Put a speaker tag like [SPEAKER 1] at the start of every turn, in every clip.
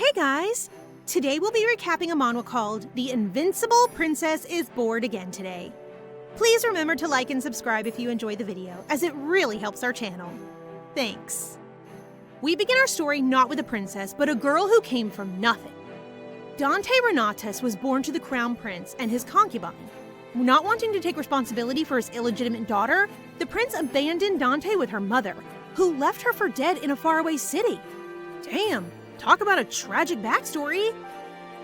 [SPEAKER 1] Hey guys! Today we'll be recapping a manhwa called The Invincible Princess is Bored Again Today. Please remember to like and subscribe if you enjoyed the video, as it really helps our channel. Thanks. We begin our story not with a princess, but a girl who came from nothing. Dante Renatos was born to the crown prince and his concubine. Not wanting to take responsibility for his illegitimate daughter, the prince abandoned Dante with her mother, who left her for dead in a faraway city. Damn, talk about a tragic backstory.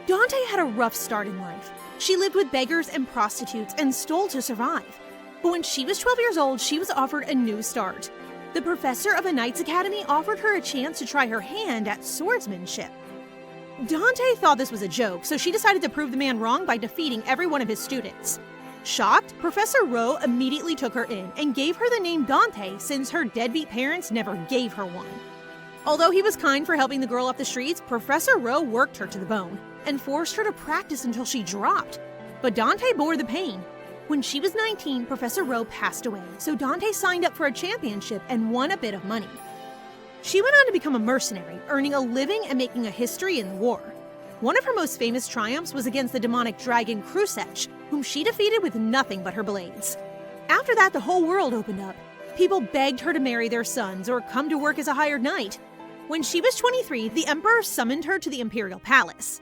[SPEAKER 1] Dante had a rough start in life. She lived with beggars and prostitutes and stole to survive. But when she was 12 years old, she was offered a new start. The professor of a knight's academy offered her a chance to try her hand at swordsmanship. Dante thought this was a joke, so she decided to prove the man wrong by defeating every one of his students. Shocked, Professor Rowe immediately took her in and gave her the name Dante since her deadbeat parents never gave her one. Although he was kind for helping the girl off the streets, Professor Rowe worked her to the bone and forced her to practice until she dropped. But Dante bore the pain. When she was 19, Professor Rowe passed away, so Dante signed up for a championship and won a bit of money. She went on to become a mercenary, earning a living and making a history in the war. One of her most famous triumphs was against the demonic dragon Krusech, whom she defeated with nothing but her blades. After that, the whole world opened up. People begged her to marry their sons or come to work as a hired knight. When she was 23, the emperor summoned her to the imperial palace.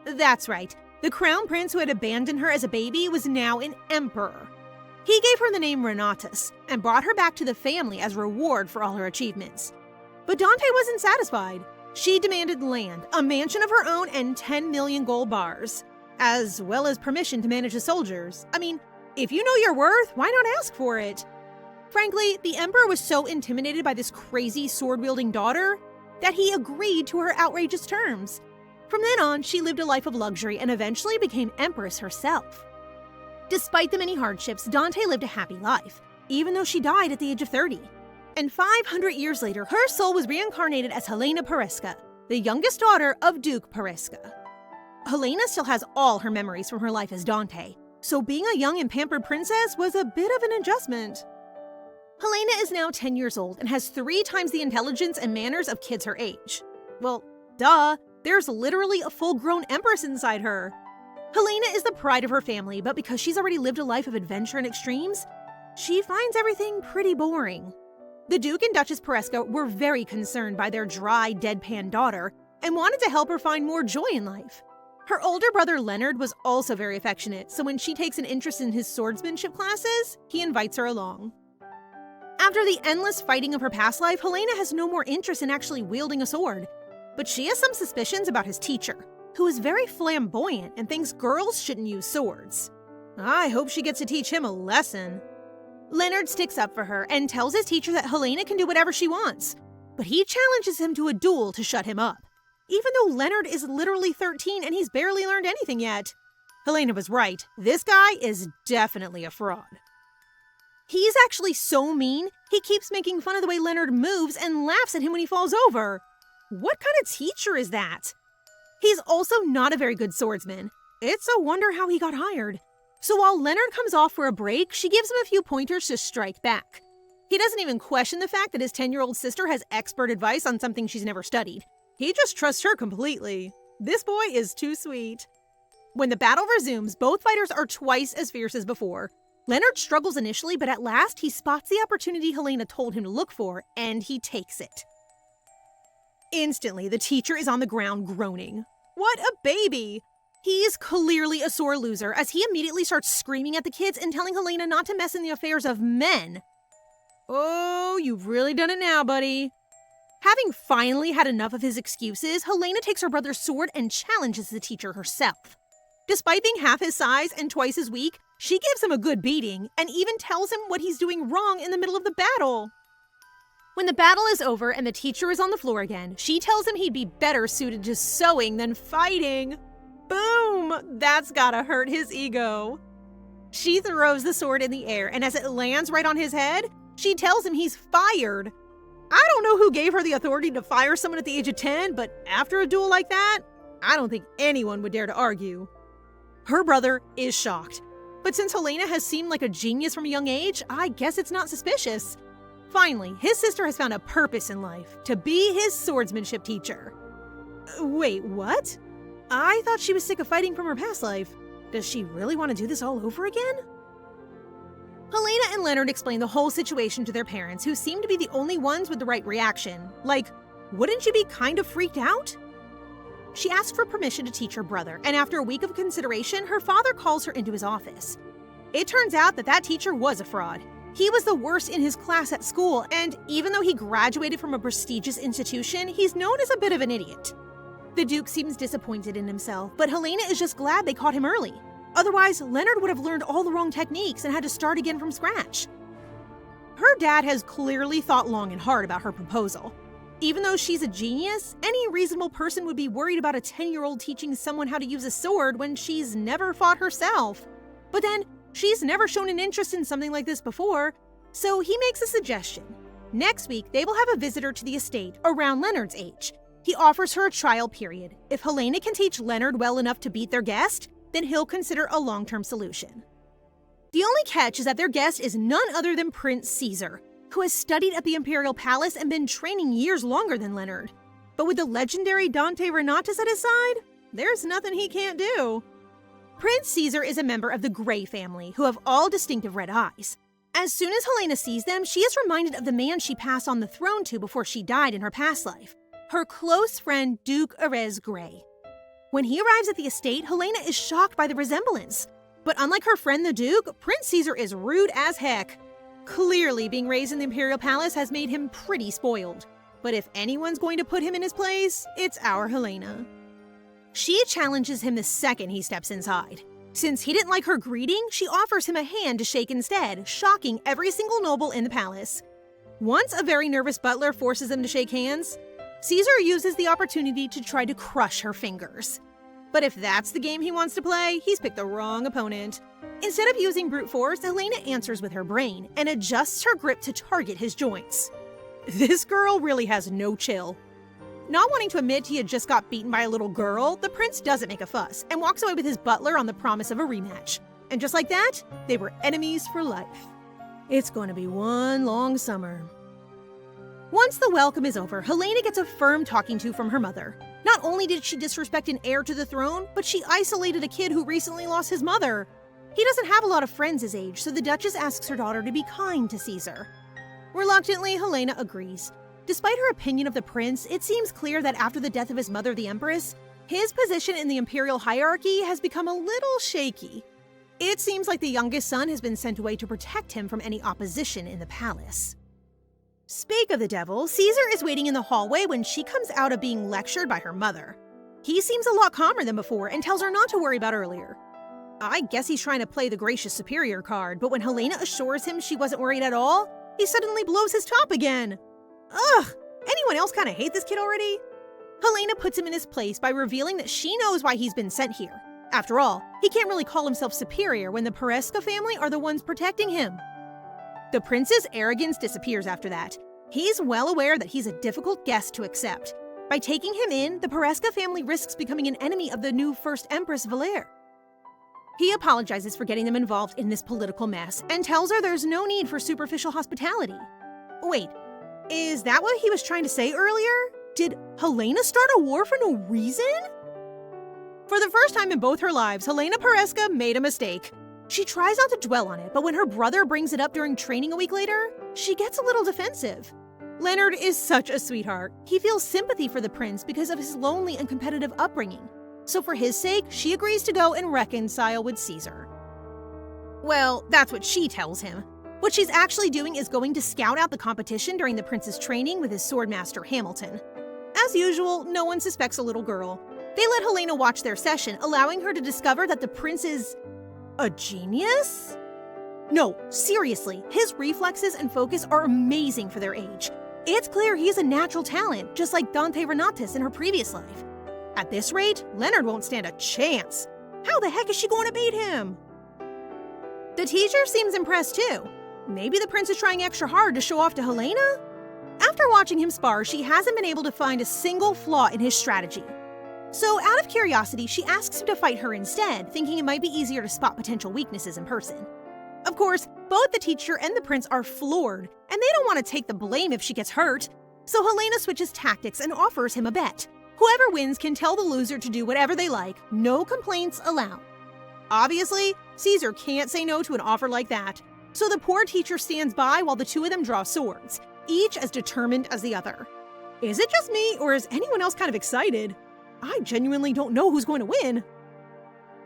[SPEAKER 1] That's right, the crown prince who had abandoned her as a baby was now an emperor. He gave her the name Renatos and brought her back to the family as reward for all her achievements. But Dante wasn't satisfied. She demanded land, a mansion of her own, and 10 million gold bars, as well as permission to manage the soldiers. I mean, if you know your worth, why not ask for it? Frankly, the emperor was so intimidated by this crazy sword-wielding daughter that he agreed to her outrageous terms. From then on, she lived a life of luxury and eventually became Empress herself. Despite the many hardships, Dante lived a happy life, even though she died at the age of 30. And 500 years later, her soul was reincarnated as Helena Pereska, the youngest daughter of Duke Pereska. Helena still has all her memories from her life as Dante, so being a young and pampered princess was a bit of an adjustment. Helena is now 10 years old and has 3 times the intelligence and manners of kids her age. Well, duh, there's literally a full-grown empress inside her. Helena is the pride of her family, but because she's already lived a life of adventure and extremes, she finds everything pretty boring. The Duke and Duchess Pereska were very concerned by their dry, deadpan daughter and wanted to help her find more joy in life. Her older brother Leonard was also very affectionate, so when she takes an interest in his swordsmanship classes, he invites her along. After the endless fighting of her past life, Helena has no more interest in actually wielding a sword. But she has some suspicions about his teacher, who is very flamboyant and thinks girls shouldn't use swords. I hope she gets to teach him a lesson. Leonard sticks up for her and tells his teacher that Helena can do whatever she wants, but he challenges him to a duel to shut him up, even though Leonard is literally 13 and he's barely learned anything yet. Helena was right, this guy is definitely a fraud. He's actually so mean, he keeps making fun of the way Leonard moves and laughs at him when he falls over. What kind of teacher is that? He's also not a very good swordsman. It's a wonder how he got hired. So while Leonard comes off for a break, she gives him a few pointers to strike back. He doesn't even question the fact that his 10-year-old sister has expert advice on something she's never studied. He just trusts her completely. This boy is too sweet. When the battle resumes, both fighters are twice as fierce as before. Leonard struggles initially, but at last he spots the opportunity Helena told him to look for, and he takes it. Instantly, the teacher is on the ground groaning. What a baby! He's clearly a sore loser, as he immediately starts screaming at the kids and telling Helena not to mess in the affairs of men. Oh, you've really done it now, buddy. Having finally had enough of his excuses, Helena takes her brother's sword and challenges the teacher herself. Despite being half his size and twice as weak, she gives him a good beating and even tells him what he's doing wrong in the middle of the battle. When the battle is over and the teacher is on the floor again, she tells him he'd be better suited to sewing than fighting. Boom! That's gotta hurt his ego. She throws the sword in the air, and as it lands right on his head, she tells him he's fired. I don't know who gave her the authority to fire someone at the age of 10, but after a duel like that, I don't think anyone would dare to argue. Her brother is shocked, but since Helena has seemed like a genius from a young age, I guess it's not suspicious. Finally, his sister has found a purpose in life, to be his swordsmanship teacher. Wait, what? I thought she was sick of fighting from her past life. Does she really want to do this all over again? Helena and Leonard explain the whole situation to their parents, who seem to be the only ones with the right reaction. Like, wouldn't you be kind of freaked out? She asks for permission to teach her brother, and after a week of consideration, her father calls her into his office. It turns out that teacher was a fraud. He was the worst in his class at school, and even though he graduated from a prestigious institution, he's known as a bit of an idiot. The Duke seems disappointed in himself, but Helena is just glad they caught him early. Otherwise, Leonard would have learned all the wrong techniques and had to start again from scratch. Her dad has clearly thought long and hard about her proposal. Even though she's a genius, any reasonable person would be worried about a 10-year-old teaching someone how to use a sword when she's never fought herself. But then, she's never shown an interest in something like this before, so he makes a suggestion. Next week, they will have a visitor to the estate around Leonard's age. He offers her a trial period. If Helena can teach Leonard well enough to beat their guest, then he'll consider a long-term solution. The only catch is that their guest is none other than Prince Caesar, who has studied at the Imperial Palace and been training years longer than Leonard. But with the legendary Dante Renatos at his side, there's nothing he can't do. Prince Caesar is a member of the Grey family, who have all distinctive red eyes. As soon as Helena sees them, she is reminded of the man she passed on the throne to before she died in her past life, her close friend Duke of Pereska. When he arrives at the estate, Helena is shocked by the resemblance. But unlike her friend the Duke, Prince Caesar is rude as heck. Clearly, being raised in the Imperial Palace has made him pretty spoiled. But if anyone's going to put him in his place, it's our Helena. She challenges him the second he steps inside. Since he didn't like her greeting, she offers him a hand to shake instead, shocking every single noble in the palace. Once a very nervous butler forces him to shake hands, Caesar uses the opportunity to try to crush her fingers. But if that's the game he wants to play, he's picked the wrong opponent. Instead of using brute force, Helena answers with her brain and adjusts her grip to target his joints. This girl really has no chill. Not wanting to admit he had just got beaten by a little girl, the prince doesn't make a fuss and walks away with his butler on the promise of a rematch. And just like that, they were enemies for life. It's going to be one long summer. Once the welcome is over, Helena gets a firm talking to from her mother. Not only did she disrespect an heir to the throne, but she isolated a kid who recently lost his mother. He doesn't have a lot of friends his age, so the Duchess asks her daughter to be kind to Caesar. Reluctantly, Helena agrees. Despite her opinion of the prince, it seems clear that after the death of his mother, the Empress, his position in the imperial hierarchy has become a little shaky. It seems like the youngest son has been sent away to protect him from any opposition in the palace. Speak of the devil, Caesar is waiting in the hallway when she comes out of being lectured by her mother. He seems a lot calmer than before and tells her not to worry about earlier. I guess he's trying to play the gracious superior card, but when Helena assures him she wasn't worried at all, he suddenly blows his top again. Ugh, anyone else kind of hate this kid already? Helena puts him in his place by revealing that she knows why he's been sent here. After all, he can't really call himself superior when the Pereska family are the ones protecting him. The prince's arrogance disappears after that. He's well aware that he's a difficult guest to accept. By taking him in, the Pereska family risks becoming an enemy of the new first Empress Valor. He apologizes for getting them involved in this political mess and tells her there's no need for superficial hospitality. Wait, is that what he was trying to say earlier? Did Helena start a war for no reason? For the first time in both her lives, Helena Pereska made a mistake. She tries not to dwell on it, but when her brother brings it up during training a week later, she gets a little defensive. Leonard is such a sweetheart. He feels sympathy for the prince because of his lonely and competitive upbringing. So for his sake, she agrees to go and reconcile with Caesar. Well, that's what she tells him. What she's actually doing is going to scout out the competition during the prince's training with his swordmaster Hamilton. As usual, no one suspects a little girl. They let Helena watch their session, allowing her to discover that the prince is a genius? No, seriously, his reflexes and focus are amazing for their age. It's clear he's a natural talent, just like Dante Renatos in her previous life. At this rate, Leonard won't stand a chance. How the heck is she going to beat him? The teacher seems impressed too. Maybe the prince is trying extra hard to show off to Helena? After watching him spar, she hasn't been able to find a single flaw in his strategy. So out of curiosity, she asks him to fight her instead, thinking it might be easier to spot potential weaknesses in person. Of course, both the teacher and the prince are floored, and they don't want to take the blame if she gets hurt. So Helena switches tactics and offers him a bet. Whoever wins can tell the loser to do whatever they like, no complaints allowed. Obviously, Caesar can't say no to an offer like that, so the poor teacher stands by while the two of them draw swords, each as determined as the other. Is it just me, or is anyone else kind of excited? I genuinely don't know who's going to win.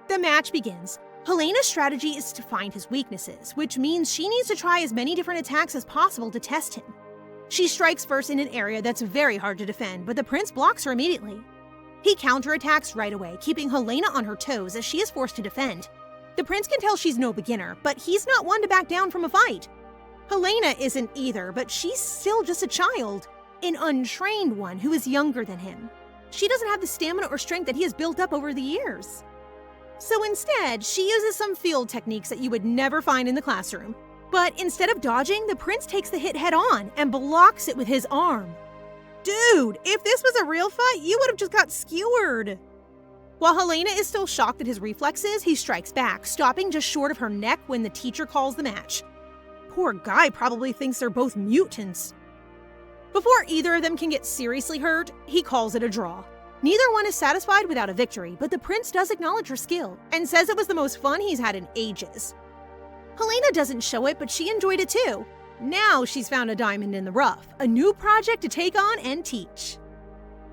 [SPEAKER 1] The match begins. Helena's strategy is to find his weaknesses, which means she needs to try as many different attacks as possible to test him. She strikes first in an area that's very hard to defend, but the prince blocks her immediately. He counterattacks right away, keeping Helena on her toes as she is forced to defend. The prince can tell she's no beginner, but he's not one to back down from a fight. Helena isn't either, but she's still just a child, an untrained one who is younger than him. She doesn't have the stamina or strength that he has built up over the years. So instead, she uses some field techniques that you would never find in the classroom. But instead of dodging, the prince takes the hit head on and blocks it with his arm. Dude, if this was a real fight, you would have just got skewered. While Helena is still shocked at his reflexes, he strikes back, stopping just short of her neck when the teacher calls the match. Poor guy probably thinks they're both mutants. Before either of them can get seriously hurt, he calls it a draw. Neither one is satisfied without a victory, but the prince does acknowledge her skill and says it was the most fun he's had in ages. Helena doesn't show it, but she enjoyed it too. Now she's found a diamond in the rough, a new project to take on and teach.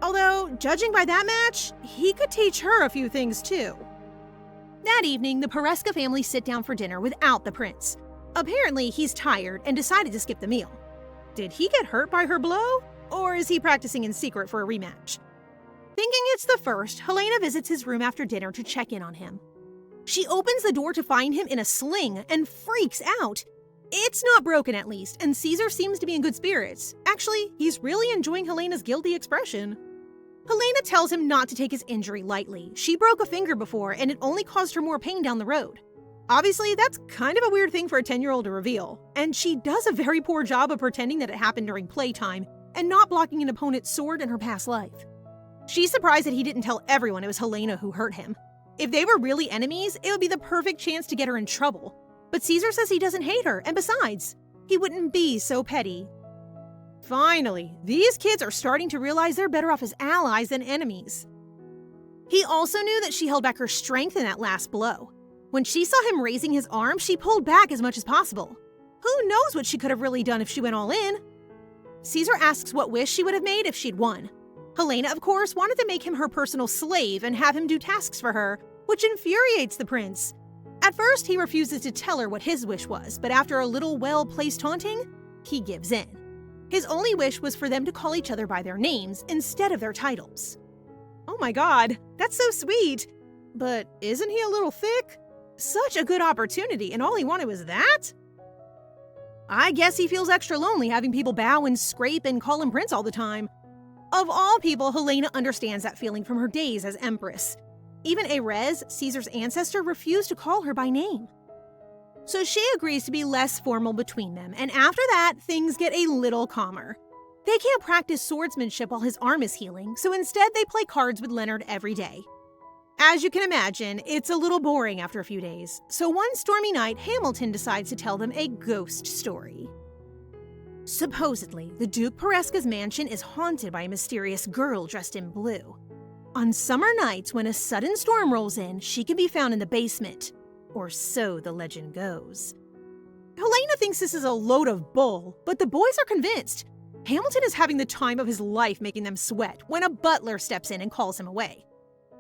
[SPEAKER 1] Although, judging by that match, he could teach her a few things too. That evening, the Pereska family sit down for dinner without the prince. Apparently, he's tired and decided to skip the meal. Did he get hurt by her blow? Or is he practicing in secret for a rematch? Thinking it's the first, Helena visits his room after dinner to check in on him. She opens the door to find him in a sling and freaks out. It's not broken at least, and Caesar seems to be in good spirits. Actually, he's really enjoying Helena's guilty expression. Helena tells him not to take his injury lightly. She broke a finger before, and it only caused her more pain down the road. Obviously, that's kind of a weird thing for a 10-year-old to reveal, and she does a very poor job of pretending that it happened during playtime and not blocking an opponent's sword in her past life. She's surprised that he didn't tell everyone it was Helena who hurt him. If they were really enemies, it would be the perfect chance to get her in trouble. But Caesar says he doesn't hate her, and besides, he wouldn't be so petty. Finally, these kids are starting to realize they're better off as allies than enemies. He also knew that she held back her strength in that last blow. When she saw him raising his arm, she pulled back as much as possible. Who knows what she could have really done if she went all in? Caesar asks what wish she would have made if she'd won. Helena, of course, wanted to make him her personal slave and have him do tasks for her, which infuriates the prince. At first, he refuses to tell her what his wish was, but after a little well-placed taunting, he gives in. His only wish was for them to call each other by their names instead of their titles. Oh my god, that's so sweet! But isn't he a little thick? Such a good opportunity, and all he wanted was that? I guess he feels extra lonely having people bow and scrape and call him prince all the time. Of all people, Helena understands that feeling from her days as Empress. Even Arez, Caesar's ancestor, refused to call her by name. So she agrees to be less formal between them, and after that, things get a little calmer. They can't practice swordsmanship while his arm is healing, so instead they play cards with Leonard every day. As you can imagine, it's a little boring after a few days, so one stormy night, Hamilton decides to tell them a ghost story. Supposedly, the Duke Pereska's mansion is haunted by a mysterious girl dressed in blue. On summer nights, when a sudden storm rolls in, she can be found in the basement. Or so the legend goes. Helena thinks this is a load of bull, but the boys are convinced. Hamilton is having the time of his life making them sweat when a butler steps in and calls him away.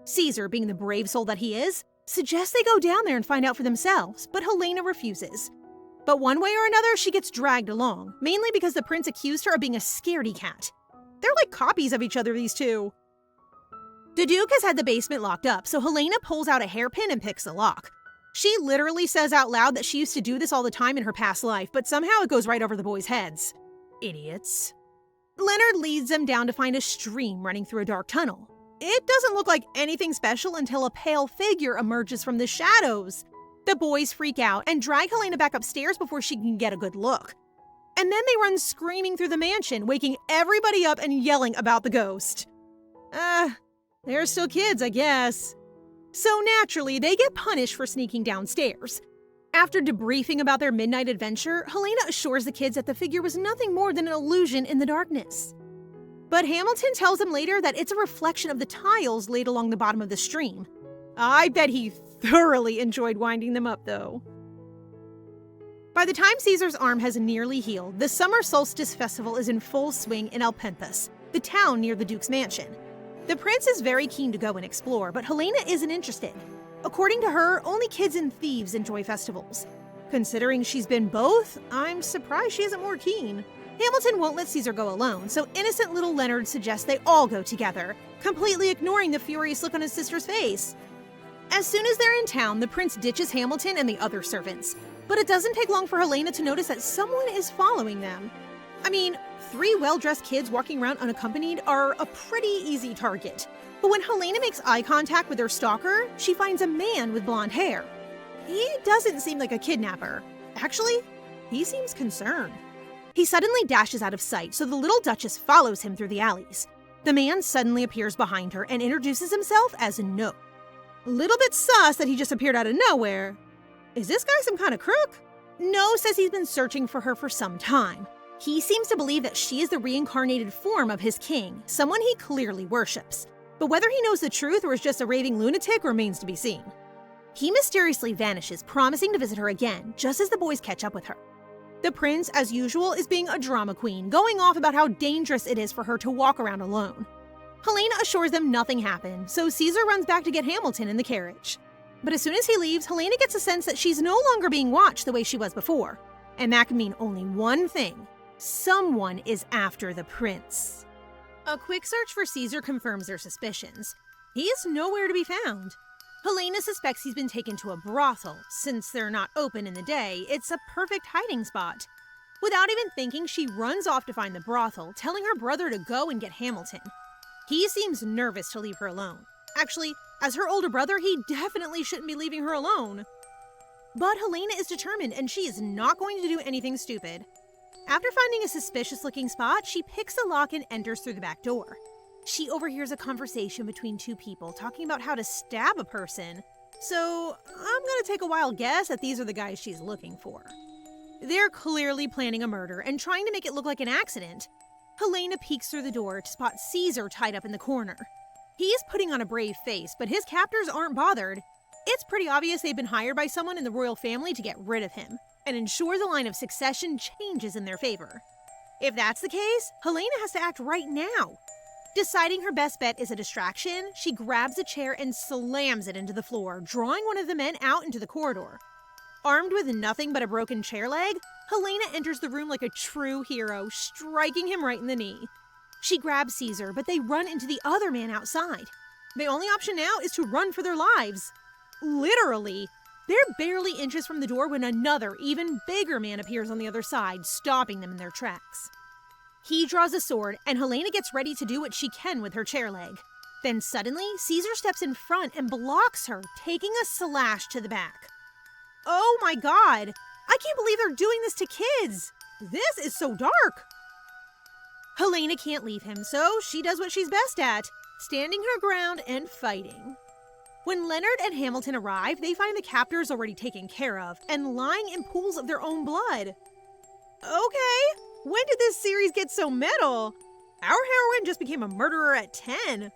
[SPEAKER 1] Caesar, being the brave soul that he is, suggests they go down there and find out for themselves, but Helena refuses. But one way or another, she gets dragged along, mainly because the prince accused her of being a scaredy cat. They're like copies of each other, these two. The Duke has had the basement locked up, so Helena pulls out a hairpin and picks the lock. She literally says out loud that she used to do this all the time in her past life, but somehow it goes right over the boys' heads. Idiots. Leonard leads them down to find a stream running through a dark tunnel. It doesn't look like anything special until a pale figure emerges from the shadows. The boys freak out and drag Helena back upstairs before she can get a good look. And then they run screaming through the mansion, waking everybody up and yelling about the ghost. They're still kids, I guess. So naturally, they get punished for sneaking downstairs. After debriefing about their midnight adventure, Helena assures the kids that the figure was nothing more than an illusion in the darkness. But Hamilton tells him later that it's a reflection of the tiles laid along the bottom of the stream. I bet he thoroughly enjoyed winding them up, though. By the time Caesar's arm has nearly healed, the summer solstice festival is in full swing in Alpenthus, the town near the Duke's mansion. The prince is very keen to go and explore, but Helena isn't interested. According to her, only kids and thieves enjoy festivals. Considering she's been both, I'm surprised she isn't more keen. Hamilton won't let Caesar go alone, so innocent little Leonard suggests they all go together, completely ignoring the furious look on his sister's face. As soon as they're in town, the prince ditches Hamilton and the other servants. But it doesn't take long for Helena to notice that someone is following them. I mean, 3 well-dressed kids walking around unaccompanied are a pretty easy target. But when Helena makes eye contact with her stalker, she finds a man with blonde hair. He doesn't seem like a kidnapper. Actually, he seems concerned. He suddenly dashes out of sight, so the little Duchess follows him through the alleys. The man suddenly appears behind her and introduces himself as No. Little bit sus that he just appeared out of nowhere. Is this guy some kind of crook? No says he's been searching for her for some time. He seems to believe that she is the reincarnated form of his king, someone he clearly worships. But whether he knows the truth or is just a raving lunatic remains to be seen. He mysteriously vanishes, promising to visit her again, just as the boys catch up with her. The prince, as usual, is being a drama queen, going off about how dangerous it is for her to walk around alone. Helena assures them nothing happened, so Caesar runs back to get Hamilton in the carriage. But as soon as he leaves, Helena gets a sense that she's no longer being watched the way she was before. And that can mean only one thing. Someone is after the prince. A quick search for Caesar confirms their suspicions. He is nowhere to be found. Helena suspects he's been taken to a brothel. Since they're not open in the day, it's a perfect hiding spot. Without even thinking, she runs off to find the brothel, telling her brother to go and get Hamilton. He seems nervous to leave her alone. Actually, as her older brother, he definitely shouldn't be leaving her alone. But Helena is determined, and she is not going to do anything stupid. After finding a suspicious-looking spot, she picks the lock and enters through the back door. She overhears a conversation between 2 people talking about how to stab a person. So, I'm gonna take a wild guess that these are the guys she's looking for. They're clearly planning a murder and trying to make it look like an accident. Helena peeks through the door to spot Caesar tied up in the corner. He is putting on a brave face, but his captors aren't bothered. It's pretty obvious they've been hired by someone in the royal family to get rid of him and ensure the line of succession changes in their favor. If that's the case, Helena has to act right now. Deciding her best bet is a distraction, she grabs a chair and slams it into the floor, drawing one of the men out into the corridor. Armed with nothing but a broken chair leg, Helena enters the room like a true hero, striking him right in the knee. She grabs Caesar, but they run into the other man outside. The only option now is to run for their lives. Literally. They're barely inches from the door when another, even bigger man appears on the other side, stopping them in their tracks. He draws a sword, and Helena gets ready to do what she can with her chair leg. Then suddenly, Caesar steps in front and blocks her, taking a slash to the back. Oh my god! I can't believe they're doing this to kids! This is so dark! Helena can't leave him, so she does what she's best at, standing her ground and fighting. When Leonard and Hamilton arrive, they find the captors already taken care of and lying in pools of their own blood. Okay, when did this series get so metal? Our heroine just became a murderer at 10.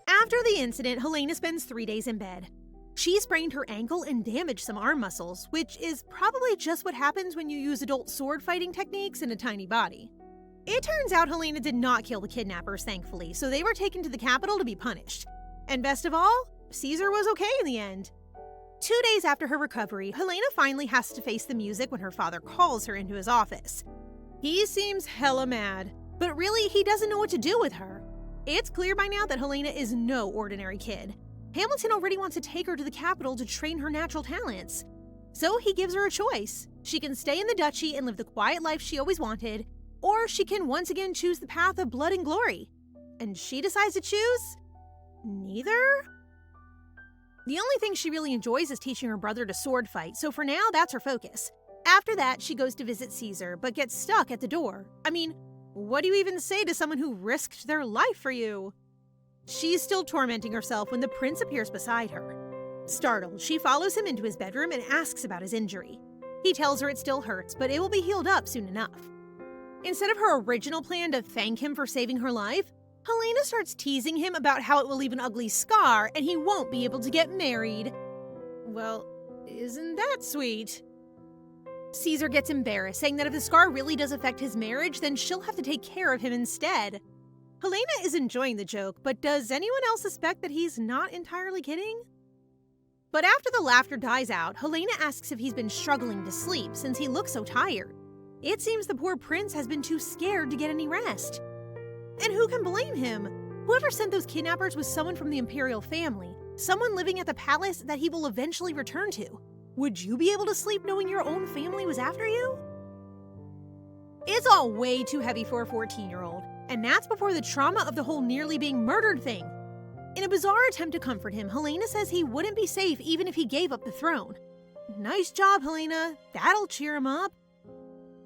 [SPEAKER 1] After the incident, Helena spends 3 days in bed. She sprained her ankle and damaged some arm muscles, which is probably just what happens when you use adult sword fighting techniques in a tiny body. It turns out Helena did not kill the kidnappers, thankfully, so they were taken to the capital to be punished. And best of all, Caesar was okay in the end. 2 days after her recovery, Helena finally has to face the music when her father calls her into his office. He seems hella mad, but really he doesn't know what to do with her. It's clear by now that Helena is no ordinary kid. Hamilton already wants to take her to the capital to train her natural talents. So he gives her a choice. She can stay in the duchy and live the quiet life she always wanted, or she can once again choose the path of blood and glory. And she decides to choose neither? The only thing she really enjoys is teaching her brother to sword fight, so for now, that's her focus. After that, she goes to visit Caesar, but gets stuck at the door. I mean, what do you even say to someone who risked their life for you? She's still tormenting herself when the prince appears beside her. Startled, she follows him into his bedroom and asks about his injury. He tells her it still hurts, but it will be healed up soon enough. Instead of her original plan to thank him for saving her life, Helena starts teasing him about how it will leave an ugly scar and he won't be able to get married. Well, isn't that sweet? Caesar gets embarrassed, saying that if the scar really does affect his marriage, then she'll have to take care of him instead. Helena is enjoying the joke, but does anyone else suspect that he's not entirely kidding? But after the laughter dies out, Helena asks if he's been struggling to sleep since he looks so tired. It seems the poor prince has been too scared to get any rest. And who can blame him? Whoever sent those kidnappers was someone from the imperial family, someone living at the palace that he will eventually return to. Would you be able to sleep knowing your own family was after you? It's all way too heavy for a 14-year-old, and that's before the trauma of the whole nearly being murdered thing. In a bizarre attempt to comfort him, Helena says he wouldn't be safe even if he gave up the throne. Nice job, Helena. That'll cheer him up.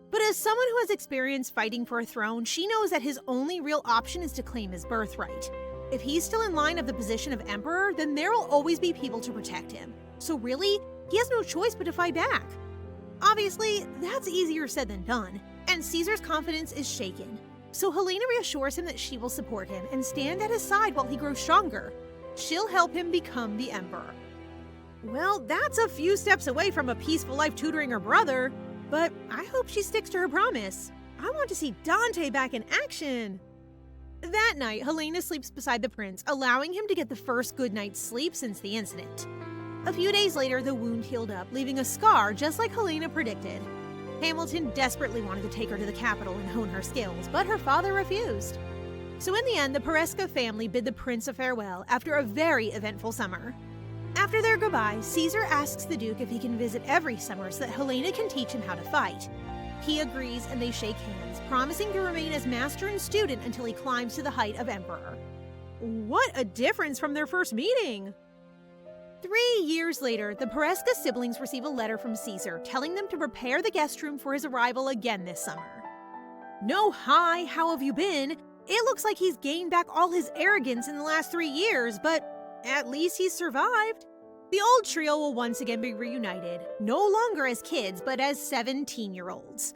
[SPEAKER 1] But as someone who has experience fighting for a throne, she knows that his only real option is to claim his birthright. If he's still in line of the position of emperor, then there will always be people to protect him. So really, he has no choice but to fight back. Obviously, that's easier said than done, and Caesar's confidence is shaken. So Helena reassures him that she will support him and stand at his side while he grows stronger. She'll help him become the emperor. Well, that's a few steps away from a peaceful life tutoring her brother, but I hope she sticks to her promise. I want to see Dante back in action. That night, Helena sleeps beside the prince, allowing him to get the first good night's sleep since the incident. A few days later, the wound healed up, leaving a scar just like Helena predicted. Hamilton desperately wanted to take her to the capital and hone her skills, but her father refused. So in the end, the Pereska family bid the prince a farewell after a very eventful summer. After their goodbye, Caesar asks the Duke if he can visit every summer so that Helena can teach him how to fight. He agrees and they shake hands, promising to remain as master and student until he climbs to the height of emperor. What a difference from their first meeting! 3 years later, the Pereska siblings receive a letter from Caesar telling them to prepare the guest room for his arrival again this summer. No hi, how have you been? It looks like he's gained back all his arrogance in the last 3 years, but at least he's survived. The old trio will once again be reunited, no longer as kids, but as 17-year-olds.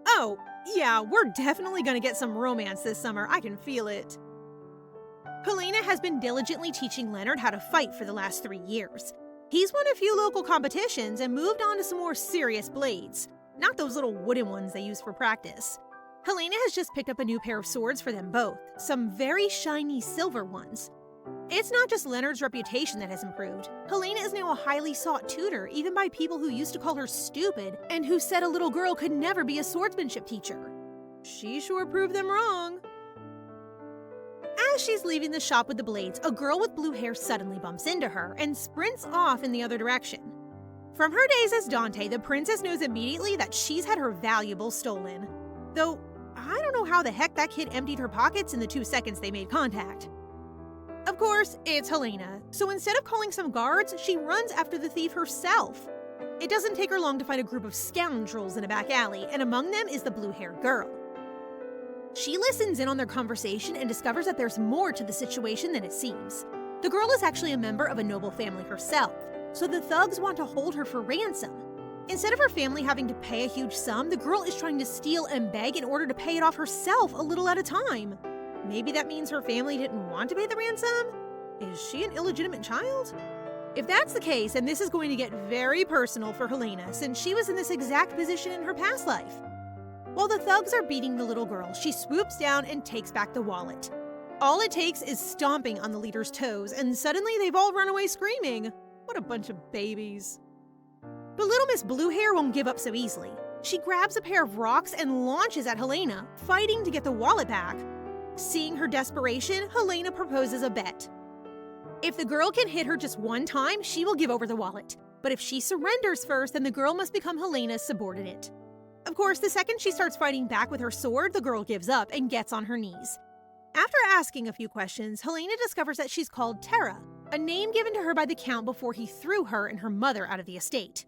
[SPEAKER 1] Oh, yeah, we're definitely gonna get some romance this summer, I can feel it. Helena has been diligently teaching Leonard how to fight for the last 3 years. He's won a few local competitions and moved on to some more serious blades, not those little wooden ones they use for practice. Helena has just picked up a new pair of swords for them both, some very shiny silver ones. It's not just Leonard's reputation that has improved. Helena is now a highly sought tutor, even by people who used to call her stupid and who said a little girl could never be a swordsmanship teacher. She sure proved them wrong. As she's leaving the shop with the blades, a girl with blue hair suddenly bumps into her and sprints off in the other direction. From her days as Dante, the princess knows immediately that she's had her valuables stolen. Though, I don't know how the heck that kid emptied her pockets in the 2 seconds they made contact. Of course, it's Helena, so instead of calling some guards, she runs after the thief herself. It doesn't take her long to find a group of scoundrels in a back alley, and among them is the blue-haired girl. She listens in on their conversation and discovers that there's more to the situation than it seems. The girl is actually a member of a noble family herself, so the thugs want to hold her for ransom. Instead of her family having to pay a huge sum, the girl is trying to steal and beg in order to pay it off herself a little at a time. Maybe that means her family didn't want to pay the ransom? Is she an illegitimate child? If that's the case, then this is going to get very personal for Helena, since she was in this exact position in her past life. While the thugs are beating the little girl, she swoops down and takes back the wallet. All it takes is stomping on the leader's toes, and suddenly they've all run away screaming. What a bunch of babies. But little Miss Bluehair won't give up so easily. She grabs a pair of rocks and launches at Helena, fighting to get the wallet back. Seeing her desperation, Helena proposes a bet. If the girl can hit her just one time, she will give over the wallet. But if she surrenders first, then the girl must become Helena's subordinate. Of course, the second she starts fighting back with her sword, the girl gives up and gets on her knees. After asking a few questions, Helena discovers that she's called Terra, a name given to her by the Count before he threw her and her mother out of the estate.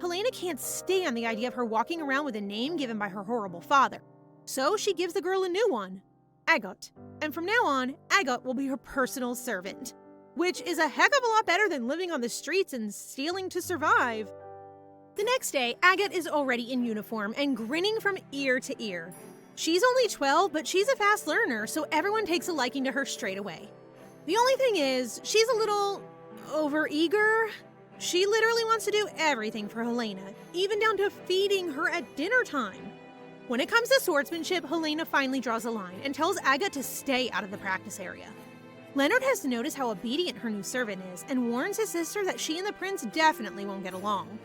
[SPEAKER 1] Helena can't stand the idea of her walking around with a name given by her horrible father, so she gives the girl a new one, Agot, and from now on, Agot will be her personal servant, which is a heck of a lot better than living on the streets and stealing to survive. The next day, Agot is already in uniform and grinning from ear to ear. She's only 12, but she's a fast learner, so everyone takes a liking to her straight away. The only thing is, she's a little overeager. She literally wants to do everything for Helena, even down to feeding her at dinner time. When it comes to swordsmanship, Helena finally draws a line and tells Aga to stay out of the practice area. Leonard has to notice how obedient her new servant is and warns his sister that she and the prince definitely won't get along.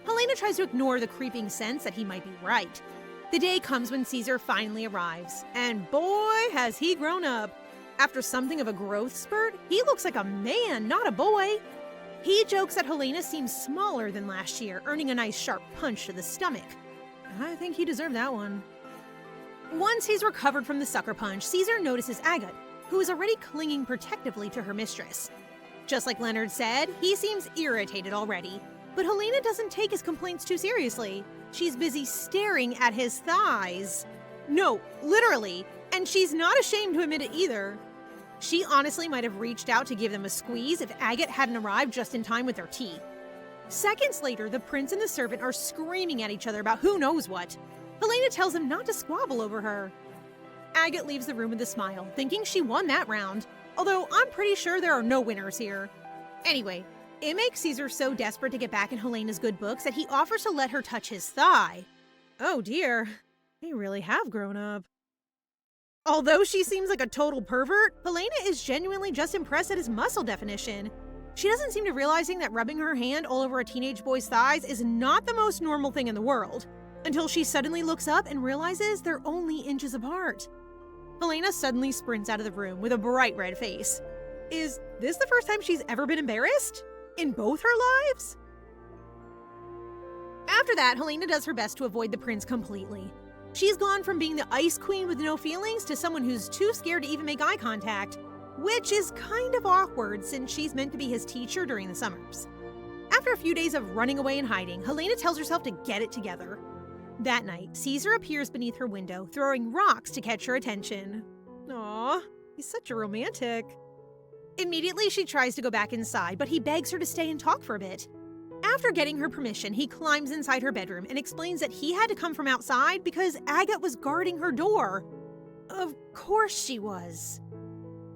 [SPEAKER 1] Helena tries to ignore the creeping sense that he might be right. The day comes when Caesar finally arrives, and boy, has he grown up. After something of a growth spurt, he looks like a man, not a boy. He jokes that Helena seems smaller than last year, earning a nice sharp punch to the stomach. I think he deserved that one. Once he's recovered from the sucker punch, Caesar notices Agathe, who is already clinging protectively to her mistress. Just like Leonard said, he seems irritated already, but Helena doesn't take his complaints too seriously. She's busy staring at his thighs. No, literally, and she's not ashamed to admit it either. She honestly might have reached out to give them a squeeze if Agathe hadn't arrived just in time with their tea. Seconds later, the prince and the servant are screaming at each other about who knows what. Helena tells him not to squabble over her. Agathe leaves the room with a smile, thinking she won that round, although I'm pretty sure there are no winners here. Anyway, it makes Caesar so desperate to get back in Helena's good books that he offers to let her touch his thigh. Oh dear, they really have grown up. Although she seems like a total pervert, Helena is genuinely just impressed at his muscle definition. She doesn't seem to realizing that rubbing her hand all over a teenage boy's thighs is not the most normal thing in the world, until she suddenly looks up and realizes they're only inches apart. Helena suddenly sprints out of the room with a bright red face. Is this the first time she's ever been embarrassed? In both her lives? After that, Helena does her best to avoid the prince completely. She's gone from being the ice queen with no feelings to someone who's too scared to even make eye contact, which is kind of awkward since she's meant to be his teacher during the summers. After a few days of running away and hiding, Helena tells herself to get it together. That night, Caesar appears beneath her window, throwing rocks to catch her attention. Aww, he's such a romantic. Immediately, she tries to go back inside, but he begs her to stay and talk for a bit. After getting her permission, he climbs inside her bedroom and explains that he had to come from outside because Agathe was guarding her door. Of course she was.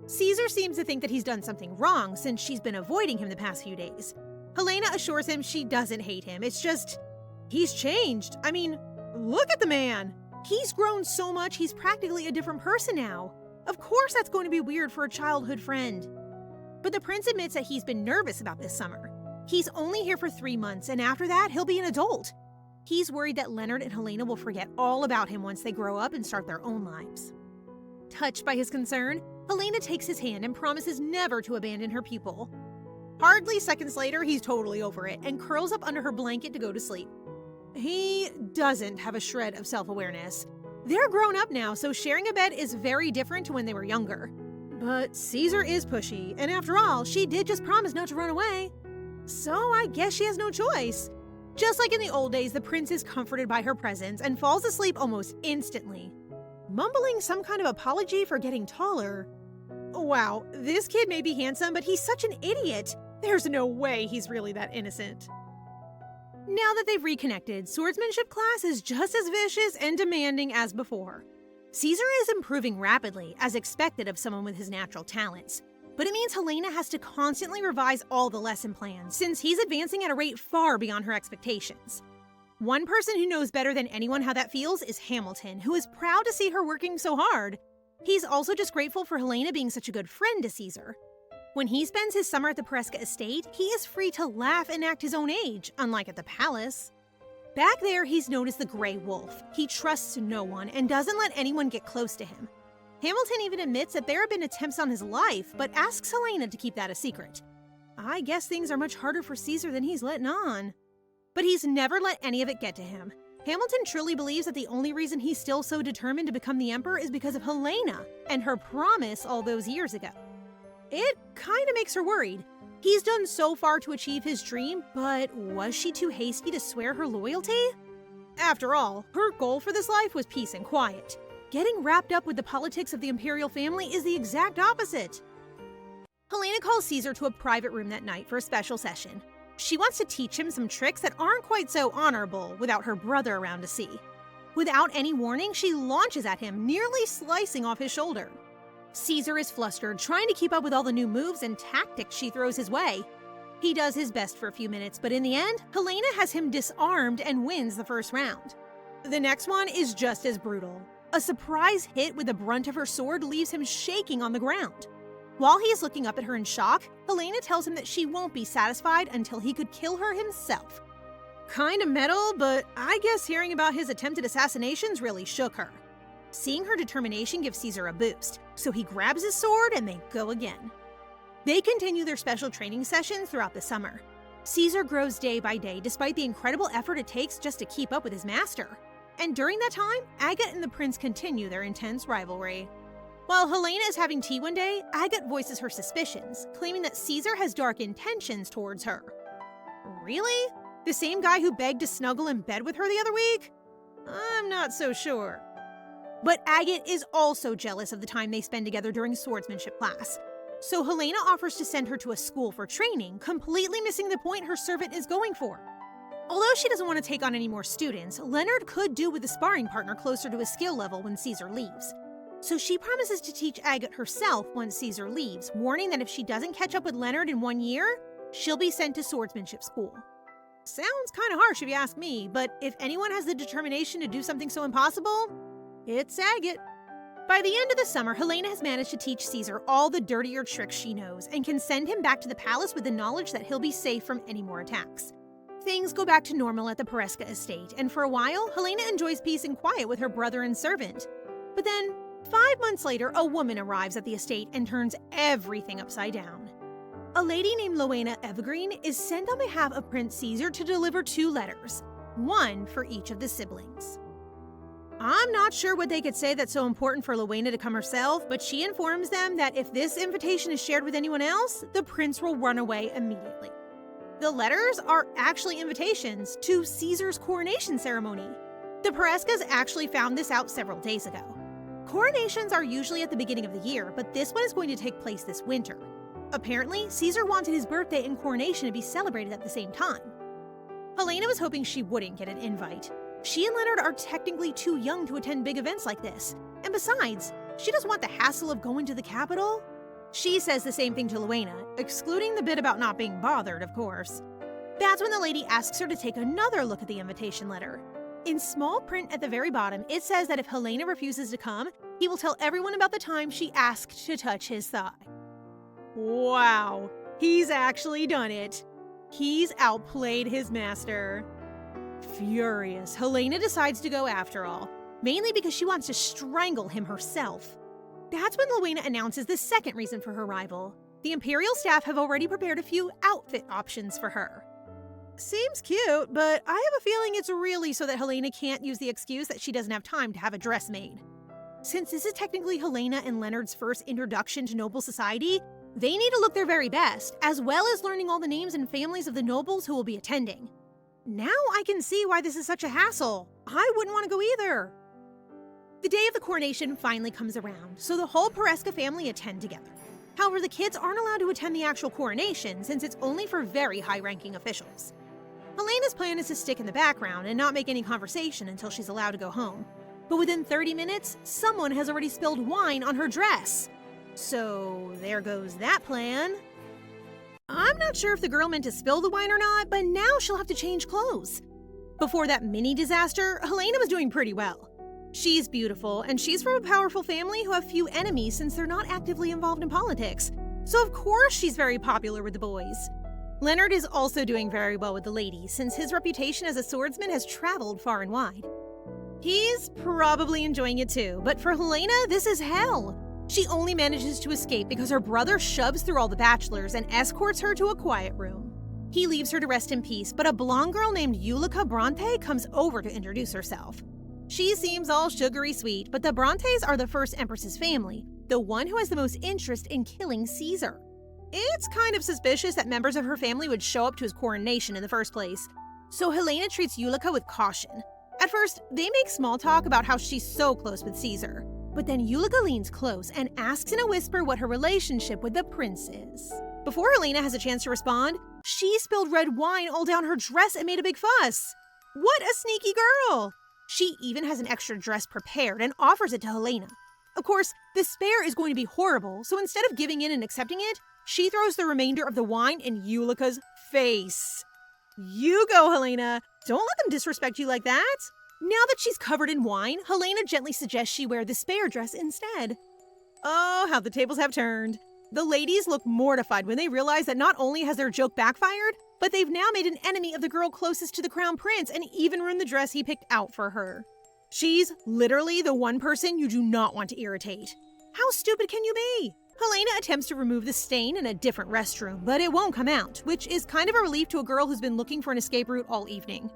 [SPEAKER 1] Caesar seems to think that he's done something wrong since she's been avoiding him the past few days. Helena assures him she doesn't hate him, it's just, he's changed. I mean, look at the man. He's grown so much he's practically a different person now. Of course that's going to be weird for a childhood friend. But the prince admits that he's been nervous about this summer. He's only here for 3 months, and after that, he'll be an adult. He's worried that Leonard and Helena will forget all about him once they grow up and start their own lives. Touched by his concern, Helena takes his hand and promises never to abandon her pupil. Hardly seconds later, he's totally over it and curls up under her blanket to go to sleep. He doesn't have a shred of self-awareness. They're grown up now, so sharing a bed is very different to when they were younger. But Caesar is pushy, and after all, she did just promise not to run away. So I guess she has no choice. Just like in the old days, the prince is comforted by her presence and falls asleep almost instantly, mumbling some kind of apology for getting taller. Wow, this kid may be handsome, but he's such an idiot. There's no way he's really that innocent. Now that they've reconnected, swordsmanship class is just as vicious and demanding as before. Caesar is improving rapidly, as expected of someone with his natural talents. But it means Helena has to constantly revise all the lesson plans, since he's advancing at a rate far beyond her expectations. One person who knows better than anyone how that feels is Hamilton, who is proud to see her working so hard. He's also just grateful for Helena being such a good friend to Caesar. When he spends his summer at the Pereska estate, he is free to laugh and act his own age, unlike at the palace. Back there, he's known as the Grey Wolf. He trusts no one and doesn't let anyone get close to him. Hamilton even admits that there have been attempts on his life, but asks Helena to keep that a secret. I guess things are much harder for Caesar than he's letting on. But he's never let any of it get to him. Hamilton truly believes that the only reason he's still so determined to become the emperor is because of Helena and her promise all those years ago. It kinda makes her worried. He's done so far to achieve his dream, but was she too hasty to swear her loyalty? After all, her goal for this life was peace and quiet. Getting wrapped up with the politics of the imperial family is the exact opposite. Helena calls Caesar to a private room that night for a special session. She wants to teach him some tricks that aren't quite so honorable without her brother around to see. Without any warning, she launches at him, nearly slicing off his shoulder. Caesar is flustered, trying to keep up with all the new moves and tactics she throws his way. He does his best for a few minutes, but in the end, Helena has him disarmed and wins the first round. The next one is just as brutal. A surprise hit with the brunt of her sword leaves him shaking on the ground. While he is looking up at her in shock, Helena tells him that she won't be satisfied until he could kill her himself. Kinda metal, but I guess hearing about his attempted assassinations really shook her. Seeing her determination gives Caesar a boost, so he grabs his sword and they go again. They continue their special training sessions throughout the summer. Caesar grows day by day despite the incredible effort it takes just to keep up with his master. And during that time, Agate and the prince continue their intense rivalry. While Helena is having tea one day, Agate voices her suspicions, claiming that Caesar has dark intentions towards her. Really? The same guy who begged to snuggle in bed with her the other week? I'm not so sure. But Agate is also jealous of the time they spend together during swordsmanship class. So Helena offers to send her to a school for training, completely missing the point her servant is going for. Although she doesn't want to take on any more students, Leonard could do with a sparring partner closer to his skill level when Caesar leaves. So she promises to teach Agate herself once Caesar leaves, warning that if she doesn't catch up with Leonard in 1 year, she'll be sent to swordsmanship school. Sounds kind of harsh if you ask me, but if anyone has the determination to do something so impossible, it's Agate. By the end of the summer, Helena has managed to teach Caesar all the dirtier tricks she knows and can send him back to the palace with the knowledge that he'll be safe from any more attacks. Things go back to normal at the Pereska estate, and for a while, Helena enjoys peace and quiet with her brother and servant. But then, 5 months later, a woman arrives at the estate and turns everything upside down. A lady named Rowena Evergreen is sent on behalf of Prince Caesar to deliver 2 letters, one for each of the siblings. I'm not sure what they could say that's so important for Rowena to come herself, but she informs them that if this invitation is shared with anyone else, the prince will run away immediately. The letters are actually invitations to Caesar's coronation ceremony. The Pereskas actually found this out several days ago. Coronations are usually at the beginning of the year, but this one is going to take place this winter. Apparently, Caesar wanted his birthday and coronation to be celebrated at the same time. Helena was hoping she wouldn't get an invite. She and Leonard are technically too young to attend big events like this. And besides, she doesn't want the hassle of going to the capital. She says the same thing to Rowena, excluding the bit about not being bothered, of course. That's when the lady asks her to take another look at the invitation letter. In small print at the very bottom, it says that if Helena refuses to come, he will tell everyone about the time she asked to touch his thigh. Wow, he's actually done it. He's outplayed his master. Furious, Helena decides to go after all, mainly because she wants to strangle him herself. That's when Rowena announces the second reason for her arrival. The Imperial staff have already prepared a few outfit options for her. Seems cute, but I have a feeling it's really so that Helena can't use the excuse that she doesn't have time to have a dress made. Since this is technically Helena and Leonard's first introduction to noble society, they need to look their very best, as well as learning all the names and families of the nobles who will be attending. Now I can see why this is such a hassle. I wouldn't want to go either. The day of the coronation finally comes around, so the whole Pereska family attend together. However, the kids aren't allowed to attend the actual coronation since it's only for very high-ranking officials. Helena's plan is to stick in the background and not make any conversation until she's allowed to go home. But within 30 minutes, someone has already spilled wine on her dress. So there goes that plan. I'm not sure if the girl meant to spill the wine or not, but now she'll have to change clothes. Before that mini disaster, Helena was doing pretty well. She's beautiful, and she's from a powerful family who have few enemies since they're not actively involved in politics. So of course she's very popular with the boys. Leonard is also doing very well with the ladies, since his reputation as a swordsman has traveled far and wide. He's probably enjoying it too, but for Helena, this is hell. She only manages to escape because her brother shoves through all the bachelors and escorts her to a quiet room. He leaves her to rest in peace, but a blonde girl named Ulica Bronte comes over to introduce herself. She seems all sugary sweet, but the Brontes are the first Empress's family, the one who has the most interest in killing Caesar. It's kind of suspicious that members of her family would show up to his coronation in the first place, so Helena treats Ulica with caution. At first, they make small talk about how she's so close with Caesar, but then Ulica leans close and asks in a whisper what her relationship with the prince is. Before Helena has a chance to respond, she spilled red wine all down her dress and made a big fuss. What a sneaky girl! She even has an extra dress prepared and offers it to Helena. Of course, the spare is going to be horrible, so instead of giving in and accepting it, she throws the remainder of the wine in Ulica's face. You go, Helena. Don't let them disrespect you like that. Now that she's covered in wine, Helena gently suggests she wear the spare dress instead. Oh, how the tables have turned. The ladies look mortified when they realize that not only has their joke backfired, but they've now made an enemy of the girl closest to the crown prince and even ruined the dress he picked out for her. She's literally the one person you do not want to irritate. How stupid can you be? Helena attempts to remove the stain in a different restroom, but it won't come out, which is kind of a relief to a girl who's been looking for an escape route all evening.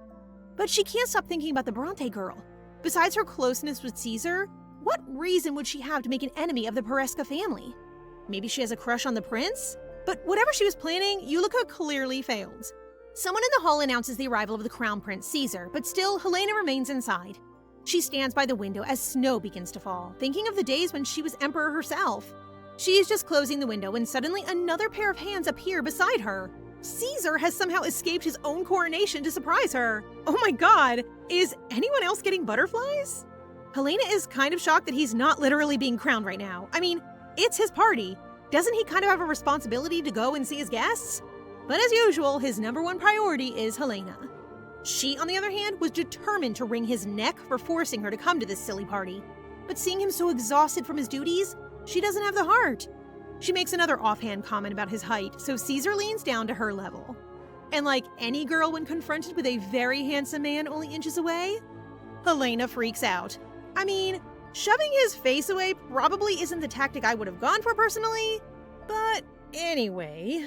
[SPEAKER 1] But she can't stop thinking about the Bronte girl. Besides her closeness with Caesar, what reason would she have to make an enemy of the Pereska family? Maybe she has a crush on the prince? But whatever she was planning, Ulica clearly failed. Someone in the hall announces the arrival of the crown prince Caesar, but still, Helena remains inside. She stands by the window as snow begins to fall, thinking of the days when she was emperor herself. She's just closing the window when suddenly another pair of hands appear beside her. Caesar has somehow escaped his own coronation to surprise her. Oh my god, is anyone else getting butterflies? Helena is kind of shocked that he's not literally being crowned right now. I mean, it's his party. Doesn't he kind of have a responsibility to go and see his guests? But as usual, his number one priority is Helena. She, on the other hand, was determined to wring his neck for forcing her to come to this silly party. But seeing him so exhausted from his duties, she doesn't have the heart. She makes another offhand comment about his height, so Caesar leans down to her level. And like any girl when confronted with a very handsome man only inches away, Helena freaks out. I mean, shoving his face away probably isn't the tactic I would have gone for personally, but anyway.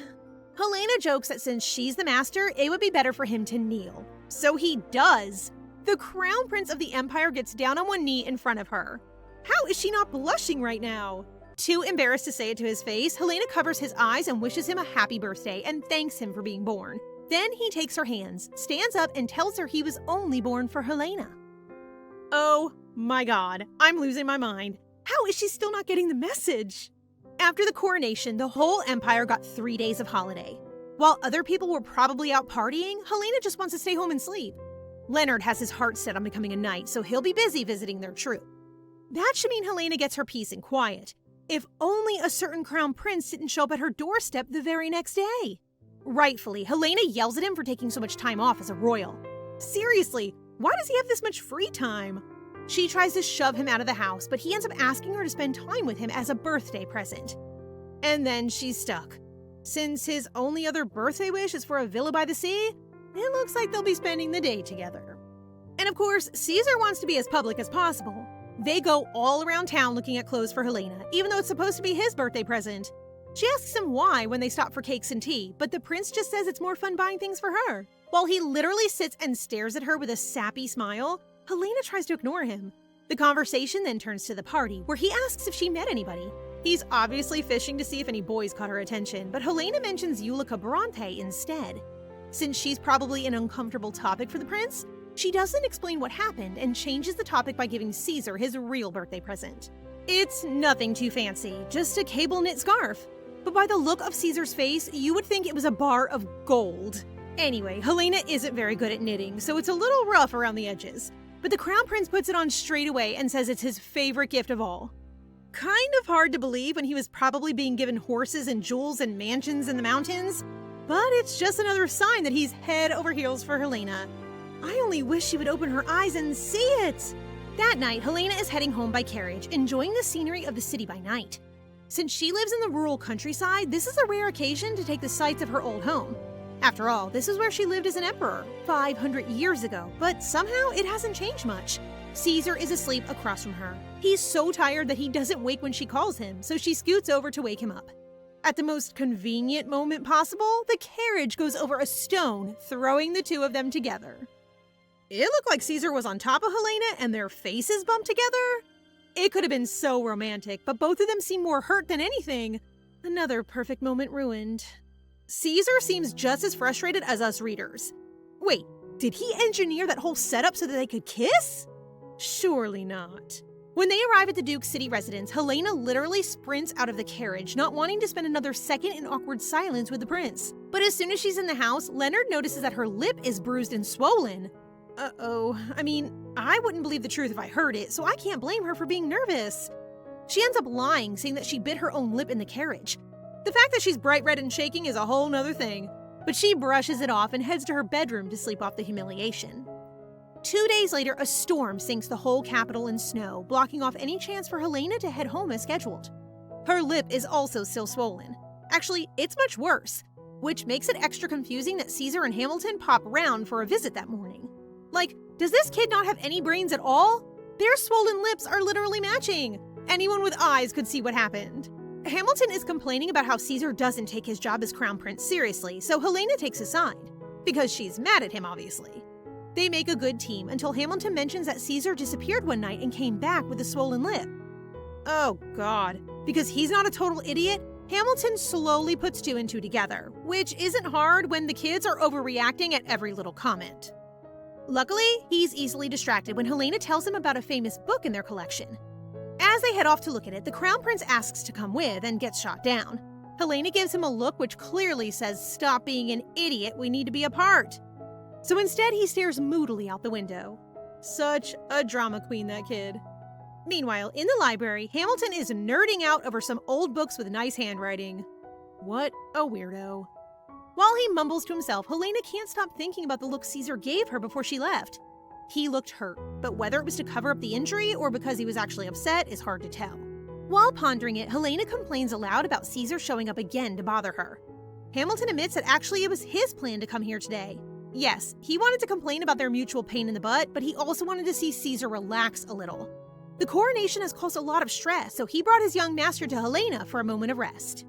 [SPEAKER 1] Helena jokes that since she's the master, it would be better for him to kneel. So he does. The crown prince of the empire gets down on one knee in front of her. How is she not blushing right now? Too embarrassed to say it to his face, Helena covers his eyes and wishes him a happy birthday and thanks him for being born. Then he takes her hands, stands up, and tells her he was only born for Helena. Oh my god, I'm losing my mind. How is she still not getting the message? After the coronation, the whole empire got 3 days of holiday. While other people were probably out partying, Helena just wants to stay home and sleep. Leonard has his heart set on becoming a knight, so he'll be busy visiting their troop. That should mean Helena gets her peace and quiet. If only a certain crown prince didn't show up at her doorstep the very next day. Rightfully, Helena yells at him for taking so much time off as a royal. Seriously, why does he have this much free time? She tries to shove him out of the house, but he ends up asking her to spend time with him as a birthday present. And then she's stuck. Since his only other birthday wish is for a villa by the sea, it looks like they'll be spending the day together. And of course, Caesar wants to be as public as possible. They go all around town looking at clothes for Helena, even though it's supposed to be his birthday present. She asks him why when they stop for cakes and tea, but the prince just says it's more fun buying things for her. While he literally sits and stares at her with a sappy smile, Helena tries to ignore him. The conversation then turns to the party, where he asks if she met anybody. He's obviously fishing to see if any boys caught her attention, but Helena mentions Ulica Bronte instead. Since she's probably an uncomfortable topic for the prince, she doesn't explain what happened and changes the topic by giving Caesar his real birthday present. It's nothing too fancy, just a cable knit scarf. But by the look of Caesar's face, you would think it was a bar of gold. Anyway, Helena isn't very good at knitting, so it's a little rough around the edges. But the crown prince puts it on straight away and says it's his favorite gift of all. Kind of hard to believe when he was probably being given horses and jewels and mansions in the mountains, but it's just another sign that he's head over heels for Helena. I only wish she would open her eyes and see it! That night, Helena is heading home by carriage, enjoying the scenery of the city by night. Since she lives in the rural countryside, this is a rare occasion to take the sights of her old home. After all, this is where she lived as an emperor 500 years ago, but somehow it hasn't changed much. Caesar is asleep across from her. He's so tired that he doesn't wake when she calls him, so she scoots over to wake him up. At the most convenient moment possible, the carriage goes over a stone, throwing the two of them together. It looked like Caesar was on top of Helena and their faces bumped together. It could have been so romantic, but both of them seem more hurt than anything. Another perfect moment ruined. Caesar seems just as frustrated as us readers. Wait, did he engineer that whole setup so that they could kiss? Surely not. When they arrive at the Duke's city residence, Helena literally sprints out of the carriage, not wanting to spend another second in awkward silence with the prince. But as soon as she's in the house, Leonard notices that her lip is bruised and swollen. Uh-oh. I mean, I wouldn't believe the truth if I heard it, so I can't blame her for being nervous. She ends up lying, saying that she bit her own lip in the carriage. The fact that she's bright red and shaking is a whole nother thing, but she brushes it off and heads to her bedroom to sleep off the humiliation. 2 days later, a storm sinks the whole capital in snow, blocking off any chance for Helena to head home as scheduled. Her lip is also still swollen. Actually, it's much worse, which makes it extra confusing that Caesar and Hamilton pop round for a visit that morning. Like, does this kid not have any brains at all? Their swollen lips are literally matching. Anyone with eyes could see what happened. Hamilton is complaining about how Caesar doesn't take his job as crown prince seriously, so Helena takes his side. Because she's mad at him, obviously. They make a good team until Hamilton mentions that Caesar disappeared one night and came back with a swollen lip. Oh god. Because he's not a total idiot, Hamilton slowly puts 2 and 2 together, which isn't hard when the kids are overreacting at every little comment. Luckily, he's easily distracted when Helena tells him about a famous book in their collection. As they head off to look at it, the Crown Prince asks to come with and gets shot down. Helena gives him a look which clearly says, "Stop being an idiot, we need to be apart." So instead, he stares moodily out the window. Such a drama queen, that kid. Meanwhile, in the library, Hamilton is nerding out over some old books with nice handwriting. What a weirdo. While he mumbles to himself, Helena can't stop thinking about the look Caesar gave her before she left. He looked hurt, but whether it was to cover up the injury or because he was actually upset is hard to tell. While pondering it, Helena complains aloud about Caesar showing up again to bother her. Hamilton admits that actually it was his plan to come here today. Yes, he wanted to complain about their mutual pain in the butt, but he also wanted to see Caesar relax a little. The coronation has caused a lot of stress, so he brought his young master to Helena for a moment of rest.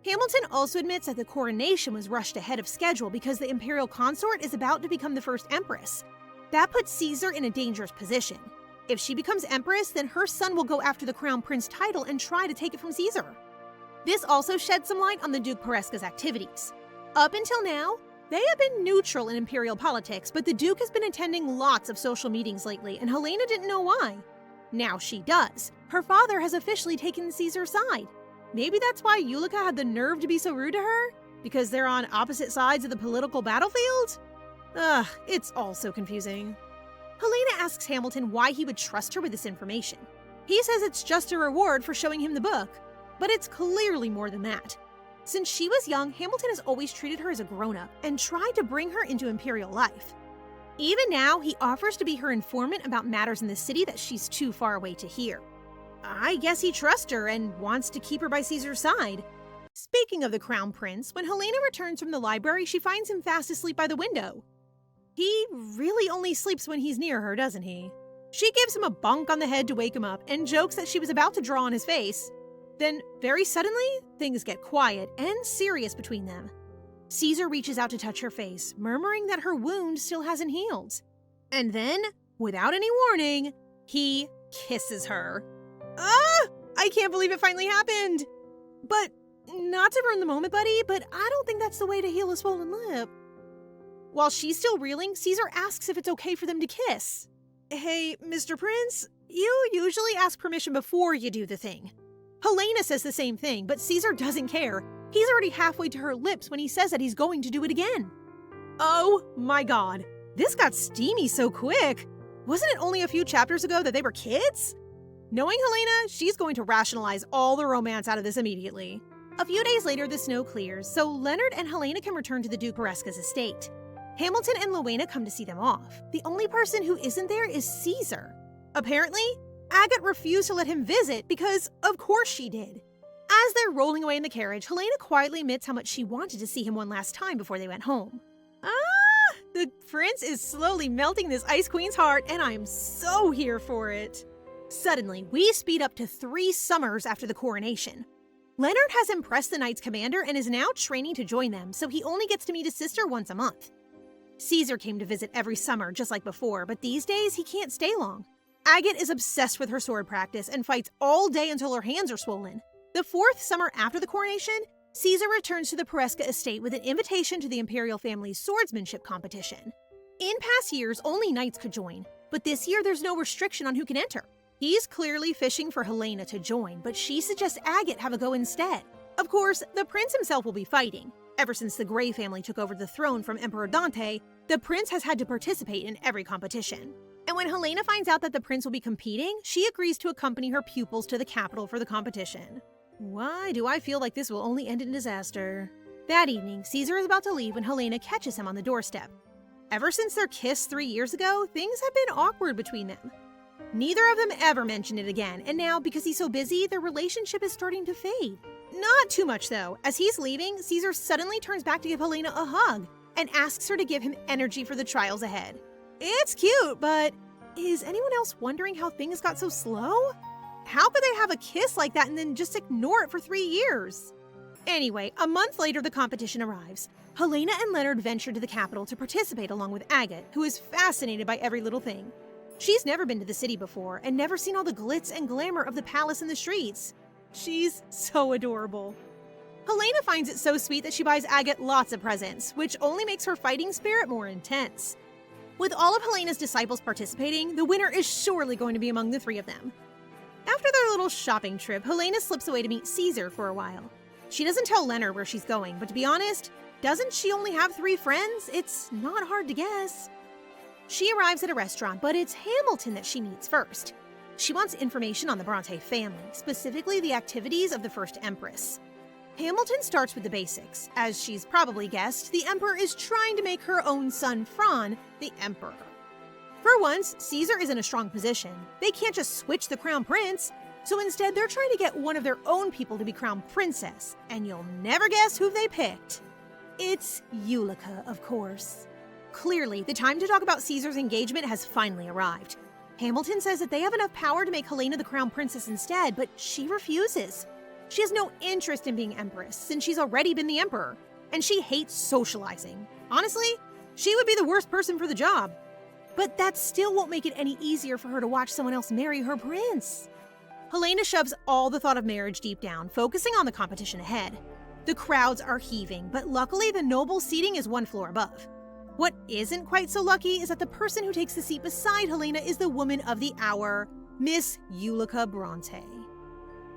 [SPEAKER 1] Hamilton also admits that the coronation was rushed ahead of schedule because the imperial consort is about to become the first empress. That puts Caesar in a dangerous position. If she becomes empress, then her son will go after the crown prince title and try to take it from Caesar. This also sheds some light on the Duke Pereska's activities. Up until now, they have been neutral in imperial politics, but the Duke has been attending lots of social meetings lately, and Helena didn't know why. Now she does. Her father has officially taken Caesar's side. Maybe that's why Ulica had the nerve to be so rude to her? Because they're on opposite sides of the political battlefield? Ugh, it's all so confusing. Helena asks Hamilton why he would trust her with this information. He says it's just a reward for showing him the book, but it's clearly more than that. Since she was young, Hamilton has always treated her as a grown-up and tried to bring her into imperial life. Even now, he offers to be her informant about matters in the city that she's too far away to hear. I guess he trusts her and wants to keep her by Caesar's side. Speaking of the crown prince, when Helena returns from the library, she finds him fast asleep by the window. He really only sleeps when he's near her, doesn't he? She gives him a bonk on the head to wake him up and jokes that she was about to draw on his face. Then, very suddenly, things get quiet and serious between them. Caesar reaches out to touch her face, murmuring that her wound still hasn't healed. And then, without any warning, he kisses her. Ah! I can't believe it finally happened! But, not to ruin the moment, buddy, but I don't think that's the way to heal a swollen lip. While she's still reeling, Caesar asks if it's okay for them to kiss. Hey, Mr. Prince, you usually ask permission before you do the thing. Helena says the same thing, but Caesar doesn't care. He's already halfway to her lips when he says that he's going to do it again. Oh my god, this got steamy so quick. Wasn't it only a few chapters ago that they were kids? Knowing Helena, she's going to rationalize all the romance out of this immediately. A few days later, the snow clears, so Leonard and Helena can return to the Duke Pereska's estate. Hamilton and Rowena come to see them off. The only person who isn't there is Caesar. Apparently, Agate refused to let him visit because, of course she did. As they're rolling away in the carriage, Helena quietly admits how much she wanted to see him one last time before they went home. The prince is slowly melting this Ice Queen's heart, and I'm so here for it. Suddenly, we speed up to 3 summers after the coronation. Leonard has impressed the Knights Commander and is now training to join them, so he only gets to meet his sister once a month. Caesar came to visit every summer, just like before, but these days he can't stay long. Agate is obsessed with her sword practice and fights all day until her hands are swollen. The 4th summer after the coronation, Caesar returns to the Pereska estate with an invitation to the imperial family's swordsmanship competition. In past years, only knights could join, but this year there's no restriction on who can enter. He's clearly fishing for Helena to join, but she suggests Agate have a go instead. Of course, the prince himself will be fighting. Ever since the Grey family took over the throne from Emperor Dante, The prince has had to participate in every competition. And when Helena finds out that the prince will be competing, she agrees to accompany her pupils to the capital for the competition. Why do I feel like this will only end in disaster? That evening, Caesar is about to leave when Helena catches him on the doorstep. Ever since their kiss 3 years ago, things have been awkward between them. Neither of them ever mention it again, and now, because he's so busy, their relationship is starting to fade. Not too much, though. As he's leaving, Caesar suddenly turns back to give Helena a hug and asks her to give him energy for the trials ahead. It's cute, but is anyone else wondering how things got so slow? How could they have a kiss like that and then just ignore it for 3 years? Anyway, a month later, the competition arrives. Helena and Leonard venture to the capital to participate along with Agate, who is fascinated by every little thing. She's never been to the city before and never seen all the glitz and glamour of the palace and the streets. She's so adorable. Helena finds it so sweet that she buys Agate lots of presents, which only makes her fighting spirit more intense. With all of Helena's disciples participating, the winner is surely going to be among the 3 of them. After their little shopping trip, Helena slips away to meet Caesar for a while. She doesn't tell Leonard where she's going, but to be honest, doesn't she only have 3 friends? It's not hard to guess. She arrives at a restaurant, but it's Hamilton that she meets first. She wants information on the Bronte family, specifically the activities of the first Empress. Hamilton starts with the basics. As she's probably guessed, the Emperor is trying to make her own son Fran the Emperor. For once, Caesar is in a strong position. They can't just switch the crown prince, so instead they're trying to get one of their own people to be crown princess, and you'll never guess who they picked. It's Ulica, of course. Clearly, the time to talk about Caesar's engagement has finally arrived. Hamilton says that they have enough power to make Helena the crown princess instead, but she refuses. She has no interest in being empress, since she's already been the emperor, and she hates socializing. Honestly, she would be the worst person for the job. But that still won't make it any easier for her to watch someone else marry her prince. Helena shoves all the thought of marriage deep down, focusing on the competition ahead. The crowds are heaving, but luckily the noble seating is 1 floor above. What isn't quite so lucky is that the person who takes the seat beside Helena is the woman of the hour, Miss Ulica Bronte.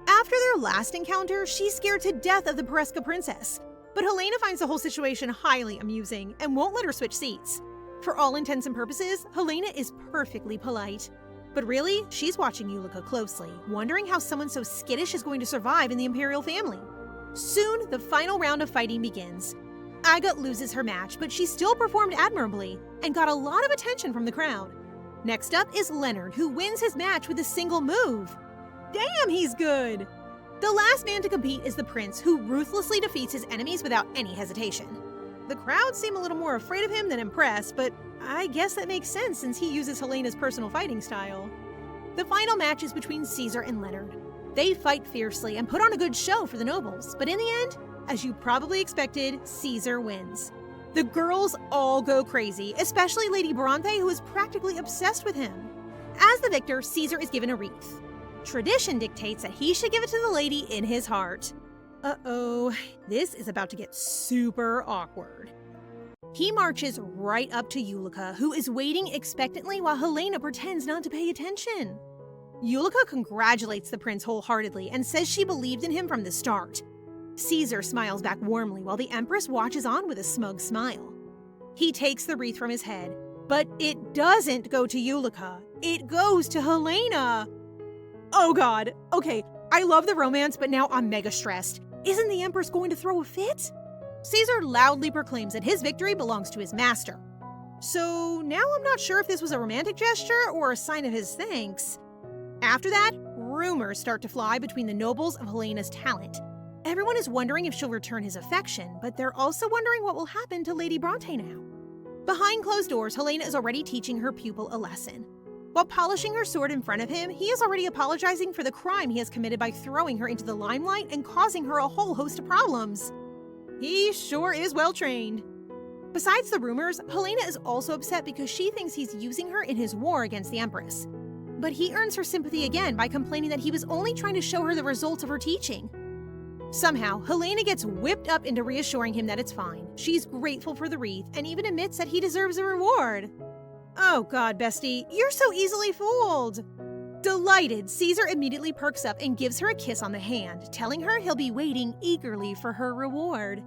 [SPEAKER 1] After their last encounter, she's scared to death of the Pereska princess, but Helena finds the whole situation highly amusing and won't let her switch seats. For all intents and purposes, Helena is perfectly polite. But really, she's watching Ulica closely, wondering how someone so skittish is going to survive in the imperial family. Soon, the final round of fighting begins. Agate loses her match, but she still performed admirably and got a lot of attention from the crowd. Next up is Leonard, who wins his match with a single move. Damn, he's good! The last man to compete is the prince, who ruthlessly defeats his enemies without any hesitation. The crowd seem a little more afraid of him than impressed, but I guess that makes sense since he uses Helena's personal fighting style. The final match is between Caesar and Leonard. They fight fiercely and put on a good show for the nobles, but in the end, as you probably expected, Caesar wins. The girls all go crazy, especially Lady Bronte, who is practically obsessed with him. As the victor, Caesar is given a wreath. Tradition dictates that he should give it to the lady in his heart. Uh-oh, this is about to get super awkward. He marches right up to Ulica, who is waiting expectantly while Helena pretends not to pay attention. Ulica congratulates the prince wholeheartedly and says she believed in him from the start. Caesar smiles back warmly while the Empress watches on with a smug smile. He takes the wreath from his head, but it doesn't go to Ulica. It goes to Helena. Oh god, okay, I love the romance, but now I'm mega stressed. Isn't the Empress going to throw a fit? Caesar loudly proclaims that his victory belongs to his master. So now I'm not sure if this was a romantic gesture or a sign of his thanks. After that, rumors start to fly between the nobles of Helena's talent. Everyone is wondering if she'll return his affection, but they're also wondering what will happen to Lady Bronte now. Behind closed doors, Helena is already teaching her pupil a lesson. While polishing her sword in front of him, he is already apologizing for the crime he has committed by throwing her into the limelight and causing her a whole host of problems. He sure is well trained. Besides the rumors, Helena is also upset because she thinks he's using her in his war against the Empress. But he earns her sympathy again by complaining that he was only trying to show her the results of her teaching. Somehow, Helena gets whipped up into reassuring him that it's fine. She's grateful for the wreath and even admits that he deserves a reward. Oh god, bestie, you're so easily fooled. Delighted, Caesar immediately perks up and gives her a kiss on the hand, telling her he'll be waiting eagerly for her reward.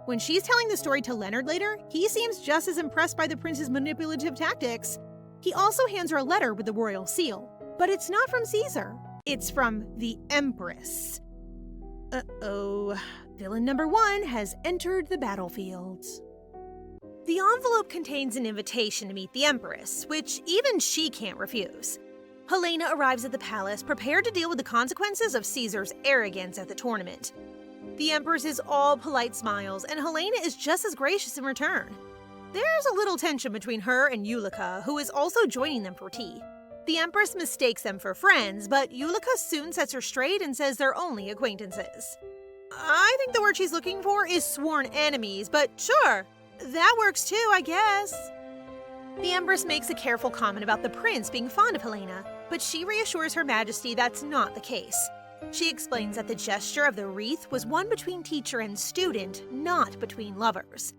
[SPEAKER 1] When she's telling the story to Leonard later, he seems just as impressed by the prince's manipulative tactics. He also hands her a letter with the royal seal, but it's not from Caesar. It's from the Empress. Uh-oh. Villain number 1 has entered the battlefield. The envelope contains an invitation to meet the Empress, which even she can't refuse. Helena arrives at the palace, prepared to deal with the consequences of Caesar's arrogance at the tournament. The Empress is all polite smiles, and Helena is just as gracious in return. There's a little tension between her and Ulica, who is also joining them for tea. The Empress mistakes them for friends, but Ulica soon sets her straight and says they're only acquaintances. I think the word she's looking for is sworn enemies, but sure, that works too, I guess. The Empress makes a careful comment about the prince being fond of Helena, but she reassures Her Majesty that's not the case. She explains that the gesture of the wreath was one between teacher and student, not between lovers.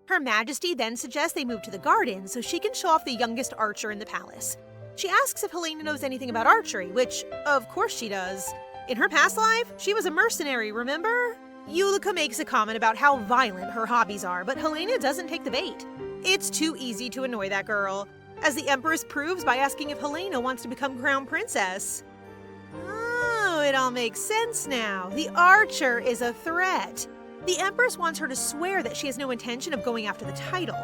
[SPEAKER 1] Her Majesty then suggests they move to the garden so she can show off the youngest archer in the palace. She asks if Helena knows anything about archery, which, of course she does. In her past life, she was a mercenary, remember? Ulica makes a comment about how violent her hobbies are, but Helena doesn't take the bait. It's too easy to annoy that girl, as the Empress proves by asking if Helena wants to become crown princess. Oh, it all makes sense now. The archer is a threat. The Empress wants her to swear that she has no intention of going after the title.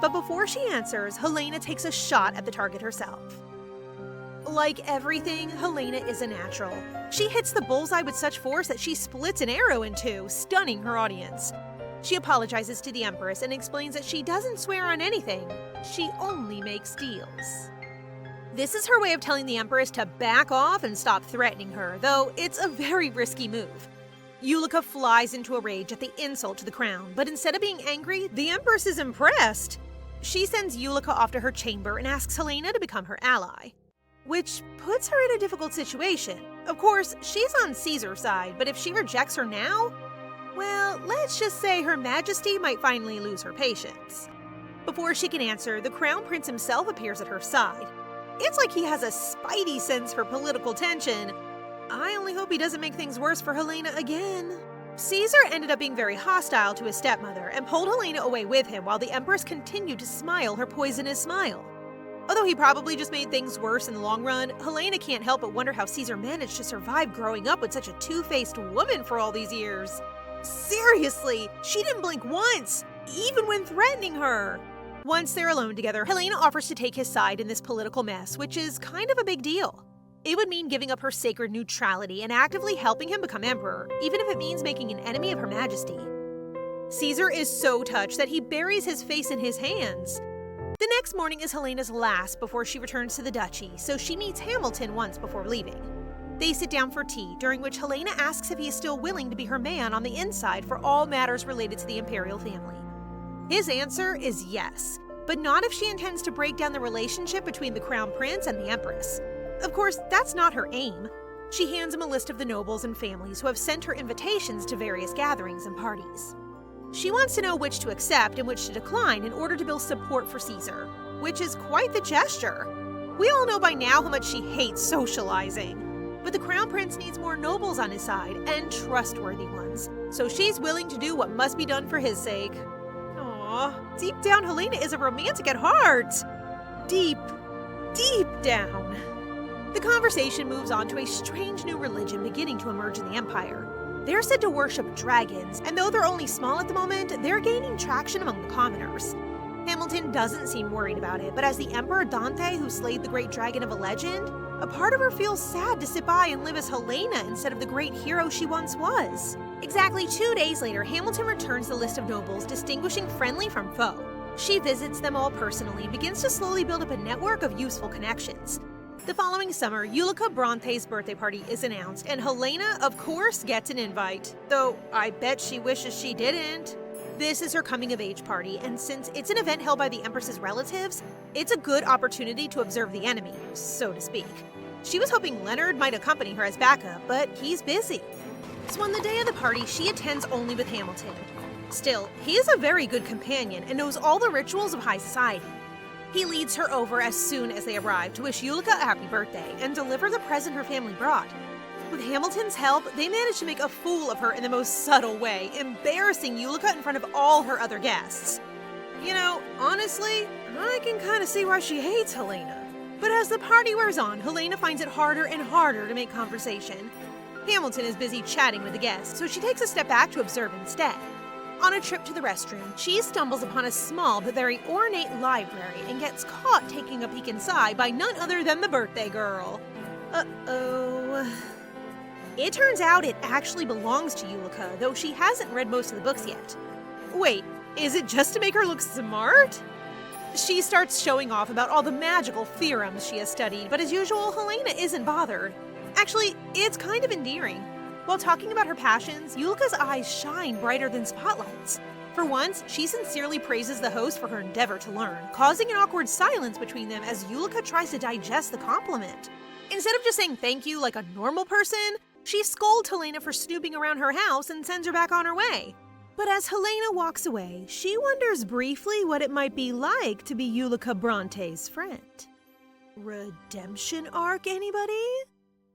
[SPEAKER 1] But before she answers, Helena takes a shot at the target herself. Like everything, Helena is a natural. She hits the bullseye with such force that she splits an arrow in two, stunning her audience. She apologizes to the Empress and explains that she doesn't swear on anything. She only makes deals. This is her way of telling the Empress to back off and stop threatening her, though it's a very risky move. Ulica flies into a rage at the insult to the crown, but instead of being angry, the Empress is impressed. She sends Ulica off to her chamber and asks Helena to become her ally, which puts her in a difficult situation. Of course, she's on Caesar's side, but if she rejects her now, well, let's just say Her Majesty might finally lose her patience. Before she can answer, the Crown Prince himself appears at her side. It's like he has a spidey sense for political tension. I only hope he doesn't make things worse for Helena again. Caesar ended up being very hostile to his stepmother and pulled Helena away with him while the Empress continued to smile her poisonous smile. Although he probably just made things worse in the long run, Helena can't help but wonder how Caesar managed to survive growing up with such a two-faced woman for all these years. Seriously, she didn't blink once, even when threatening her. Once they're alone together, Helena offers to take his side in this political mess, which is kind of a big deal. It would mean giving up her sacred neutrality and actively helping him become emperor, even if it means making an enemy of Her Majesty. Caesar is so touched that he buries his face in his hands. The next morning is Helena's last before she returns to the duchy, so she meets Hamilton once before leaving. They sit down for tea, during which Helena asks if he is still willing to be her man on the inside for all matters related to the imperial family. His answer is yes, but not if she intends to break down the relationship between the Crown Prince and the Empress. Of course, that's not her aim. She hands him a list of the nobles and families who have sent her invitations to various gatherings and parties. She wants to know which to accept and which to decline in order to build support for Caesar, which is quite the gesture. We all know by now how much she hates socializing. But the Crown Prince needs more nobles on his side, and trustworthy ones, so she's willing to do what must be done for his sake. Aww, deep down Helena is a romantic at heart. Deep, deep down. The conversation moves on to a strange new religion beginning to emerge in the Empire. They're said to worship dragons, and though they're only small at the moment, they're gaining traction among the commoners. Hamilton doesn't seem worried about it, but as the Emperor Dante, who slayed the great dragon of a legend, a part of her feels sad to sit by and live as Helena instead of the great hero she once was. Exactly 2 days later, Hamilton returns the list of nobles, distinguishing friendly from foe. She visits them all personally and begins to slowly build up a network of useful connections. The following summer, Ulica Bronte's birthday party is announced, and Helena, of course, gets an invite, though I bet she wishes she didn't. This is her coming-of-age party, and since it's an event held by the Empress's relatives, it's a good opportunity to observe the enemy, so to speak. She was hoping Leonard might accompany her as backup, but he's busy. So on the day of the party, she attends only with Hamilton. Still, he is a very good companion and knows all the rituals of high society. He leads her over as soon as they arrive to wish Ulica a happy birthday and deliver the present her family brought. With Hamilton's help, they manage to make a fool of her in the most subtle way, embarrassing Ulica in front of all her other guests. You know, honestly, I can kind of see why she hates Helena. But as the party wears on, Helena finds it harder and harder to make conversation. Hamilton is busy chatting with the guests, so she takes a step back to observe instead. On a trip to the restroom, she stumbles upon a small but very ornate library and gets caught taking a peek inside by none other than the birthday girl. Uh-oh. It turns out it actually belongs to Ulica, though she hasn't read most of the books yet. Wait, is it just to make her look smart? She starts showing off about all the magical theorems she has studied, but as usual, Helena isn't bothered. Actually, it's kind of endearing. While talking about her passions, Ulica's eyes shine brighter than spotlights. For once, she sincerely praises the host for her endeavor to learn, causing an awkward silence between them as Ulica tries to digest the compliment. Instead of just saying thank you like a normal person, she scolds Helena for snooping around her house and sends her back on her way. But as Helena walks away, she wonders briefly what it might be like to be Ulica Bronte's friend. Redemption arc, anybody?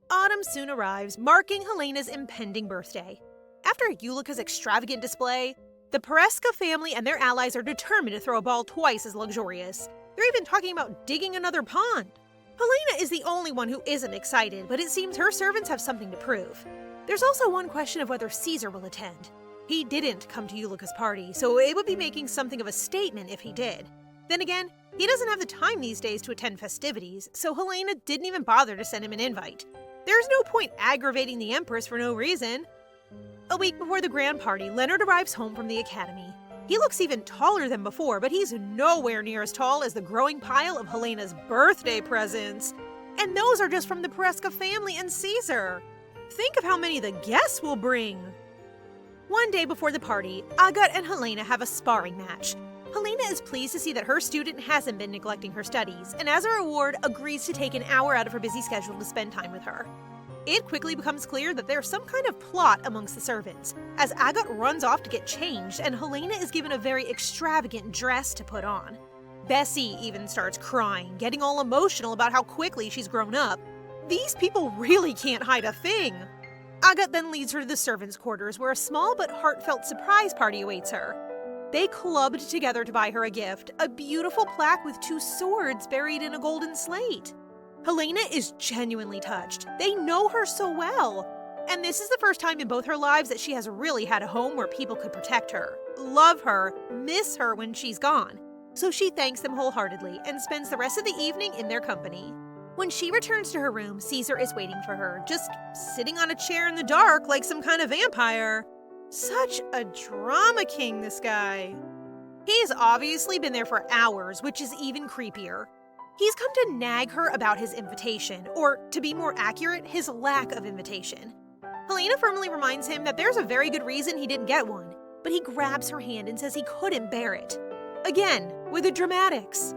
[SPEAKER 1] Autumn soon arrives, marking Helena's impending birthday. After Ulica's extravagant display, the Pereska family and their allies are determined to throw a ball twice as luxurious. They're even talking about digging another pond. Helena is the only one who isn't excited, but it seems her servants have something to prove. There's also one question of whether Caesar will attend. He didn't come to Ulica's party, so it would be making something of a statement if he did. Then again, he doesn't have the time these days to attend festivities, so Helena didn't even bother to send him an invite. There's no point aggravating the Empress for no reason. A week before the grand party, Leonard arrives home from the academy. He looks even taller than before, but he's nowhere near as tall as the growing pile of Helena's birthday presents. And those are just from the Pereska family and Caesar. Think of how many the guests will bring. One day before the party, Agat and Helena have a sparring match. Helena is pleased to see that her student hasn't been neglecting her studies, and as a reward, agrees to take an hour out of her busy schedule to spend time with her. It quickly becomes clear that there's some kind of plot amongst the servants, as Agat runs off to get changed and Helena is given a very extravagant dress to put on. Bessie even starts crying, getting all emotional about how quickly she's grown up. These people really can't hide a thing. Agat then leads her to the servants' quarters where a small but heartfelt surprise party awaits her. They clubbed together to buy her a gift, a beautiful plaque with 2 swords buried in a golden slate. Helena is genuinely touched. They know her so well. And this is the first time in both her lives that she has really had a home where people could protect her, love her, miss her when she's gone. So she thanks them wholeheartedly and spends the rest of the evening in their company. When she returns to her room, Caesar is waiting for her, just sitting on a chair in the dark like some kind of vampire. Such a drama king, this guy. He's obviously been there for hours, which is even creepier. He's come to nag her about his invitation, or to be more accurate, his lack of invitation. Helena firmly reminds him that there's a very good reason he didn't get one, but he grabs her hand and says he couldn't bear it. Again, with the dramatics.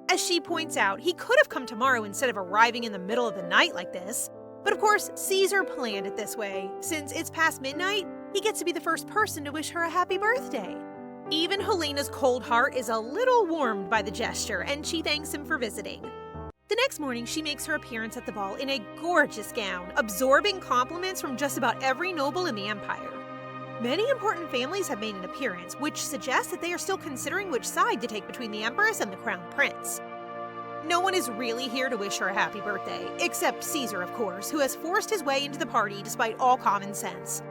[SPEAKER 1] As she points out, he could have come tomorrow instead of arriving in the middle of the night like this. But of course, Caesar planned it this way. Since it's past midnight, he gets to be the first person to wish her a happy birthday. Even Helena's cold heart is a little warmed by the gesture, and she thanks him for visiting. The next morning, she makes her appearance at the ball in a gorgeous gown, absorbing compliments from just about every noble in the empire. Many important families have made an appearance, which suggests that they are still considering which side to take between the Empress and the Crown Prince. No one is really here to wish her a happy birthday, except Caesar, of course, who has forced his way into the party despite all common sense.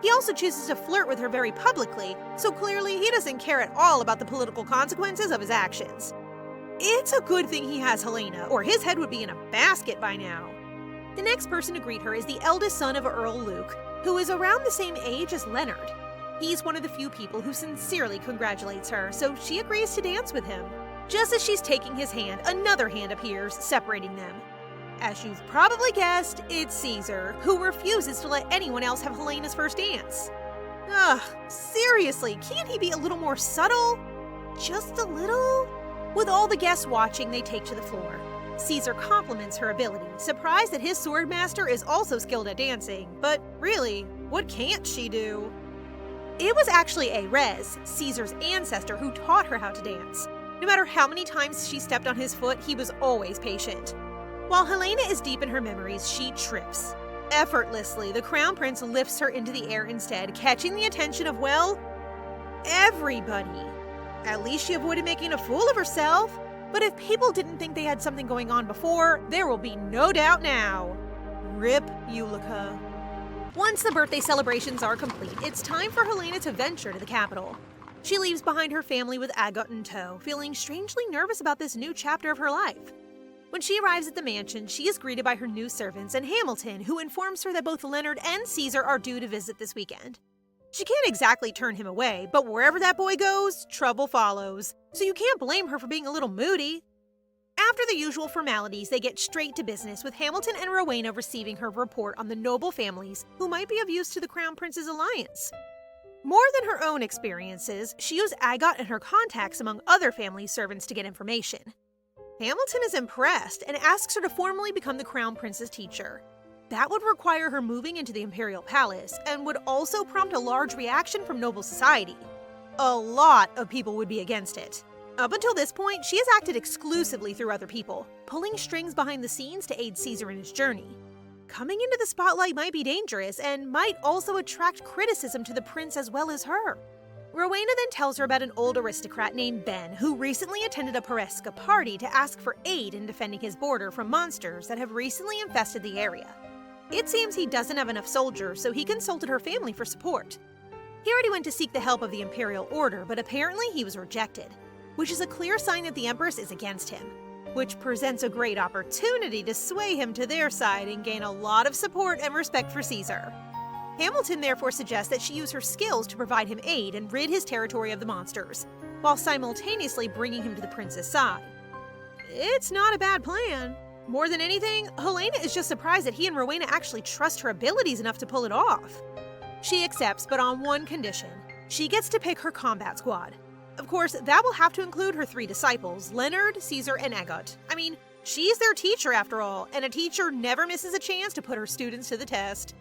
[SPEAKER 1] He also chooses to flirt with her very publicly, so clearly he doesn't care at all about the political consequences of his actions. It's a good thing he has Helena, or his head would be in a basket by now. The next person to greet her is the eldest son of Earl Luke, who is around the same age as Leonard. He's one of the few people who sincerely congratulates her, so she agrees to dance with him. Just as she's taking his hand, another hand appears, separating them. As you've probably guessed, it's Caesar, who refuses to let anyone else have Helena's first dance. Ugh, seriously, can't he be a little more subtle? Just a little? With all the guests watching, they take to the floor. Caesar compliments her ability, surprised that his swordmaster is also skilled at dancing. But really, what can't she do? It was actually Ares, Caesar's ancestor, who taught her how to dance. No matter how many times she stepped on his foot, he was always patient. While Helena is deep in her memories, she trips. Effortlessly, the Crown Prince lifts her into the air instead, catching the attention of, well, everybody. At least she avoided making a fool of herself. But if people didn't think they had something going on before, there will be no doubt now. Rip Ulica. Once the birthday celebrations are complete, it's time for Helena to venture to the capital. She leaves behind her family with Agot in tow, feeling strangely nervous about this new chapter of her life. When she arrives at the mansion, she is greeted by her new servants and Hamilton, who informs her that both Leonard and Caesar are due to visit this weekend. She can't exactly turn him away, but wherever that boy goes, trouble follows, so you can't blame her for being a little moody. After the usual formalities, they get straight to business, with Hamilton and Rowena receiving her report on the noble families who might be of use to the Crown Prince's alliance. More than her own experiences, she used Agot and her contacts among other family servants to get information. Hamilton is impressed and asks her to formally become the Crown Prince's teacher. That would require her moving into the Imperial Palace and would also prompt a large reaction from noble society. A lot of people would be against it. Up until this point, she has acted exclusively through other people, pulling strings behind the scenes to aid Caesar in his journey. Coming into the spotlight might be dangerous and might also attract criticism to the prince as well as her. Rowena then tells her about an old aristocrat named Ben who recently attended a Pereska party to ask for aid in defending his border from monsters that have recently infested the area. It seems he doesn't have enough soldiers, so he consulted her family for support. He already went to seek the help of the Imperial Order, but apparently he was rejected, which is a clear sign that the Empress is against him, which presents a great opportunity to sway him to their side and gain a lot of support and respect for Caesar. Hamilton therefore suggests that she use her skills to provide him aid and rid his territory of the monsters, while simultaneously bringing him to the prince's side. It's not a bad plan. More than anything, Helena is just surprised that he and Rowena actually trust her abilities enough to pull it off. She accepts, but on one condition. She gets to pick her combat squad. Of course, that will have to include her 3 disciples, Leonard, Caesar, and Agot. I mean, she's their teacher after all, and a teacher never misses a chance to put her students to the test.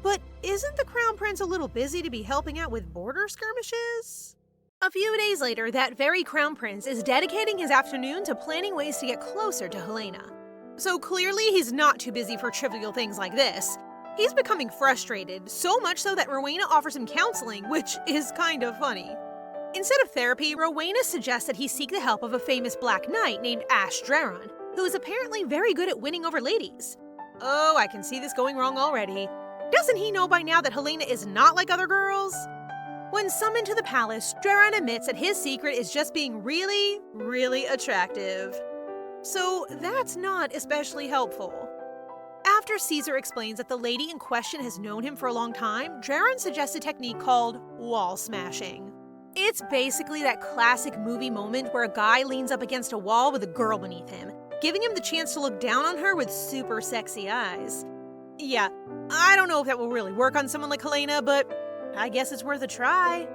[SPEAKER 1] But isn't the Crown Prince a little busy to be helping out with border skirmishes? A few days later, that very Crown Prince is dedicating his afternoon to planning ways to get closer to Helena. So clearly he's not too busy for trivial things like this. He's becoming frustrated, so much so that Rowena offers him counseling, which is kind of funny. Instead of therapy, Rowena suggests that he seek the help of a famous black knight named Ashdraron, who is apparently very good at winning over ladies. Oh, I can see this going wrong already. Doesn't he know by now that Helena is not like other girls? When summoned to the palace, Draron admits that his secret is just being really, really attractive. So that's not especially helpful. After Caesar explains that the lady in question has known him for a long time, Draron suggests a technique called wall smashing. It's basically that classic movie moment where a guy leans up against a wall with a girl beneath him, giving him the chance to look down on her with super sexy eyes. Yeah, I don't know if that will really work on someone like Helena, but I guess it's worth a try.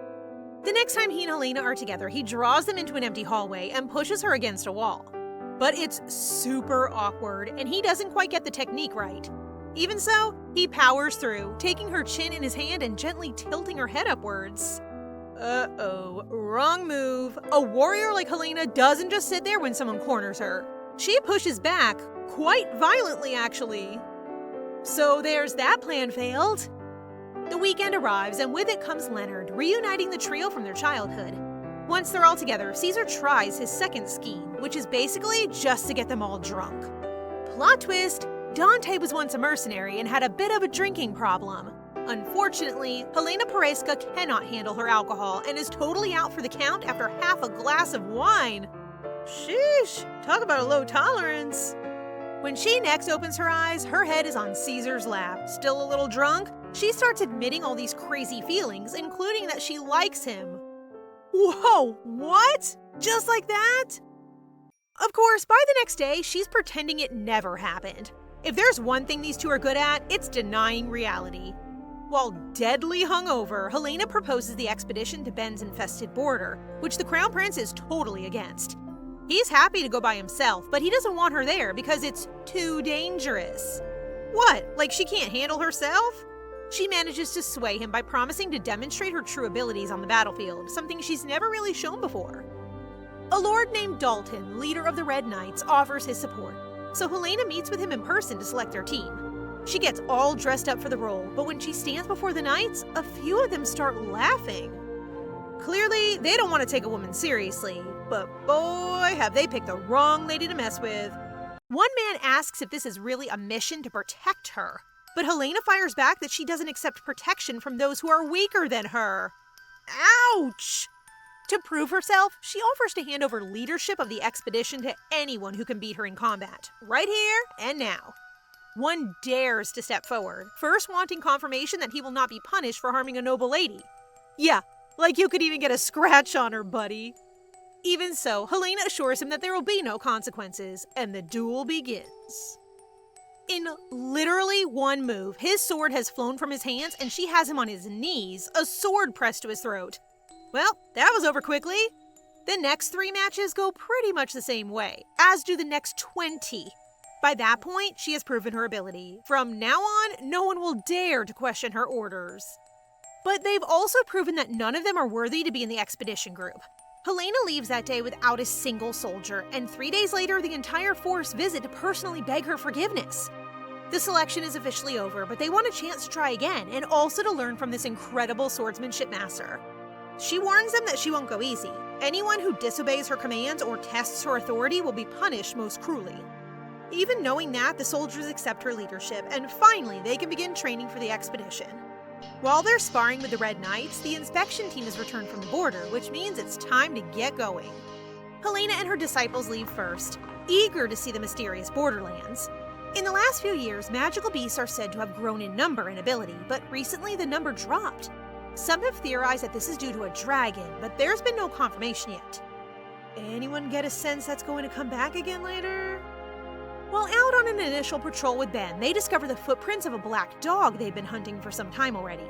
[SPEAKER 1] The next time he and Helena are together, he draws them into an empty hallway and pushes her against a wall. But it's super awkward, and he doesn't quite get the technique right. Even so, he powers through, taking her chin in his hand and gently tilting her head upwards. Uh-oh, wrong move. A warrior like Helena doesn't just sit there when someone corners her. She pushes back, quite violently actually. So there's that plan failed. The weekend arrives, and with it comes Leonard, reuniting the trio from their childhood. Once they're all together, Caesar tries his second scheme, which is basically just to get them all drunk. Plot twist, Dante was once a mercenary and had a bit of a drinking problem. Unfortunately, Helena Pereska cannot handle her alcohol and is totally out for the count after half a glass of wine. Sheesh, talk about a low tolerance. When she next opens her eyes, her head is on Caesar's lap. Still a little drunk, she starts admitting all these crazy feelings, including that she likes him. Whoa, what? Just like that? Of course, by the next day, she's pretending it never happened. If there's one thing these two are good at, it's denying reality. While deadly hungover, Helena proposes the expedition to Ben's infested border, which the Crown Prince is totally against. He's happy to go by himself, but he doesn't want her there because it's too dangerous. What, like she can't handle herself? She manages to sway him by promising to demonstrate her true abilities on the battlefield, something she's never really shown before. A lord named Dalton, leader of the Red Knights, offers his support, so Helena meets with him in person to select their team. She gets all dressed up for the role, but when she stands before the knights, a few of them start laughing. Clearly, they don't want to take a woman seriously, but boy, have they picked the wrong lady to mess with. One man asks if this is really a mission to protect her, but Helena fires back that she doesn't accept protection from those who are weaker than her. Ouch! To prove herself, she offers to hand over leadership of the expedition to anyone who can beat her in combat, right here and now. One dares to step forward, first wanting confirmation that he will not be punished for harming a noble lady. Yeah, like you could even get a scratch on her, buddy. Even so, Helena assures him that there will be no consequences, and the duel begins. In literally one move, his sword has flown from his hands and she has him on his knees, a sword pressed to his throat. Well, that was over quickly. The next 3 matches go pretty much the same way, as do the next 20. By that point, she has proven her ability. From now on, no one will dare to question her orders. But they've also proven that none of them are worthy to be in the expedition group. Helena leaves that day without a single soldier, and 3 days later, the entire force visit to personally beg her forgiveness. The selection is officially over, but they want a chance to try again, and also to learn from this incredible swordsmanship master. She warns them that she won't go easy. Anyone who disobeys her commands or tests her authority will be punished most cruelly. Even knowing that, the soldiers accept her leadership, and finally, they can begin training for the expedition. While they're sparring with the Red Knights, the inspection team has returned from the border, which means it's time to get going. Helena and her disciples leave first, eager to see the mysterious borderlands. In the last few years, magical beasts are said to have grown in number and ability, but recently the number dropped. Some have theorized that this is due to a dragon, but there's been no confirmation yet. Anyone get a sense that's going to come back again later? While out on an initial patrol with Ben, they discover the footprints of a black dog they've been hunting for some time already.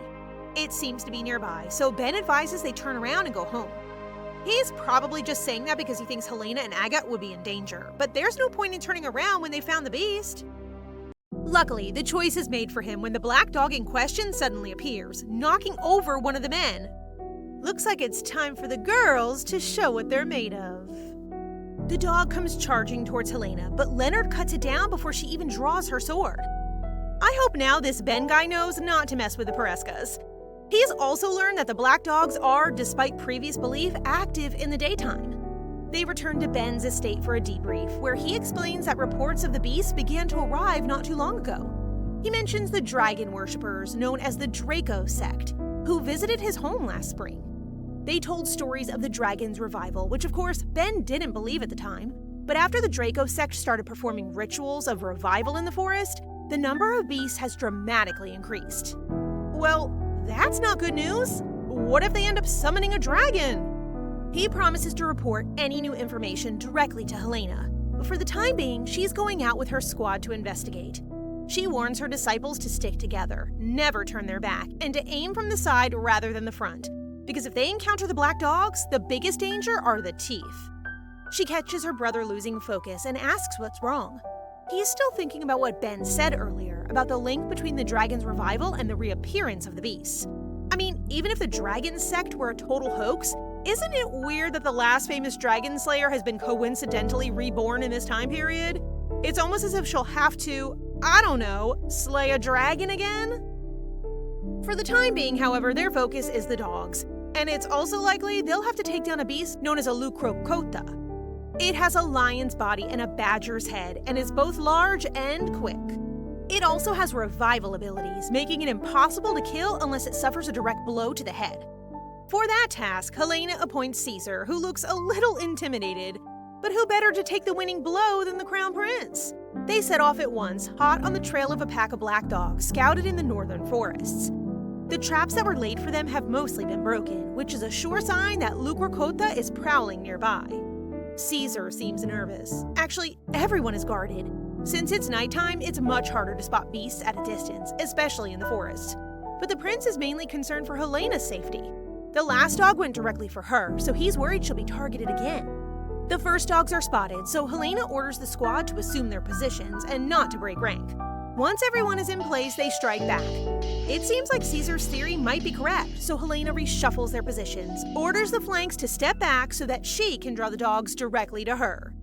[SPEAKER 1] It seems to be nearby, so Ben advises they turn around and go home. He's probably just saying that because he thinks Helena and Agate would be in danger, but there's no point in turning around when they found the beast. Luckily, the choice is made for him when the black dog in question suddenly appears, knocking over one of the men. Looks like it's time for the girls to show what they're made of. The dog comes charging towards Helena, but Leonard cuts it down before she even draws her sword. I hope now this Ben guy knows not to mess with the Pereskas. He's also learned that the black dogs are, despite previous belief, active in the daytime. They return to Ben's estate for a debrief, where he explains that reports of the beast began to arrive not too long ago. He mentions the dragon worshippers, known as the Draco sect, who visited his home last spring. They told stories of the dragon's revival, which of course Ben didn't believe at the time. But after the Draco sect started performing rituals of revival in the forest, the number of beasts has dramatically increased. Well, that's not good news. What if they end up summoning a dragon? He promises to report any new information directly to Helena, but for the time being, she's going out with her squad to investigate. She warns her disciples to stick together, never turn their back, and to aim from the side rather than the front. Because if they encounter the black dogs, the biggest danger are the teeth. She catches her brother losing focus and asks what's wrong. He is still thinking about what Ben said earlier about the link between the dragon's revival and the reappearance of the beasts. I mean, even if the dragon sect were a total hoax, isn't it weird that the last famous dragon slayer has been coincidentally reborn in this time period? It's almost as if she'll have to, I don't know, slay a dragon again? For the time being, however, their focus is the dogs. And it's also likely they'll have to take down a beast known as a Lucrota. It has a lion's body and a badger's head, and is both large and quick. It also has revival abilities, making it impossible to kill unless it suffers a direct blow to the head. For that task, Helena appoints Caesar, who looks a little intimidated, but who better to take the winning blow than the crown prince? They set off at once, hot on the trail of a pack of black dogs scouted in the northern forests. The traps that were laid for them have mostly been broken, which is a sure sign that Lucrota is prowling nearby. Caesar seems nervous. Actually, everyone is guarded. Since it's nighttime, it's much harder to spot beasts at a distance, especially in the forest. But the prince is mainly concerned for Helena's safety. The last dog went directly for her, so he's worried she'll be targeted again. The first dogs are spotted, so Helena orders the squad to assume their positions and not to break rank. Once everyone is in place, they strike back. It seems like Caesar's theory might be correct, so Helena reshuffles their positions, orders the flanks to step back so that she can draw the dogs directly to her.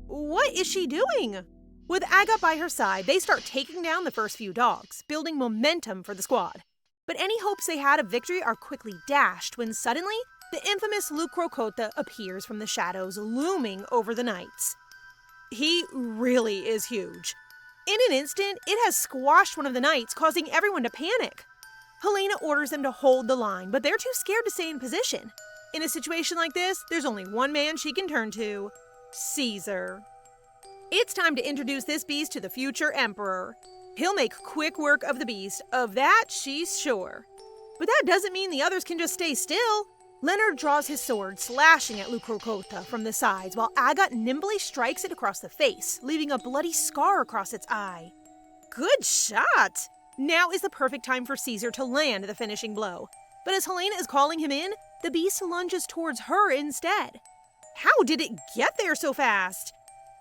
[SPEAKER 1] What is she doing? With Agat by her side, they start taking down the first few dogs, building momentum for the squad. But any hopes they had of victory are quickly dashed when suddenly, the infamous Lucrota appears from the shadows, looming over the knights. He really is huge. In an instant, it has squashed one of the knights, causing everyone to panic. Helena orders them to hold the line, but they're too scared to stay in position. In a situation like this, there's only one man she can turn to: Caesar. It's time to introduce this beast to the future emperor. He'll make quick work of the beast, of that she's sure. But that doesn't mean the others can just stay still. Leonard draws his sword, slashing at Lucrota from the sides, while Agat nimbly strikes it across the face, leaving a bloody scar across its eye. Good shot! Now is the perfect time for Caesar to land the finishing blow. But as Helena is calling him in, the beast lunges towards her instead. How did it get there so fast?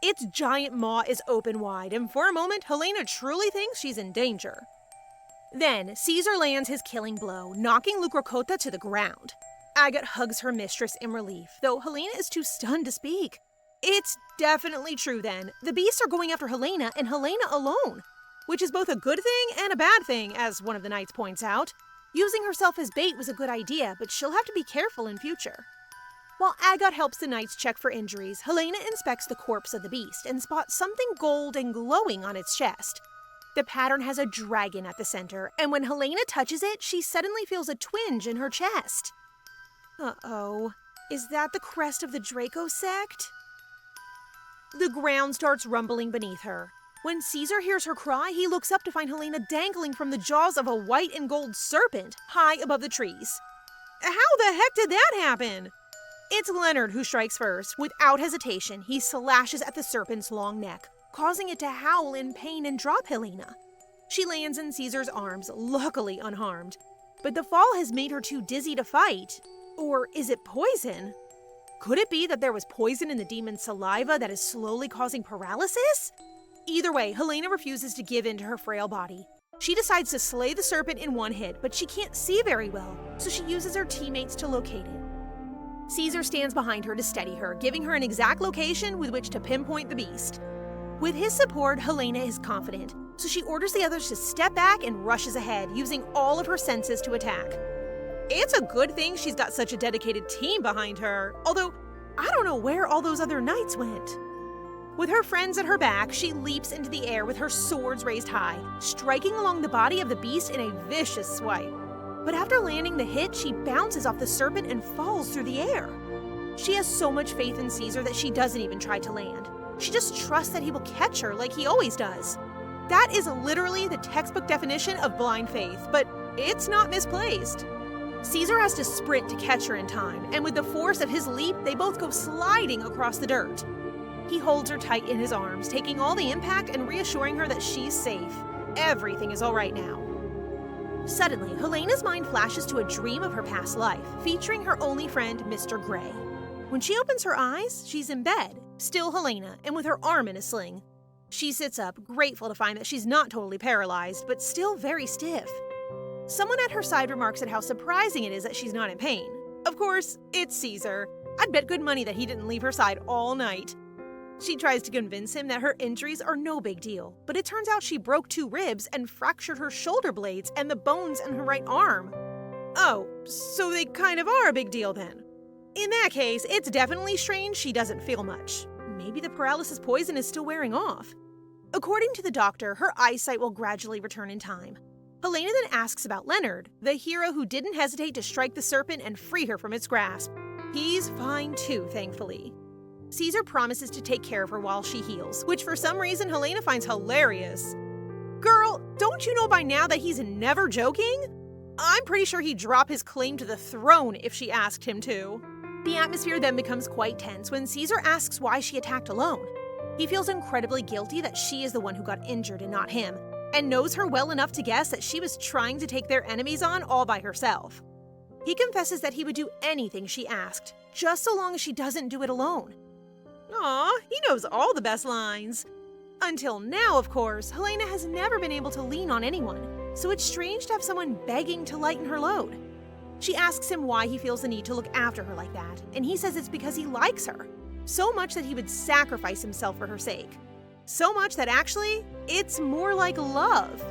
[SPEAKER 1] Its giant maw is open wide, and for a moment, Helena truly thinks she's in danger. Then, Caesar lands his killing blow, knocking Lucrota to the ground. Agat hugs her mistress in relief, though Helena is too stunned to speak. It's definitely true then. The beasts are going after Helena, and Helena alone, which is both a good thing and a bad thing, as one of the knights points out. Using herself as bait was a good idea, but she'll have to be careful in future. While Agat helps the knights check for injuries, Helena inspects the corpse of the beast and spots something gold and glowing on its chest. The pattern has a dragon at the center, and when Helena touches it, she suddenly feels a twinge in her chest. Uh-oh. Is that the crest of the Draco sect? The ground starts rumbling beneath her. When Caesar hears her cry, he looks up to find Helena dangling from the jaws of a white and gold serpent high above the trees. How the heck did that happen? It's Leonard who strikes first. Without hesitation, he slashes at the serpent's long neck, causing it to howl in pain and drop Helena. She lands in Caesar's arms, luckily unharmed. But the fall has made her too dizzy to fight. Or is it poison? Could it be that there was poison in the demon's saliva that is slowly causing paralysis? Either way, Helena refuses to give in to her frail body. She decides to slay the serpent in one hit, but she can't see very well, so she uses her teammates to locate it. Caesar stands behind her to steady her, giving her an exact location with which to pinpoint the beast. With his support, Helena is confident, so she orders the others to step back and rushes ahead, using all of her senses to attack. It's a good thing she's got such a dedicated team behind her, although I don't know where all those other knights went. With her friends at her back, she leaps into the air with her swords raised high, striking along the body of the beast in a vicious swipe. But after landing the hit, she bounces off the serpent and falls through the air. She has so much faith in Caesar that she doesn't even try to land. She just trusts that he will catch her like he always does. That is literally the textbook definition of blind faith, but it's not misplaced. Caesar has to sprint to catch her in time, and with the force of his leap, they both go sliding across the dirt. He holds her tight in his arms, taking all the impact and reassuring her that she's safe. Everything is all right now. Suddenly, Helena's mind flashes to a dream of her past life, featuring her only friend, Mr. Gray. When she opens her eyes, she's in bed, still Helena, and with her arm in a sling. She sits up, grateful to find that she's not totally paralyzed, but still very stiff. Someone at her side remarks at how surprising it is that she's not in pain. Of course, it's Caesar. I'd bet good money that he didn't leave her side all night. She tries to convince him that her injuries are no big deal, but it turns out she broke 2 ribs and fractured her shoulder blades and the bones in her right arm. Oh, so they kind of are a big deal then. In that case, it's definitely strange she doesn't feel much. Maybe the paralysis poison is still wearing off. According to the doctor, her eyesight will gradually return in time. Helena then asks about Leonard, the hero who didn't hesitate to strike the serpent and free her from its grasp. He's fine too, thankfully. Caesar promises to take care of her while she heals, which for some reason Helena finds hilarious. Girl, don't you know by now that he's never joking? I'm pretty sure he'd drop his claim to the throne if she asked him to. The atmosphere then becomes quite tense when Caesar asks why she attacked alone. He feels incredibly guilty that she is the one who got injured and not him, and knows her well enough to guess that she was trying to take their enemies on all by herself. He confesses that he would do anything she asked, just so long as she doesn't do it alone. Aw, he knows all the best lines. Until now, of course, Helena has never been able to lean on anyone, so it's strange to have someone begging to lighten her load. She asks him why he feels the need to look after her like that, and he says it's because he likes her, so much that he would sacrifice himself for her sake. So much that actually, it's more like love.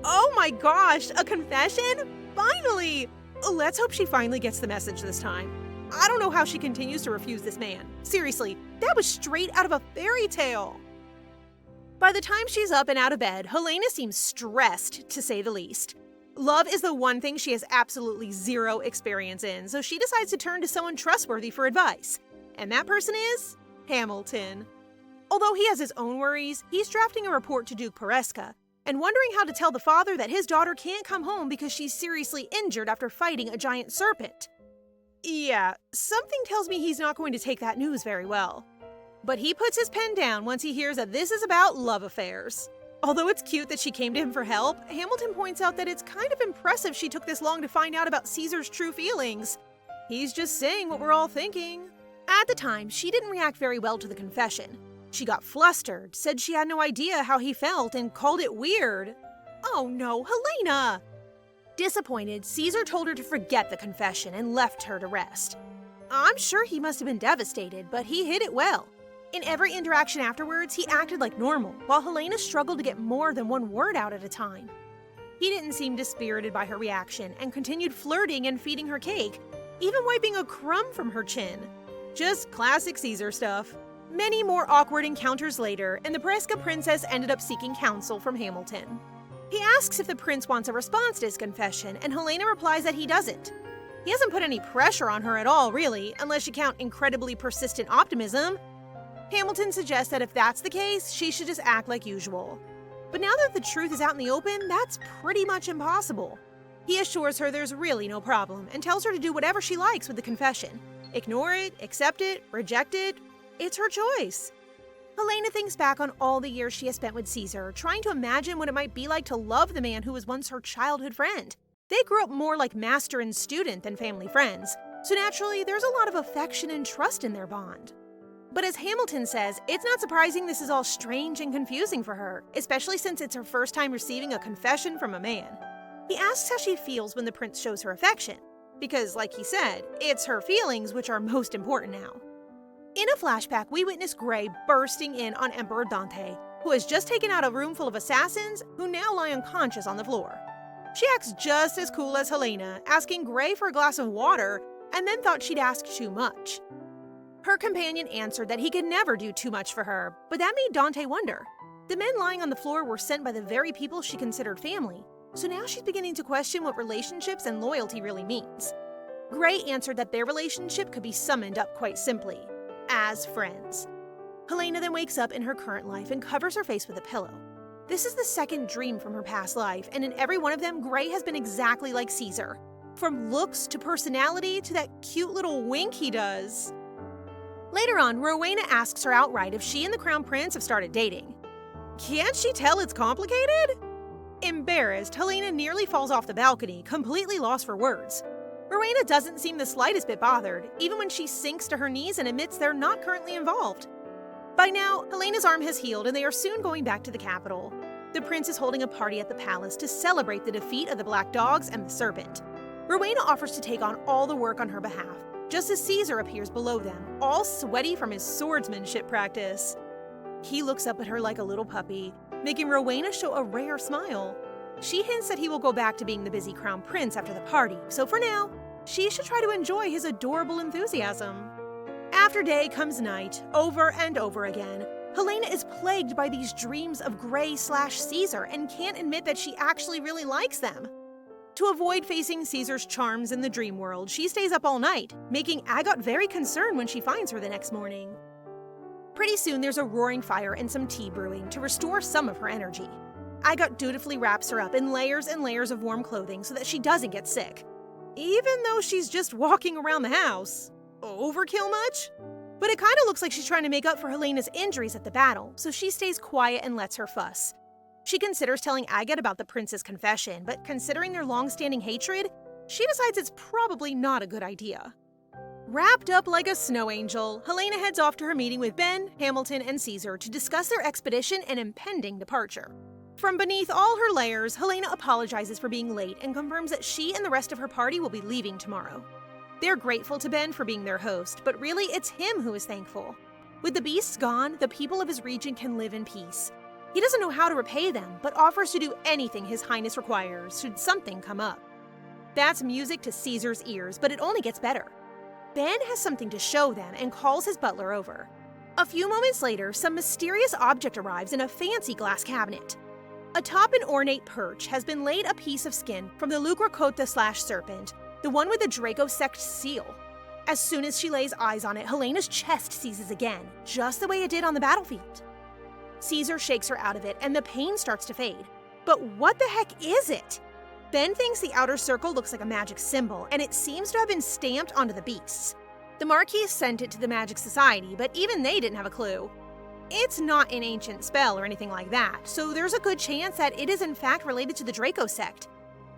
[SPEAKER 1] Oh my gosh, a confession? Finally! Let's hope she finally gets the message this time. I don't know how she continues to refuse this man. Seriously, that was straight out of a fairy tale. By the time she's up and out of bed, Helena seems stressed, to say the least. Love is the one thing she has absolutely zero experience in, so she decides to turn to someone trustworthy for advice. And that person is Hamilton. Although he has his own worries, he's drafting a report to Duke Pereska and wondering how to tell the father that his daughter can't come home because she's seriously injured after fighting a giant serpent. Yeah, something tells me he's not going to take that news very well. But he puts his pen down once he hears that this is about love affairs. Although it's cute that she came to him for help, Hamilton points out that it's kind of impressive she took this long to find out about Caesar's true feelings. He's just saying what we're all thinking. At the time, she didn't react very well to the confession. She got flustered, said she had no idea how he felt, and called it weird. Oh no, Helena! Disappointed, Caesar told her to forget the confession and left her to rest. I'm sure he must have been devastated, but he hid it well. In every interaction afterwards, he acted like normal, while Helena struggled to get more than one word out at a time. He didn't seem dispirited by her reaction and continued flirting and feeding her cake, even wiping a crumb from her chin. Just classic Caesar stuff. Many more awkward encounters later, and the Pereska princess ended up seeking counsel from Hamilton. He asks if the prince wants a response to his confession, and Helena replies that he doesn't. He hasn't put any pressure on her at all, really, unless you count incredibly persistent optimism. Hamilton suggests that if that's the case, she should just act like usual. But now that the truth is out in the open, that's pretty much impossible. He assures her there's really no problem and tells her to do whatever she likes with the confession. Ignore it, accept it, reject it. It's her choice. Helena thinks back on all the years she has spent with Caesar, trying to imagine what it might be like to love the man who was once her childhood friend. They grew up more like master and student than family friends, so naturally there's a lot of affection and trust in their bond. But as Hamilton says, it's not surprising this is all strange and confusing for her, especially since it's her first time receiving a confession from a man. He asks how she feels when the prince shows her affection, because like he said, it's her feelings which are most important now. In a flashback, we witness Gray bursting in on Emperor Dante, who has just taken out a room full of assassins who now lie unconscious on the floor. She acts just as cool as Helena, asking Gray for a glass of water, and then thought she'd ask too much. Her companion answered that he could never do too much for her, but that made Dante wonder. The men lying on the floor were sent by the very people she considered family, so now she's beginning to question what relationships and loyalty really means. Gray answered that their relationship could be summoned up quite simply, as friends. Helena then wakes up in her current life and covers her face with a pillow. This is the second dream from her past life, and in every one of them, Gray has been exactly like Caesar. From looks to personality to that cute little wink he does. Later on, Rowena asks her outright if she and the Crown Prince have started dating. Can't she tell it's complicated? Embarrassed, Helena nearly falls off the balcony, completely lost for words. Rowena doesn't seem the slightest bit bothered, even when she sinks to her knees and admits they're not currently involved. By now, Helena's arm has healed and they are soon going back to the capital. The prince is holding a party at the palace to celebrate the defeat of the Black Dogs and the Serpent. Rowena offers to take on all the work on her behalf, just as Caesar appears below them, all sweaty from his swordsmanship practice. He looks up at her like a little puppy, making Rowena show a rare smile. She hints that he will go back to being the busy crown prince after the party, so for now, she should try to enjoy his adorable enthusiasm. After day comes night, over and over again. Helena is plagued by these dreams of Gray/Caesar and can't admit that she actually really likes them. To avoid facing Caesar's charms in the dream world, she stays up all night, making Agot very concerned when she finds her the next morning. Pretty soon there's a roaring fire and some tea brewing to restore some of her energy. Agot dutifully wraps her up in layers and layers of warm clothing so that she doesn't get sick. Even though she's just walking around the house. Overkill much? But it kinda looks like she's trying to make up for Helena's injuries at the battle, so she stays quiet and lets her fuss. She considers telling Agot about the prince's confession, but considering their long-standing hatred, she decides it's probably not a good idea. Wrapped up like a snow angel, Helena heads off to her meeting with Ben, Hamilton, and Caesar to discuss their expedition and impending departure. From beneath all her layers, Helena apologizes for being late and confirms that she and the rest of her party will be leaving tomorrow. They're grateful to Ben for being their host, but really it's him who is thankful. With the beasts gone, the people of his region can live in peace. He doesn't know how to repay them, but offers to do anything His Highness requires should something come up. That's music to Caesar's ears, but it only gets better. Ben has something to show them and calls his butler over. A few moments later, some mysterious object arrives in a fancy glass cabinet. Atop an ornate perch has been laid a piece of skin from the Lucrota/serpent, the one with the Draco sect seal. As soon as she lays eyes on it, Helena's chest seizes again, just the way it did on the battlefield. Caesar shakes her out of it, and the pain starts to fade. But what the heck is it? Ben thinks the outer circle looks like a magic symbol, and it seems to have been stamped onto the beasts. The Marquis sent it to the Magic Society, but even they didn't have a clue. It's not an ancient spell or anything like that, so there's a good chance that it is in fact related to the Draco sect.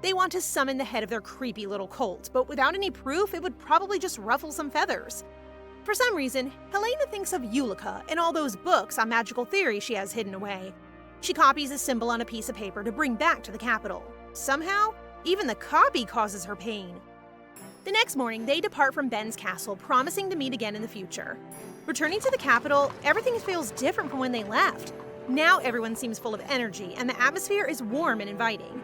[SPEAKER 1] They want to summon the head of their creepy little cult, but without any proof, it would probably just ruffle some feathers. For some reason, Helena thinks of Ulica and all those books on magical theory she has hidden away. She copies a symbol on a piece of paper to bring back to the capital. Somehow, even the copy causes her pain. The next morning, they depart from Ben's castle, promising to meet again in the future. Returning to the capital, everything feels different from when they left. Now everyone seems full of energy, and the atmosphere is warm and inviting.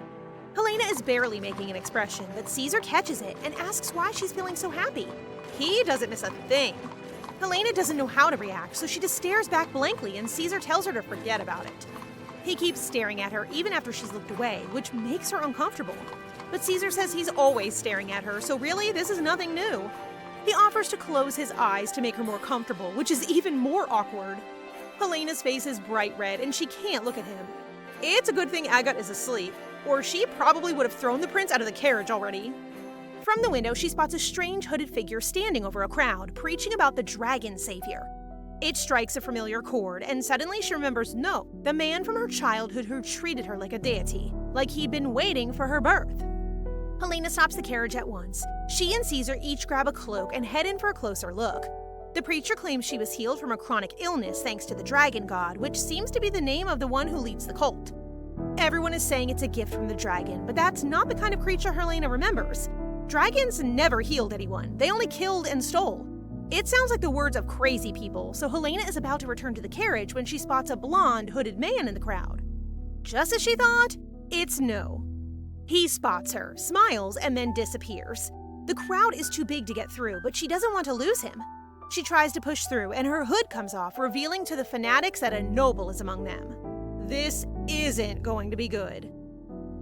[SPEAKER 1] Helena is barely making an expression, but Caesar catches it and asks why she's feeling so happy. He doesn't miss a thing. Helena doesn't know how to react, so she just stares back blankly, and Caesar tells her to forget about it. He keeps staring at her even after she's looked away, which makes her uncomfortable. But Caesar says he's always staring at her, so really, this is nothing new. He offers to close his eyes to make her more comfortable, which is even more awkward. Helena's face is bright red, and she can't look at him. It's a good thing Agat is asleep, or she probably would have thrown the prince out of the carriage already. From the window, she spots a strange hooded figure standing over a crowd, preaching about the dragon savior. It strikes a familiar chord, and suddenly she remembers No, the man from her childhood who treated her like a deity, like he'd been waiting for her birth. Helena stops the carriage at once. She and Caesar each grab a cloak and head in for a closer look. The preacher claims she was healed from a chronic illness thanks to the dragon god, which seems to be the name of the one who leads the cult. Everyone is saying it's a gift from the dragon, but that's not the kind of creature Helena remembers. Dragons never healed anyone, they only killed and stole. It sounds like the words of crazy people, so Helena is about to return to the carriage when she spots a blonde, hooded man in the crowd. Just as she thought, it's No. He spots her, smiles, and then disappears. The crowd is too big to get through, but she doesn't want to lose him. She tries to push through, and her hood comes off, revealing to the fanatics that a noble is among them. This isn't going to be good.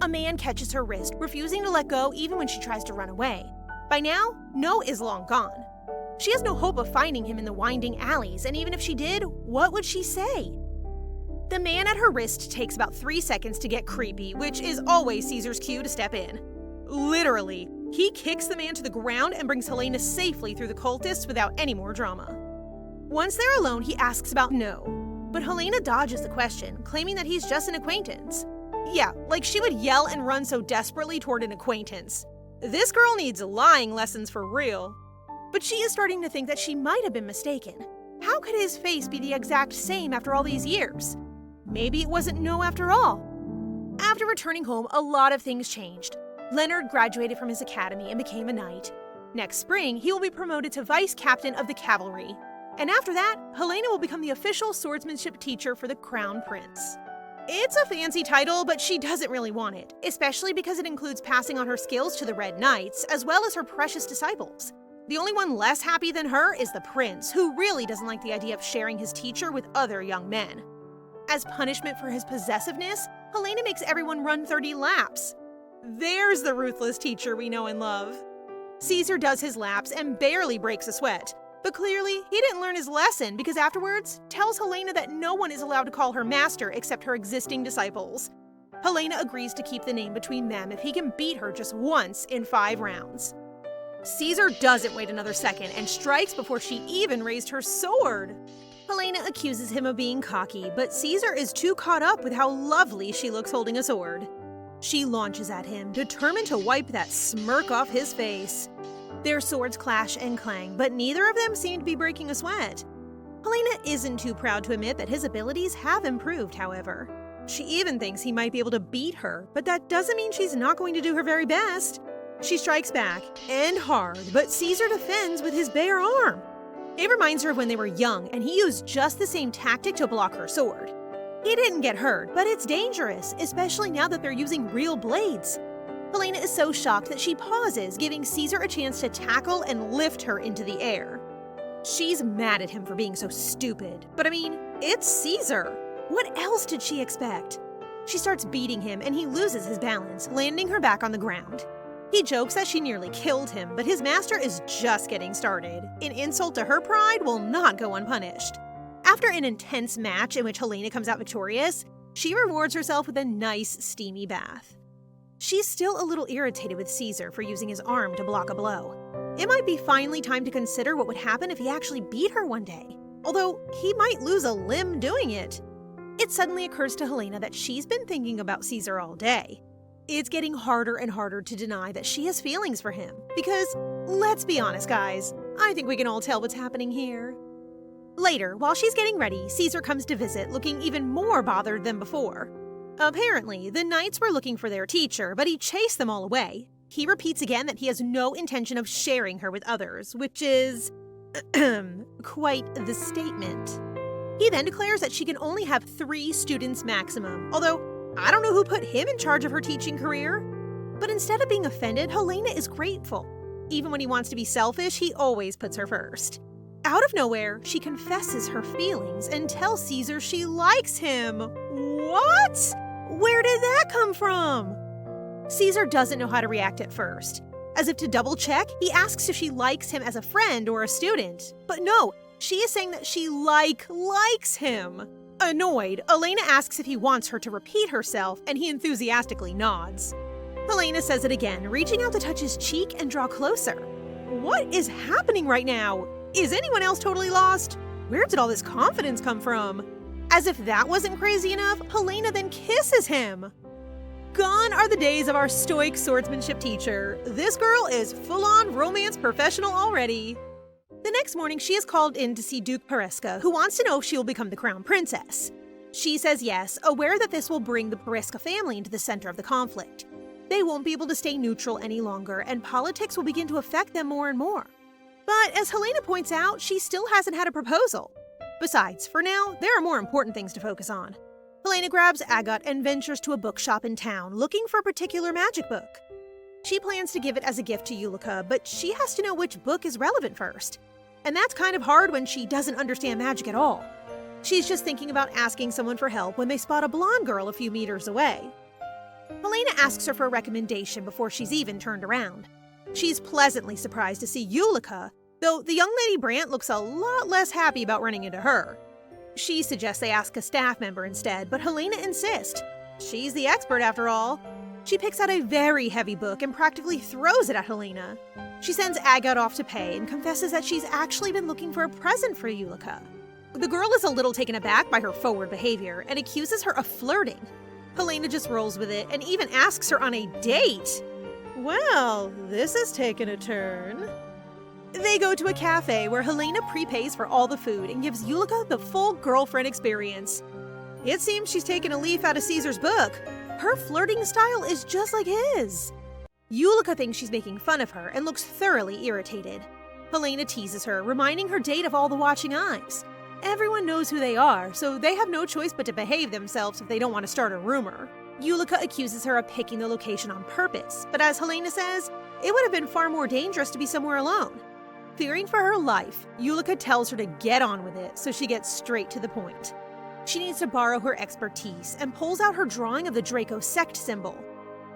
[SPEAKER 1] A man catches her wrist, refusing to let go even when she tries to run away. By now, No is long gone. She has no hope of finding him in the winding alleys, and even if she did, what would she say? The man at her wrist takes about 3 seconds to get creepy, which is always Caesar's cue to step in. Literally, he kicks the man to the ground and brings Helena safely through the cultists without any more drama. Once they're alone, he asks about No, but Helena dodges the question, claiming that he's just an acquaintance. Yeah, like she would yell and run so desperately toward an acquaintance. This girl needs lying lessons for real. But she is starting to think that she might have been mistaken. How could his face be the exact same after all these years? Maybe it wasn't No after all. After returning home, a lot of things changed. Leonard graduated from his academy and became a knight. Next spring, he will be promoted to vice captain of the cavalry. And after that, Helena will become the official swordsmanship teacher for the crown prince. It's a fancy title, but she doesn't really want it, especially because it includes passing on her skills to the Red Knights, as well as her precious disciples. The only one less happy than her is the prince, who really doesn't like the idea of sharing his teacher with other young men. As punishment for his possessiveness, Helena makes everyone run 30 laps. There's the ruthless teacher we know and love. Caesar does his laps and barely breaks a sweat, but clearly he didn't learn his lesson because afterwards tells Helena that no one is allowed to call her master except her existing disciples. Helena agrees to keep the name between them if he can beat her just once in 5 rounds. Caesar doesn't wait another second and strikes before she even raised her sword. Helena accuses him of being cocky, but Caesar is too caught up with how lovely she looks holding a sword. She launches at him, determined to wipe that smirk off his face. Their swords clash and clang, but neither of them seem to be breaking a sweat. Helena isn't too proud to admit that his abilities have improved, however. She even thinks he might be able to beat her, but that doesn't mean she's not going to do her very best. She strikes back, and hard, but Caesar defends with his bare arm. It reminds her of when they were young and he used just the same tactic to block her sword. He didn't get hurt, but it's dangerous, especially now that they're using real blades. Helena is so shocked that she pauses, giving Caesar a chance to tackle and lift her into the air. She's mad at him for being so stupid, but I mean, it's Caesar. What else did she expect? She starts beating him and he loses his balance, landing her back on the ground. He jokes that she nearly killed him, but his master is just getting started. An insult to her pride will not go unpunished. After an intense match in which Helena comes out victorious, she rewards herself with a nice, steamy bath. She's still a little irritated with Caesar for using his arm to block a blow. It might be finally time to consider what would happen if he actually beat her one day, although he might lose a limb doing it. It suddenly occurs to Helena that she's been thinking about Caesar all day. It's getting harder and harder to deny that she has feelings for him, because, let's be honest guys, I think we can all tell what's happening here. Later, while she's getting ready, Caesar comes to visit, looking even more bothered than before. Apparently, the knights were looking for their teacher, but he chased them all away. He repeats again that he has no intention of sharing her with others, which is quite the statement. He then declares that she can only have 3 students maximum, although I don't know who put him in charge of her teaching career. But instead of being offended, Helena is grateful. Even when he wants to be selfish, he always puts her first. Out of nowhere, she confesses her feelings and tells Caesar she likes him. What? Where did that come from? Caesar doesn't know how to react at first. As if to double check, he asks if she likes him as a friend or a student. But no, she is saying that she likes him. Annoyed, Helena asks if he wants her to repeat herself, and he enthusiastically nods. Helena says it again, reaching out to touch his cheek and draw closer. What is happening right now? Is anyone else totally lost? Where did all this confidence come from? As if that wasn't crazy enough, Helena then kisses him. Gone are the days of our stoic swordsmanship teacher. This girl is full-on romance professional already. The next morning, she is called in to see Duke Pereska, who wants to know if she will become the crown princess. She says yes, aware that this will bring the Pereska family into the center of the conflict. They won't be able to stay neutral any longer, and politics will begin to affect them more and more. But as Helena points out, she still hasn't had a proposal. Besides, for now, there are more important things to focus on. Helena grabs Agat and ventures to a bookshop in town, looking for a particular magic book. She plans to give it as a gift to Ulica, but she has to know which book is relevant first. And that's kind of hard when she doesn't understand magic at all. She's just thinking about asking someone for help when they spot a blonde girl a few meters away. Helena asks her for a recommendation before she's even turned around. She's pleasantly surprised to see Ulica, though the young lady Brant looks a lot less happy about running into her. She suggests they ask a staff member instead, but Helena insists. She's the expert after all. She picks out a very heavy book and practically throws it at Helena. She sends Agat off to pay and confesses that she's actually been looking for a present for Ulica. The girl is a little taken aback by her forward behavior and accuses her of flirting. Helena just rolls with it and even asks her on a date. Well, this has taken a turn. They go to a cafe where Helena prepays for all the food and gives Ulica the full girlfriend experience. It seems she's taken a leaf out of Caesar's book. Her flirting style is just like his. Ulica thinks she's making fun of her and looks thoroughly irritated. Helena teases her, reminding her date of all the watching eyes. Everyone knows who they are, so they have no choice but to behave themselves if they don't want to start a rumor. Ulica accuses her of picking the location on purpose, but as Helena says, it would have been far more dangerous to be somewhere alone. Fearing for her life, Ulica tells her to get on with it, so she gets straight to the point. She needs to borrow her expertise and pulls out her drawing of the Draco sect symbol.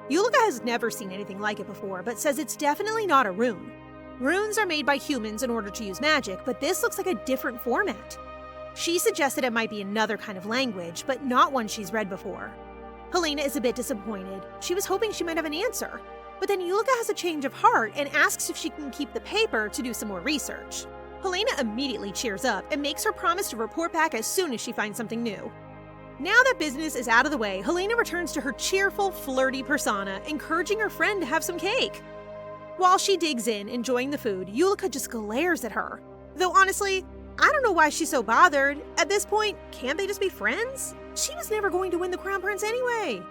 [SPEAKER 1] Ulica has never seen anything like it before, but says it's definitely not a rune. Runes are made by humans in order to use magic, but this looks like a different format. She suggested it might be another kind of language, but not one she's read before. Helena is a bit disappointed. She was hoping she might have an answer. But then Ulica has a change of heart and asks if she can keep the paper to do some more research. Helena immediately cheers up and makes her promise to report back as soon as she finds something new. Now that business is out of the way, Helena returns to her cheerful, flirty persona, encouraging her friend to have some cake. While she digs in, enjoying the food, Ulica just glares at her. Though honestly, I don't know why she's so bothered. At this point, can't they just be friends? She was never going to win the crown prince anyway.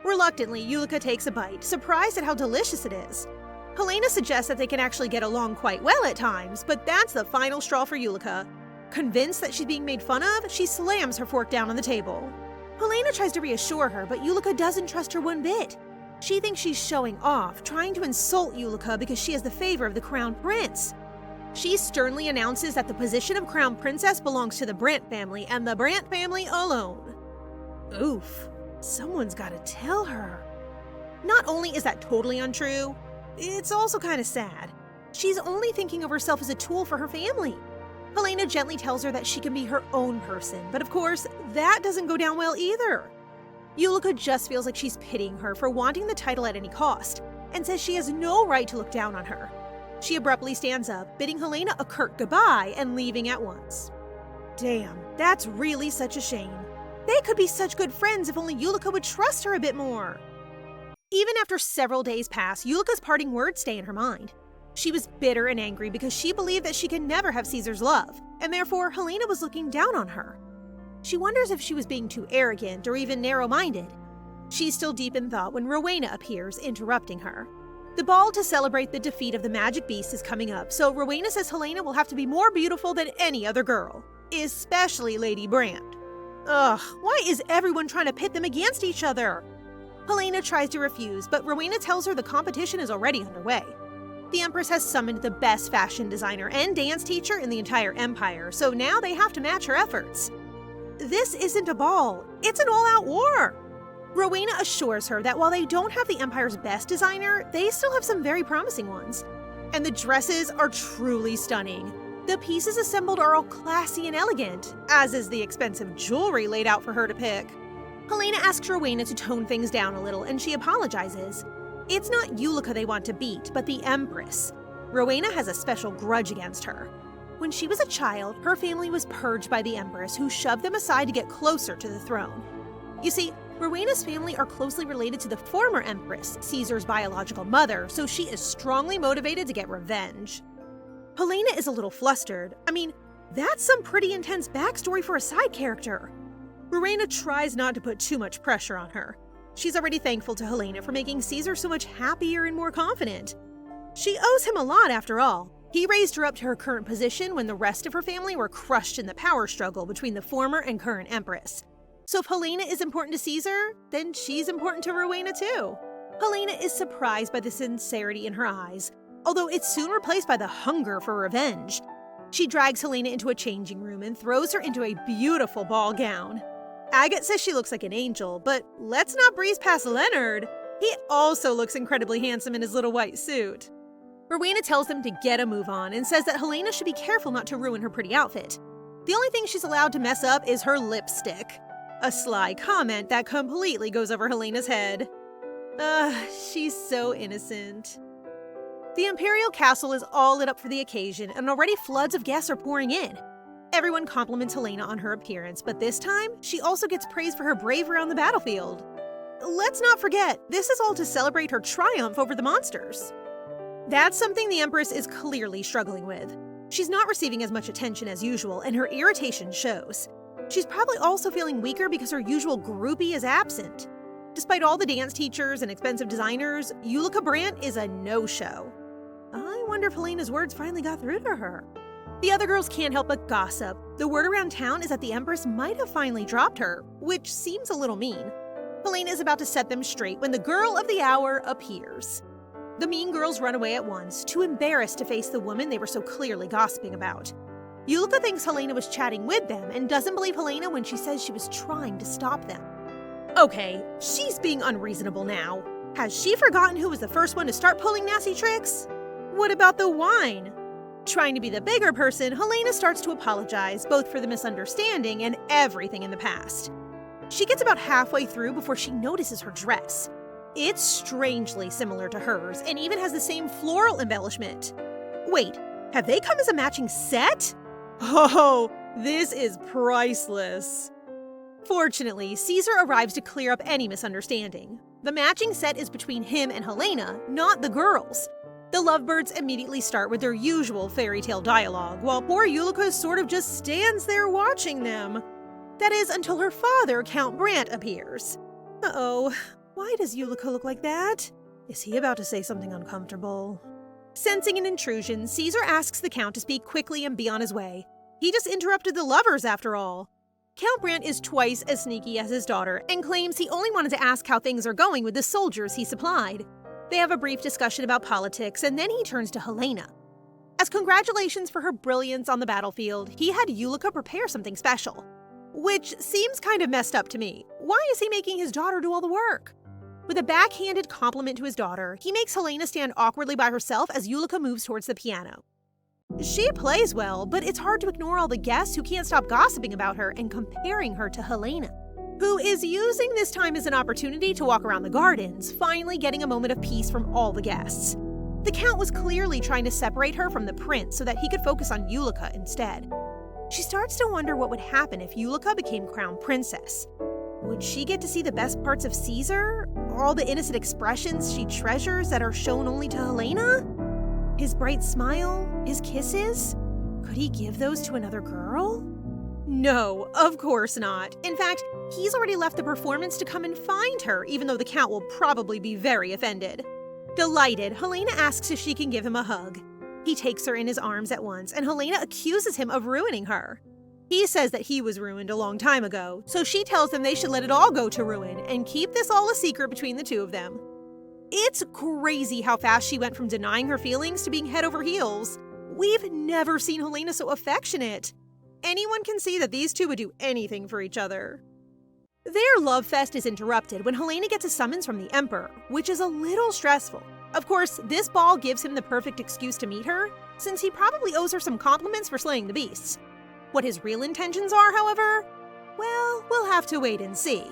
[SPEAKER 1] Reluctantly, Ulica takes a bite, surprised at how delicious it is. Helena suggests that they can actually get along quite well at times, but that's the final straw for Ulica. Convinced that she's being made fun of, she slams her fork down on the table. Helena tries to reassure her, but Ulica doesn't trust her one bit. She thinks she's showing off, trying to insult Ulica because she has the favor of the crown prince. She sternly announces that the position of crown princess belongs to the Brandt family and the Brandt family alone. Oof, someone's gotta tell her. Not only is that totally untrue, it's also kind of sad. She's only thinking of herself as a tool for her family. Helena gently tells her that she can be her own person, but of course, that doesn't go down well either. Ulica just feels like she's pitying her for wanting the title at any cost, and says she has no right to look down on her. She abruptly stands up, bidding Helena a curt goodbye and leaving at once. Damn, that's really such a shame. They could be such good friends if only Ulica would trust her a bit more. Even after several days pass, Ulica's parting words stay in her mind. She was bitter and angry because she believed that she could never have Caesar's love, and therefore Helena was looking down on her. She wonders if she was being too arrogant or even narrow-minded. She's still deep in thought when Rowena appears, interrupting her. The ball to celebrate the defeat of the magic beast is coming up, so Rowena says Helena will have to be more beautiful than any other girl, especially Lady Brandt. Ugh, why is everyone trying to pit them against each other? Helena tries to refuse, but Rowena tells her the competition is already underway. The Empress has summoned the best fashion designer and dance teacher in the entire empire, so now they have to match her efforts. This isn't a ball, it's an all-out war. Rowena assures her that while they don't have the Empire's best designer, they still have some very promising ones. And the dresses are truly stunning. The pieces assembled are all classy and elegant, as is the expensive jewelry laid out for her to pick. Helena asks Rowena to tone things down a little, and she apologizes. It's not Ulica they want to beat, but the Empress. Rowena has a special grudge against her. When she was a child, her family was purged by the Empress, who shoved them aside to get closer to the throne. You see, Rowena's family are closely related to the former Empress, Caesar's biological mother, so she is strongly motivated to get revenge. Helena is a little flustered. I mean, that's some pretty intense backstory for a side character. Rowena tries not to put too much pressure on her. She's already thankful to Helena for making Caesar so much happier and more confident. She owes him a lot, after all. He raised her up to her current position when the rest of her family were crushed in the power struggle between the former and current Empress. So if Helena is important to Caesar, then she's important to Rowena too. Helena is surprised by the sincerity in her eyes, although it's soon replaced by the hunger for revenge. She drags Helena into a changing room and throws her into a beautiful ball gown. Agate says she looks like an angel, but let's not breeze past Leonard. He also looks incredibly handsome in his little white suit. Rowena tells them to get a move on and says that Helena should be careful not to ruin her pretty outfit. The only thing she's allowed to mess up is her lipstick. A sly comment that completely goes over Helena's head. She's so innocent. The Imperial Castle is all lit up for the occasion, and already floods of guests are pouring in. Everyone compliments Helena on her appearance, but this time, she also gets praise for her bravery on the battlefield. Let's not forget, this is all to celebrate her triumph over the monsters. That's something the Empress is clearly struggling with. She's not receiving as much attention as usual, and her irritation shows. She's probably also feeling weaker because her usual groupie is absent. Despite all the dance teachers and expensive designers, Ulica Brandt is a no-show. I wonder if Helena's words finally got through to her. The other girls can't help but gossip. The word around town is that the Empress might have finally dropped her, which seems a little mean. Helena is about to set them straight when the girl of the hour appears. The mean girls run away at once, too embarrassed to face the woman they were so clearly gossiping about. Ulica thinks Helena was chatting with them and doesn't believe Helena when she says she was trying to stop them. Okay, she's being unreasonable now. Has she forgotten who was the first one to start pulling nasty tricks? What about the wine? Trying to be the bigger person, Helena starts to apologize, both for the misunderstanding and everything in the past. She gets about halfway through before she notices her dress. It's strangely similar to hers, and even has the same floral embellishment. Wait, have they come as a matching set? Oh, this is priceless. Fortunately, Caesar arrives to clear up any misunderstanding. The matching set is between him and Helena, not the girls. The lovebirds immediately start with their usual fairy tale dialogue, while poor Ulica sort of just stands there watching them. That is, until her father, Count Brandt, appears. Uh-oh, why does Ulica look like that? Is he about to say something uncomfortable? Sensing an intrusion, Caesar asks the Count to speak quickly and be on his way. He just interrupted the lovers, after all. Count Brandt is twice as sneaky as his daughter and claims he only wanted to ask how things are going with the soldiers he supplied. They have a brief discussion about politics, and then he turns to Helena. As congratulations for her brilliance on the battlefield, he had Ulica prepare something special. Which seems kind of messed up to me. Why is he making his daughter do all the work? With a backhanded compliment to his daughter, he makes Helena stand awkwardly by herself as Ulica moves towards the piano. She plays well, but it's hard to ignore all the guests who can't stop gossiping about her and comparing her to Helena, who is using this time as an opportunity to walk around the gardens, finally getting a moment of peace from all the guests. The Count was clearly trying to separate her from the prince so that he could focus on Ulica instead. She starts to wonder what would happen if Ulica became crown princess. Would she get to see the best parts of Caesar? All the innocent expressions she treasures that are shown only to Helena? His bright smile? His kisses? Could he give those to another girl? No, of course not. In fact, he's already left the performance to come and find her, even though the Count will probably be very offended. Delighted, Helena asks if she can give him a hug. He takes her in his arms at once, and Helena accuses him of ruining her. He says that he was ruined a long time ago, so she tells him they should let it all go to ruin and keep this all a secret between the two of them. It's crazy how fast she went from denying her feelings to being head over heels. We've never seen Helena so affectionate. Anyone can see that these two would do anything for each other. Their love fest is interrupted when Helena gets a summons from the Emperor, which is a little stressful. Of course, this ball gives him the perfect excuse to meet her, since he probably owes her some compliments for slaying the beasts. What his real intentions are, however, well, we'll have to wait and see.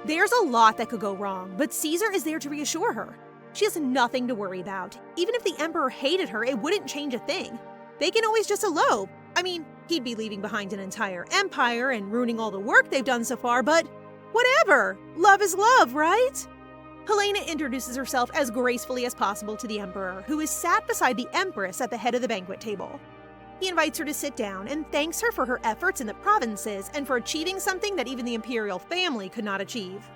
[SPEAKER 1] There's a lot that could go wrong, but Caesar is there to reassure her. She has nothing to worry about. Even if the Emperor hated her, it wouldn't change a thing. They can always just elope. I mean, he'd be leaving behind an entire empire and ruining all the work they've done so far, but whatever. Love is love, right? Helena introduces herself as gracefully as possible to the Emperor, who is sat beside the Empress at the head of the banquet table. He invites her to sit down and thanks her for her efforts in the provinces and for achieving something that even the imperial family could not achieve.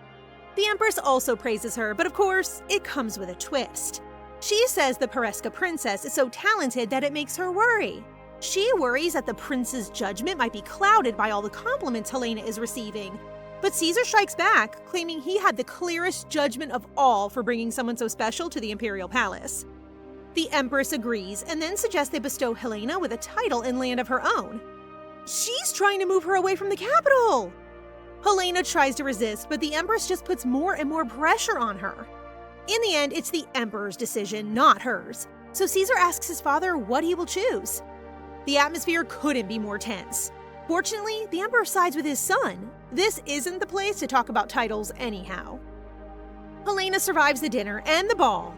[SPEAKER 1] The Empress also praises her, but of course, it comes with a twist. She says the Pereska princess is so talented that it makes her worry. She worries that the prince's judgment might be clouded by all the compliments Helena is receiving. But Caesar strikes back, claiming he had the clearest judgment of all for bringing someone so special to the imperial palace. The Empress agrees and then suggests they bestow Helena with a title and land of her own. She's trying to move her away from the capital! Helena tries to resist, but the Empress just puts more and more pressure on her. In the end, it's the Emperor's decision, not hers. So Caesar asks his father what he will choose. The atmosphere couldn't be more tense. Fortunately, the Emperor sides with his son. This isn't the place to talk about titles anyhow. Helena survives the dinner and the ball.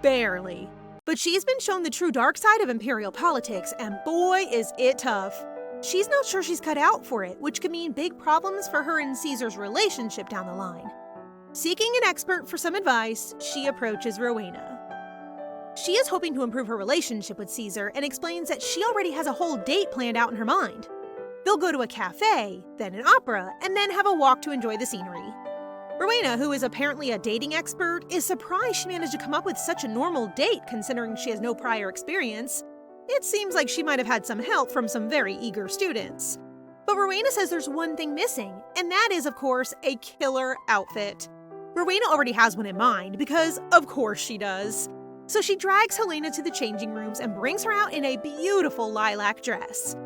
[SPEAKER 1] Barely. But she's been shown the true dark side of imperial politics, and boy, is it tough. She's not sure she's cut out for it, which could mean big problems for her and Caesar's relationship down the line. Seeking an expert for some advice, she approaches Rowena. She is hoping to improve her relationship with Caesar and explains that she already has a whole date planned out in her mind. They'll go to a cafe, then an opera, and then have a walk to enjoy the scenery. Rowena, who is apparently a dating expert, is surprised she managed to come up with such a normal date considering she has no prior experience. It seems like she might have had some help from some very eager students. But Rowena says there's one thing missing, and that is, of course, a killer outfit. Rowena already has one in mind, because of course she does. So she drags Helena to the changing rooms and brings her out in a beautiful lilac dress.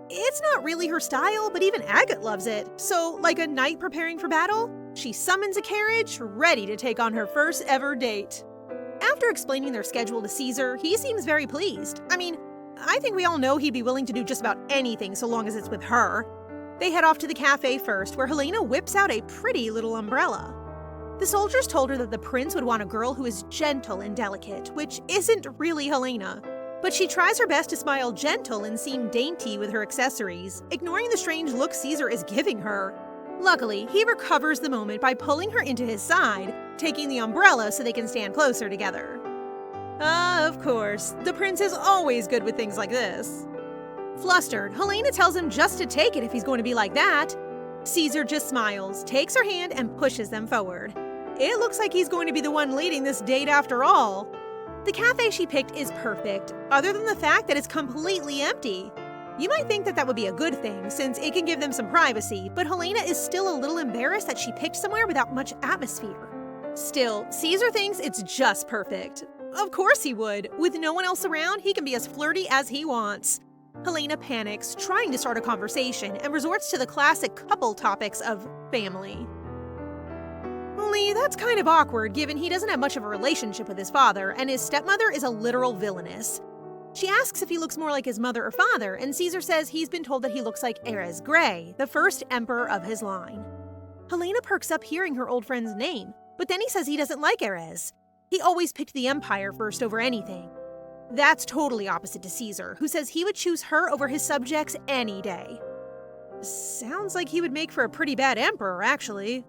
[SPEAKER 1] It's not really her style, but even Agate loves it. So, like a knight preparing for battle, she summons a carriage, ready to take on her first ever date. After explaining their schedule to Caesar, he seems very pleased. I mean, I think we all know he'd be willing to do just about anything so long as it's with her. They head off to the cafe first, where Helena whips out a pretty little umbrella. The soldiers told her that the prince would want a girl who is gentle and delicate, which isn't really Helena. But she tries her best to smile gentle and seem dainty with her accessories, ignoring the strange look Caesar is giving her. Luckily, he recovers the moment by pulling her into his side, taking the umbrella so they can stand closer together. Of course, the prince is always good with things like this. Flustered, Helena tells him just to take it if he's going to be like that. Caesar just smiles, takes her hand, and pushes them forward. It looks like he's going to be the one leading this date after all. The cafe she picked is perfect, other than the fact that it's completely empty. You might think that would be a good thing, since it can give them some privacy, but Helena is still a little embarrassed that she picked somewhere without much atmosphere. Still, Caesar thinks it's just perfect. Of course he would. With no one else around, he can be as flirty as he wants. Helena panics, trying to start a conversation, and resorts to the classic couple topics of family. Only that's kind of awkward given he doesn't have much of a relationship with his father, and his stepmother is a literal villainess. She asks if he looks more like his mother or father, and Caesar says he's been told that he looks like Erez Grey, the first emperor of his line. Helena perks up hearing her old friend's name, but then he says he doesn't like Erez. He always picked the Empire first over anything. That's totally opposite to Caesar, who says he would choose her over his subjects any day. Sounds like he would make for a pretty bad emperor, actually.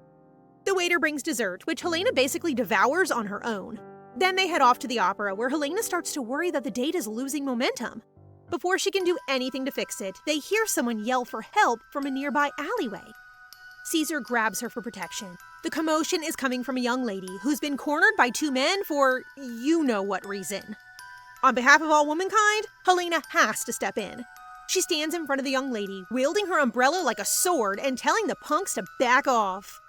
[SPEAKER 1] The waiter brings dessert, which Helena basically devours on her own. Then they head off to the opera, where Helena starts to worry that the date is losing momentum. Before she can do anything to fix it, they hear someone yell for help from a nearby alleyway. Caesar grabs her for protection. The commotion is coming from a young lady who's been cornered by two men for you-know-what reason. On behalf of all womankind, Helena has to step in. She stands in front of the young lady, wielding her umbrella like a sword and telling the punks to back off.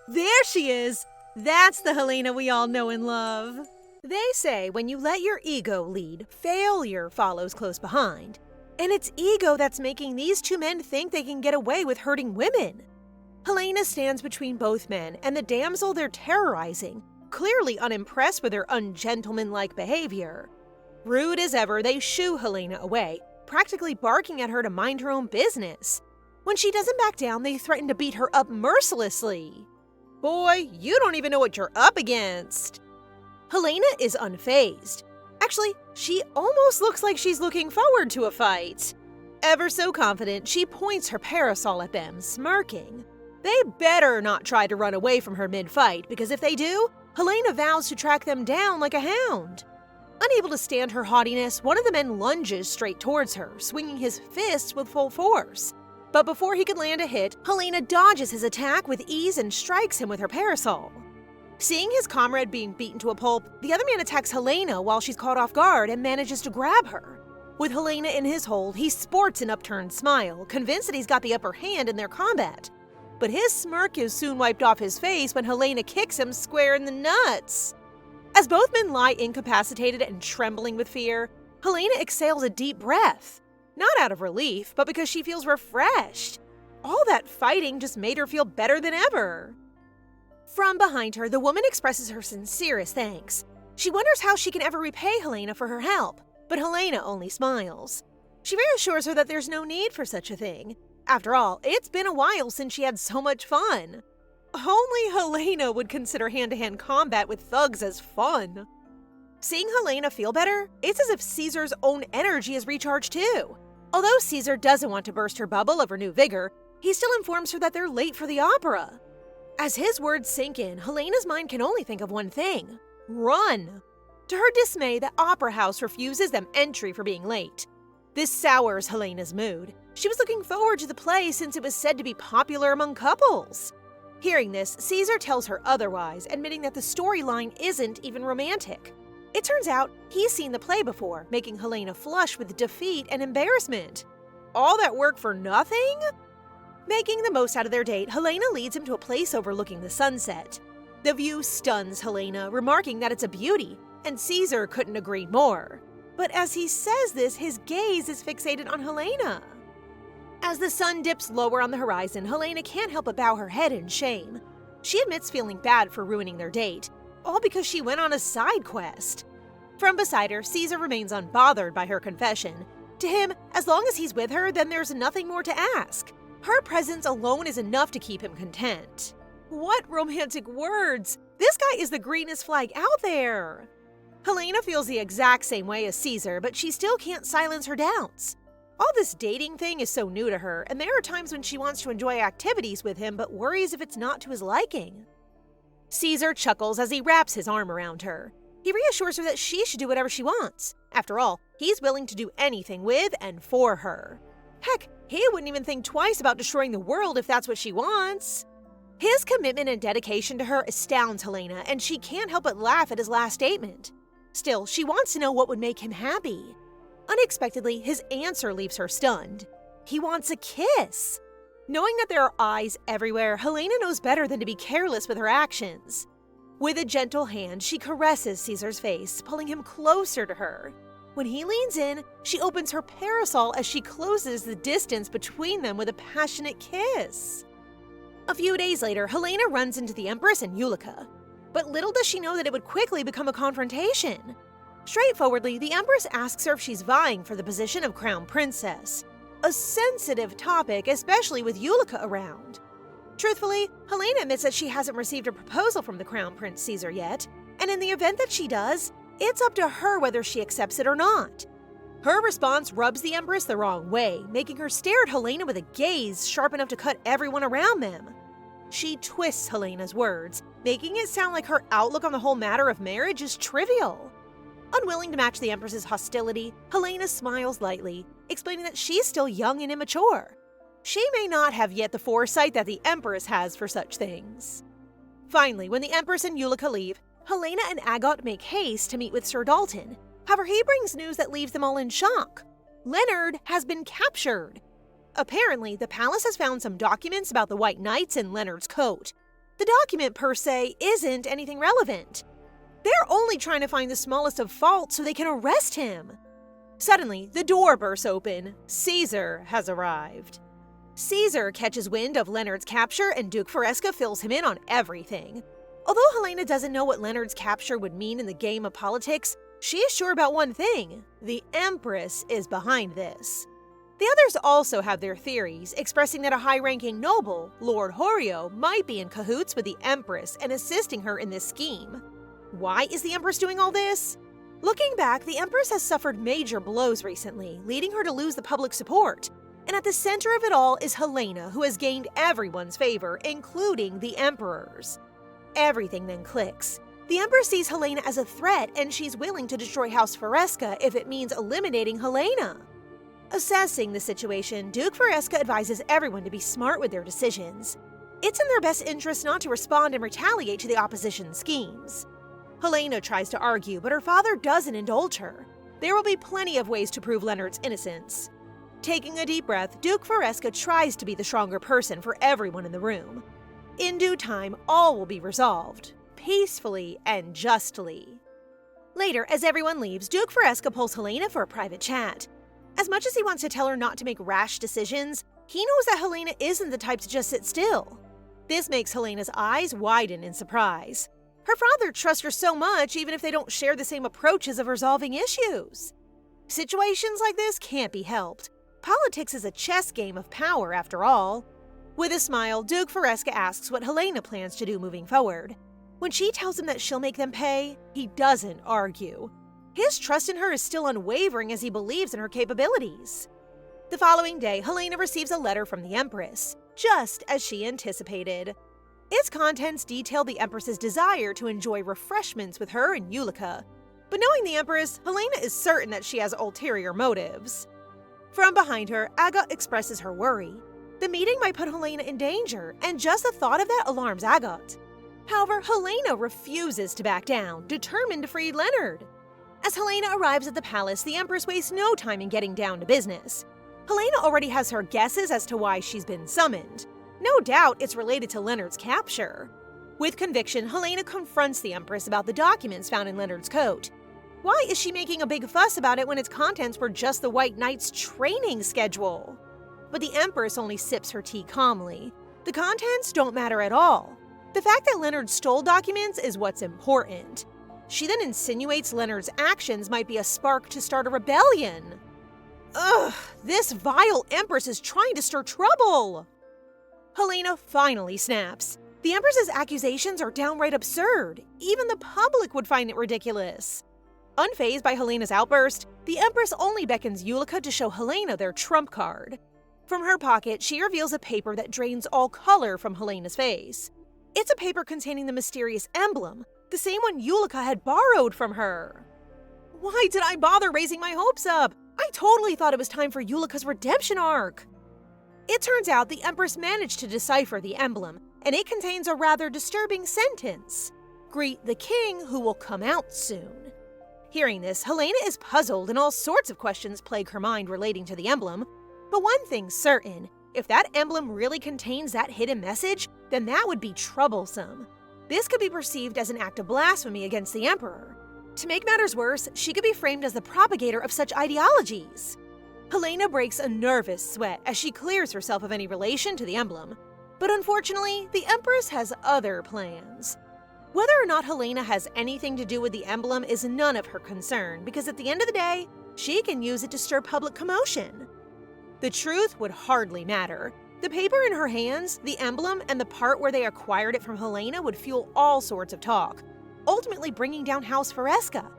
[SPEAKER 1] There she is! That's the Helena we all know and love. They say when you let your ego lead, failure follows close behind. And it's ego that's making these two men think they can get away with hurting women. Helena stands between both men and the damsel they're terrorizing, clearly unimpressed with their ungentlemanlike behavior. Rude as ever, they shoo Helena away, practically barking at her to mind her own business. When she doesn't back down, they threaten to beat her up mercilessly. Boy, you don't even know what you're up against. Helena is unfazed. Actually, she almost looks like she's looking forward to a fight. Ever so confident, she points her parasol at them, smirking. They better not try to run away from her mid-fight, because if they do, Helena vows to track them down like a hound. Unable to stand her haughtiness, one of the men lunges straight towards her, swinging his fists with full force. But before he could land a hit, Helena dodges his attack with ease and strikes him with her parasol. Seeing his comrade being beaten to a pulp, the other man attacks Helena while she's caught off guard and manages to grab her. With Helena in his hold, he sports an upturned smile, convinced that he's got the upper hand in their combat. But his smirk is soon wiped off his face when Helena kicks him square in the nuts. As both men lie incapacitated and trembling with fear, Helena exhales a deep breath. Not out of relief, but because she feels refreshed. All that fighting just made her feel better than ever. From behind her, the woman expresses her sincerest thanks. She wonders how she can ever repay Helena for her help, but Helena only smiles. She reassures her that there's no need for such a thing. After all, it's been a while since she had so much fun. Only Helena would consider hand-to-hand combat with thugs as fun. Seeing Helena feel better, it's as if Caesar's own energy is recharged too. Although Caesar doesn't want to burst her bubble of her new vigor, he still informs her that they're late for the opera. As his words sink in, Helena's mind can only think of one thing: run. To her dismay, the opera house refuses them entry for being late. This sours Helena's mood. She was looking forward to the play since it was said to be popular among couples. Hearing this, Caesar tells her otherwise, admitting that the storyline isn't even romantic. It turns out he's seen the play before, making Helena flush with defeat and embarrassment. All that work for nothing? Making the most out of their date, Helena leads him to a place overlooking the sunset. The view stuns Helena, remarking that it's a beauty, and Caesar couldn't agree more. But as he says this, his gaze is fixated on Helena. As the sun dips lower on the horizon, Helena can't help but bow her head in shame. She admits feeling bad for ruining their date, all because she went on a side quest. From beside her, Caesar remains unbothered by her confession. To him, as long as he's with her, then there's nothing more to ask. Her presence alone is enough to keep him content. What romantic words! This guy is the greenest flag out there! Helena feels the exact same way as Caesar, but she still can't silence her doubts. All this dating thing is so new to her, and there are times when she wants to enjoy activities with him but worries if it's not to his liking. Caesar chuckles as he wraps his arm around her. He reassures her that she should do whatever she wants. After all, he's willing to do anything with and for her. Heck, he wouldn't even think twice about destroying the world if that's what she wants. His commitment and dedication to her astounds Helena, and she can't help but laugh at his last statement. Still, she wants to know what would make him happy. Unexpectedly, his answer leaves her stunned. He wants a kiss. Knowing that there are eyes everywhere, Helena knows better than to be careless with her actions. With a gentle hand, she caresses Caesar's face, pulling him closer to her. When he leans in, she opens her parasol as she closes the distance between them with a passionate kiss. A few days later, Helena runs into the Empress and Ulica. But little does she know that it would quickly become a confrontation. Straightforwardly, the Empress asks her if she's vying for the position of Crown Princess. A sensitive topic, especially with Ulica around. Truthfully, Helena admits that she hasn't received a proposal from the Crown Prince Caesar yet, and in the event that she does, it's up to her whether she accepts it or not. Her response rubs the Empress the wrong way, making her stare at Helena with a gaze sharp enough to cut everyone around them. She twists Helena's words, making it sound like her outlook on the whole matter of marriage is trivial. Unwilling to match the Empress's hostility, Helena smiles lightly, explaining that she's still young and immature. She may not have yet the foresight that the Empress has for such things. Finally, when the Empress and Ulica leave, Helena and Agot make haste to meet with Sir Dalton. However, he brings news that leaves them all in shock. Leonard has been captured. Apparently, the palace has found some documents about the White Knights in Leonard's coat. The document, per se, isn't anything relevant. They're only trying to find the smallest of faults so they can arrest him. Suddenly, the door bursts open. Caesar has arrived. Caesar catches wind of Leonard's capture and Duke Pereska fills him in on everything. Although Helena doesn't know what Leonard's capture would mean in the game of politics, she is sure about one thing: the Empress is behind this. The others also have their theories, expressing that a high-ranking noble, Lord Horio, might be in cahoots with the Empress and assisting her in this scheme. Why is the Empress doing all this? Looking back, the Empress has suffered major blows recently, leading her to lose the public support. And at the center of it all is Helena, who has gained everyone's favor, including the Emperor's. Everything then clicks. The Empress sees Helena as a threat, and she's willing to destroy House Pereska if it means eliminating Helena. Assessing the situation, Duke Pereska advises everyone to be smart with their decisions. It's in their best interest not to respond and retaliate to the opposition's schemes. Helena tries to argue, but her father doesn't indulge her. There will be plenty of ways to prove Leonard's innocence. Taking a deep breath, Duke Pereska tries to be the stronger person for everyone in the room. In due time, all will be resolved, peacefully and justly. Later, as everyone leaves, Duke Pereska pulls Helena for a private chat. As much as he wants to tell her not to make rash decisions, he knows that Helena isn't the type to just sit still. This makes Helena's eyes widen in surprise. Her father trusts her so much even if they don't share the same approaches of resolving issues. Situations like this can't be helped. Politics is a chess game of power, after all. With a smile, Duke Pereska asks what Helena plans to do moving forward. When she tells him that she'll make them pay, he doesn't argue. His trust in her is still unwavering as he believes in her capabilities. The following day, Helena receives a letter from the Empress, just as she anticipated. Its contents detail the Empress's desire to enjoy refreshments with her and Ulica. But knowing the Empress, Helena is certain that she has ulterior motives. From behind her, Agot expresses her worry. The meeting might put Helena in danger, and just the thought of that alarms Agot. However, Helena refuses to back down, determined to free Leonard. As Helena arrives at the palace, the Empress wastes no time in getting down to business. Helena already has her guesses as to why she's been summoned. No doubt it's related to Leonard's capture. With conviction, Helena confronts the Empress about the documents found in Leonard's coat. Why is she making a big fuss about it when its contents were just the White Knight's training schedule? But the Empress only sips her tea calmly. The contents don't matter at all. The fact that Leonard stole documents is what's important. She then insinuates Leonard's actions might be a spark to start a rebellion. Ugh, this vile Empress is trying to stir trouble! Helena finally snaps. The Empress's accusations are downright absurd. Even the public would find it ridiculous. Unfazed by Helena's outburst, the Empress only beckons Ulica to show Helena their trump card. From her pocket, she reveals a paper that drains all color from Helena's face. It's a paper containing the mysterious emblem, the same one Ulica had borrowed from her. Why did I bother raising my hopes up? I totally thought it was time for Ulica's redemption arc. It turns out the Empress managed to decipher the emblem, and it contains a rather disturbing sentence. Greet the king who will come out soon. Hearing this, Helena is puzzled and all sorts of questions plague her mind relating to the emblem. But one thing's certain, if that emblem really contains that hidden message, then that would be troublesome. This could be perceived as an act of blasphemy against the emperor. To make matters worse, she could be framed as the propagator of such ideologies. Helena breaks a nervous sweat as she clears herself of any relation to the emblem. But unfortunately, the Empress has other plans. Whether or not Helena has anything to do with the emblem is none of her concern, because at the end of the day, she can use it to stir public commotion. The truth would hardly matter. The paper in her hands, the emblem, and the part where they acquired it from Helena would fuel all sorts of talk, ultimately bringing down House Pereska.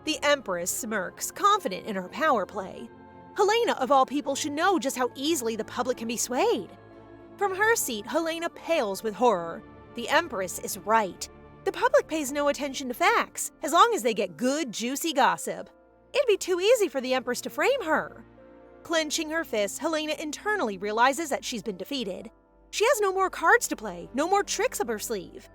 [SPEAKER 1] The Empress smirks, confident in her power play. Helena, of all people, should know just how easily the public can be swayed. From her seat, Helena pales with horror. The Empress is right. The public pays no attention to facts, as long as they get good, juicy gossip. It'd be too easy for the Empress to frame her. Clenching her fists, Helena internally realizes that she's been defeated. She has no more cards to play, no more tricks up her sleeve.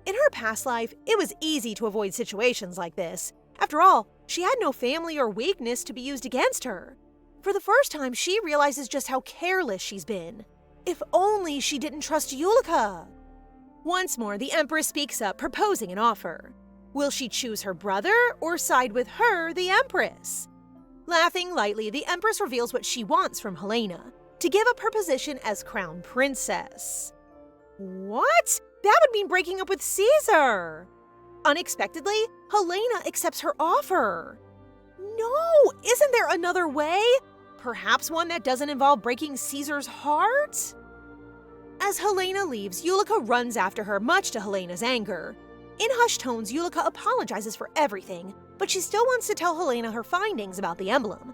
[SPEAKER 1] In her past life, it was easy to avoid situations like this. After all, she had no family or weakness to be used against her. For the first time, she realizes just how careless she's been. If only she didn't trust Ulica. Once more, the Empress speaks up, proposing an offer. Will she choose her brother or side with her, the Empress? Laughing lightly, the Empress reveals what she wants from Helena, to give up her position as crown princess. What? That would mean breaking up with Caesar! Unexpectedly, Helena accepts her offer. No! Isn't there another way? Perhaps one that doesn't involve breaking Caesar's heart? As Helena leaves, Ulica runs after her, much to Helena's anger. In hushed tones, Ulica apologizes for everything, but she still wants to tell Helena her findings about the emblem.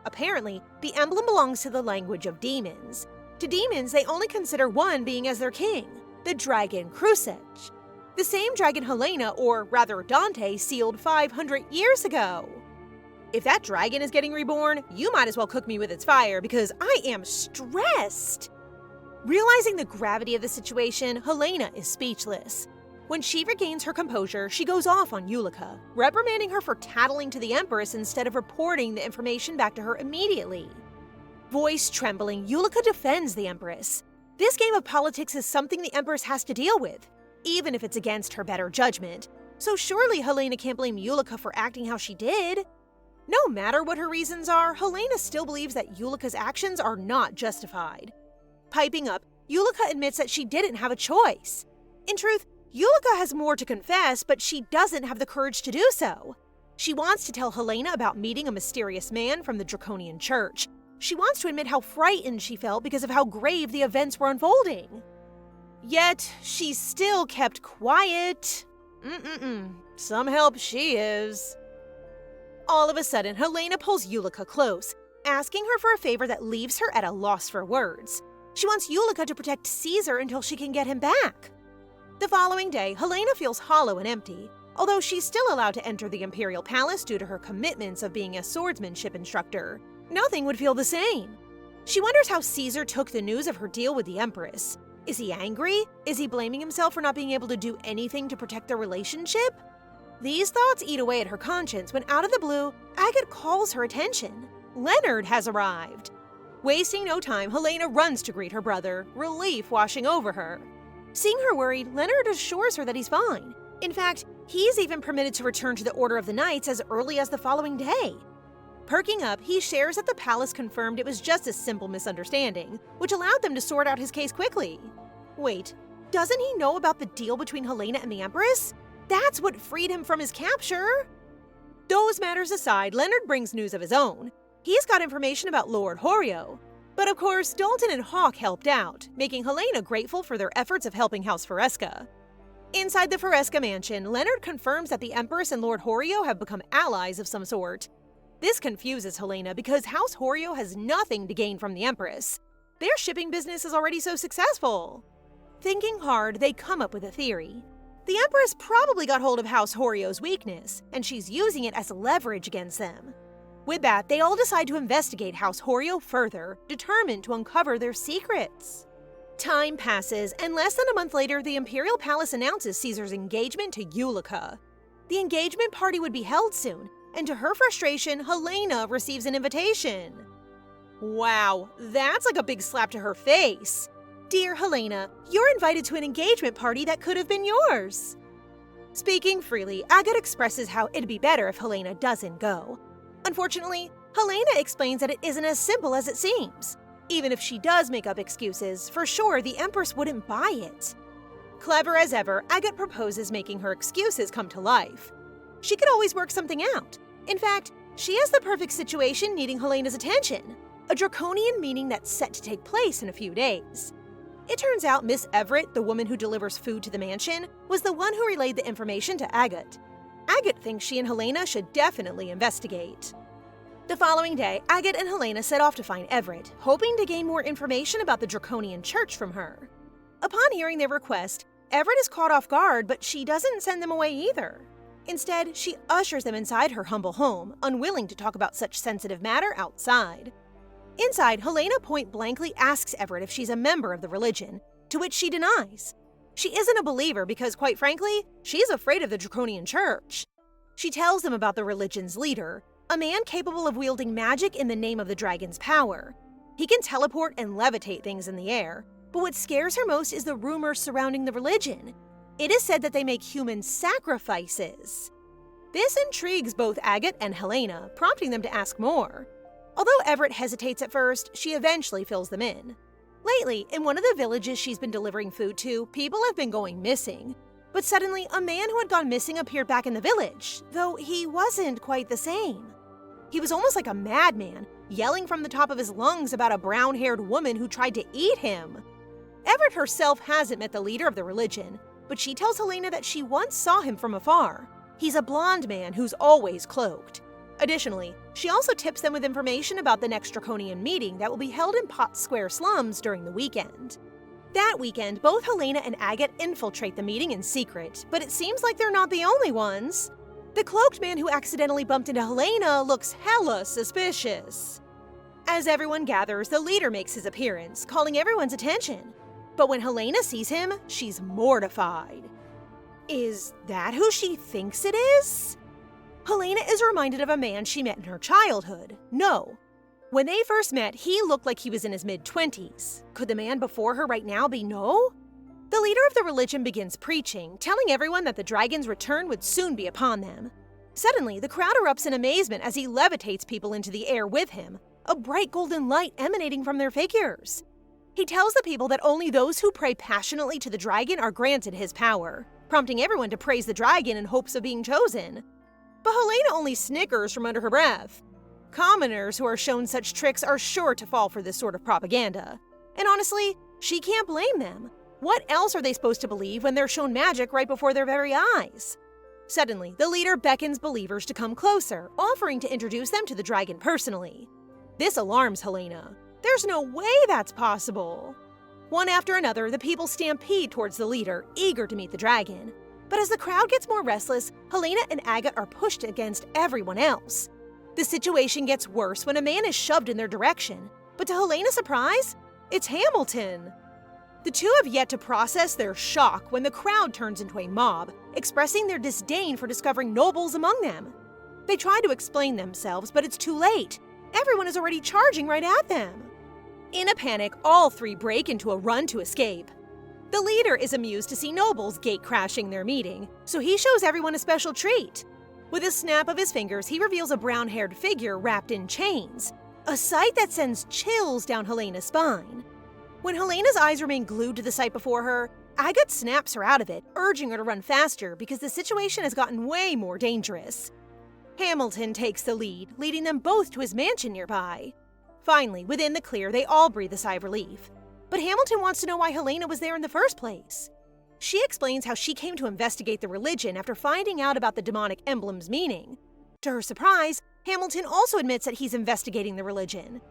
[SPEAKER 1] Apparently, the emblem belongs to the language of demons. To demons, they only consider one being as their king, the dragon Crusech. The same dragon Helena, or rather Dante, sealed 500 years ago. If that dragon is getting reborn, you might as well cook me with its fire because I am stressed. Realizing the gravity of the situation, Helena is speechless. When she regains her composure, she goes off on Ulica, reprimanding her for tattling to the Empress instead of reporting the information back to her immediately. Voice trembling, Ulica defends the Empress. This game of politics is something the Empress has to deal with, even if it's against her better judgment. So surely Helena can't blame Ulica for acting how she did. No matter what her reasons are, Helena still believes that Ulica's actions are not justified. Piping up, Ulica admits that she didn't have a choice. In truth, Ulica has more to confess, but she doesn't have the courage to do so. She wants to tell Helena about meeting a mysterious man from the Draconian Church. She wants to admit how frightened she felt because of how grave the events were unfolding. Yet, she still kept quiet. Some help she is. All of a sudden, Helena pulls Ulica close, asking her for a favor that leaves her at a loss for words. She wants Ulica to protect Caesar until she can get him back. The following day, Helena feels hollow and empty, although she's still allowed to enter the Imperial Palace due to her commitments of being a swordsmanship instructor. Nothing would feel the same. She wonders how Caesar took the news of her deal with the Empress. Is he angry? Is he blaming himself for not being able to do anything to protect their relationship? These thoughts eat away at her conscience when out of the blue, Agate calls her attention. Leonard has arrived. Wasting no time, Helena runs to greet her brother, relief washing over her. Seeing her worried, Leonard assures her that he's fine. In fact, he's even permitted to return to the Order of the Knights as early as the following day. Perking up, he shares that the palace confirmed it was just a simple misunderstanding, which allowed them to sort out his case quickly. Wait, doesn't he know about the deal between Helena and the Empress? That's what freed him from his capture! Those matters aside, Leonard brings news of his own. He's got information about Lord Horio. But of course, Dalton and Hawk helped out, making Helena grateful for their efforts of helping House Pereska. Inside the Pereska mansion, Leonard confirms that the Empress and Lord Horio have become allies of some sort. This confuses Helena because House Horio has nothing to gain from the Empress. Their shipping business is already so successful. Thinking hard, they come up with a theory. The Empress probably got hold of House Horio's weakness, and she's using it as leverage against them. With that, they all decide to investigate House Horio further, determined to uncover their secrets. Time passes, and less than a month later, the Imperial Palace announces Caesar's engagement to Ulica. The engagement party would be held soon, and to her frustration, Helena receives an invitation. Wow, that's like a big slap to her face. Dear Helena, you're invited to an engagement party that could have been yours. Speaking freely, Agate expresses how it'd be better if Helena doesn't go. Unfortunately, Helena explains that it isn't as simple as it seems. Even if she does make up excuses, for sure the Empress wouldn't buy it. Clever as ever, Agate proposes making her excuses come to life. She could always work something out. In fact, she has the perfect situation needing Helena's attention, a draconian meeting that's set to take place in a few days. It turns out Miss Everett, the woman who delivers food to the mansion, was the one who relayed the information to Agate. Agate thinks she and Helena should definitely investigate. The following day, Agate and Helena set off to find Everett, hoping to gain more information about the Draconian Church from her. Upon hearing their request, Everett is caught off guard, but she doesn't send them away either. Instead, she ushers them inside her humble home, unwilling to talk about such sensitive matter outside. Inside, Helena point-blankly asks Everett if she's a member of the religion, to which she denies. She isn't a believer because, quite frankly, she's afraid of the Draconian Church. She tells them about the religion's leader, a man capable of wielding magic in the name of the dragon's power. He can teleport and levitate things in the air, but what scares her most is the rumors surrounding the religion. It is said that they make human sacrifices. This intrigues both Agate and Helena, prompting them to ask more. Although Everett hesitates at first, she eventually fills them in. Lately, in one of the villages she's been delivering food to, people have been going missing. But suddenly, a man who had gone missing appeared back in the village, though he wasn't quite the same. He was almost like a madman, yelling from the top of his lungs about a brown-haired woman who tried to eat him. Everett herself hasn't met the leader of the religion, but she tells Helena that she once saw him from afar. He's a blonde man who's always cloaked. Additionally, she also tips them with information about the next Draconian meeting that will be held in Potts Square slums during the weekend. That weekend, both Helena and Agate infiltrate the meeting in secret, but it seems like they're not the only ones. The cloaked man who accidentally bumped into Helena looks hella suspicious. As everyone gathers, the leader makes his appearance, calling everyone's attention. But when Helena sees him, she's mortified. Is that who she thinks it is? Helena is reminded of a man she met in her childhood, No. When they first met, he looked like he was in his mid-20s. Could the man before her right now be No? The leader of the religion begins preaching, telling everyone that the dragon's return would soon be upon them. Suddenly, the crowd erupts in amazement as he levitates people into the air with him, a bright golden light emanating from their figures. He tells the people that only those who pray passionately to the dragon are granted his power, prompting everyone to praise the dragon in hopes of being chosen. But Helena only snickers from under her breath. Commoners who are shown such tricks are sure to fall for this sort of propaganda. And honestly, she can't blame them. What else are they supposed to believe when they're shown magic right before their very eyes? Suddenly, the leader beckons believers to come closer, offering to introduce them to the dragon personally. This alarms Helena. There's no way that's possible. One after another, the people stampede towards the leader, eager to meet the dragon. But as the crowd gets more restless, Helena and Agate are pushed against everyone else. The situation gets worse when a man is shoved in their direction, but to Helena's surprise, it's Hamilton. The two have yet to process their shock when the crowd turns into a mob, expressing their disdain for discovering nobles among them. They try to explain themselves, but it's too late. Everyone is already charging right at them. In a panic, all three break into a run to escape. The leader is amused to see nobles gate-crashing their meeting, so he shows everyone a special treat. With a snap of his fingers, he reveals a brown-haired figure wrapped in chains, a sight that sends chills down Helena's spine. When Helena's eyes remain glued to the sight before her, Agate snaps her out of it, urging her to run faster because the situation has gotten way more dangerous. Hamilton takes the lead, leading them both to his mansion nearby. Finally, within the clear, they all breathe a sigh of relief. But Hamilton wants to know why Helena was there in the first place. She explains how she came to investigate the religion after finding out about the demonic emblem's meaning. To her surprise, Hamilton also admits that he's investigating the religion.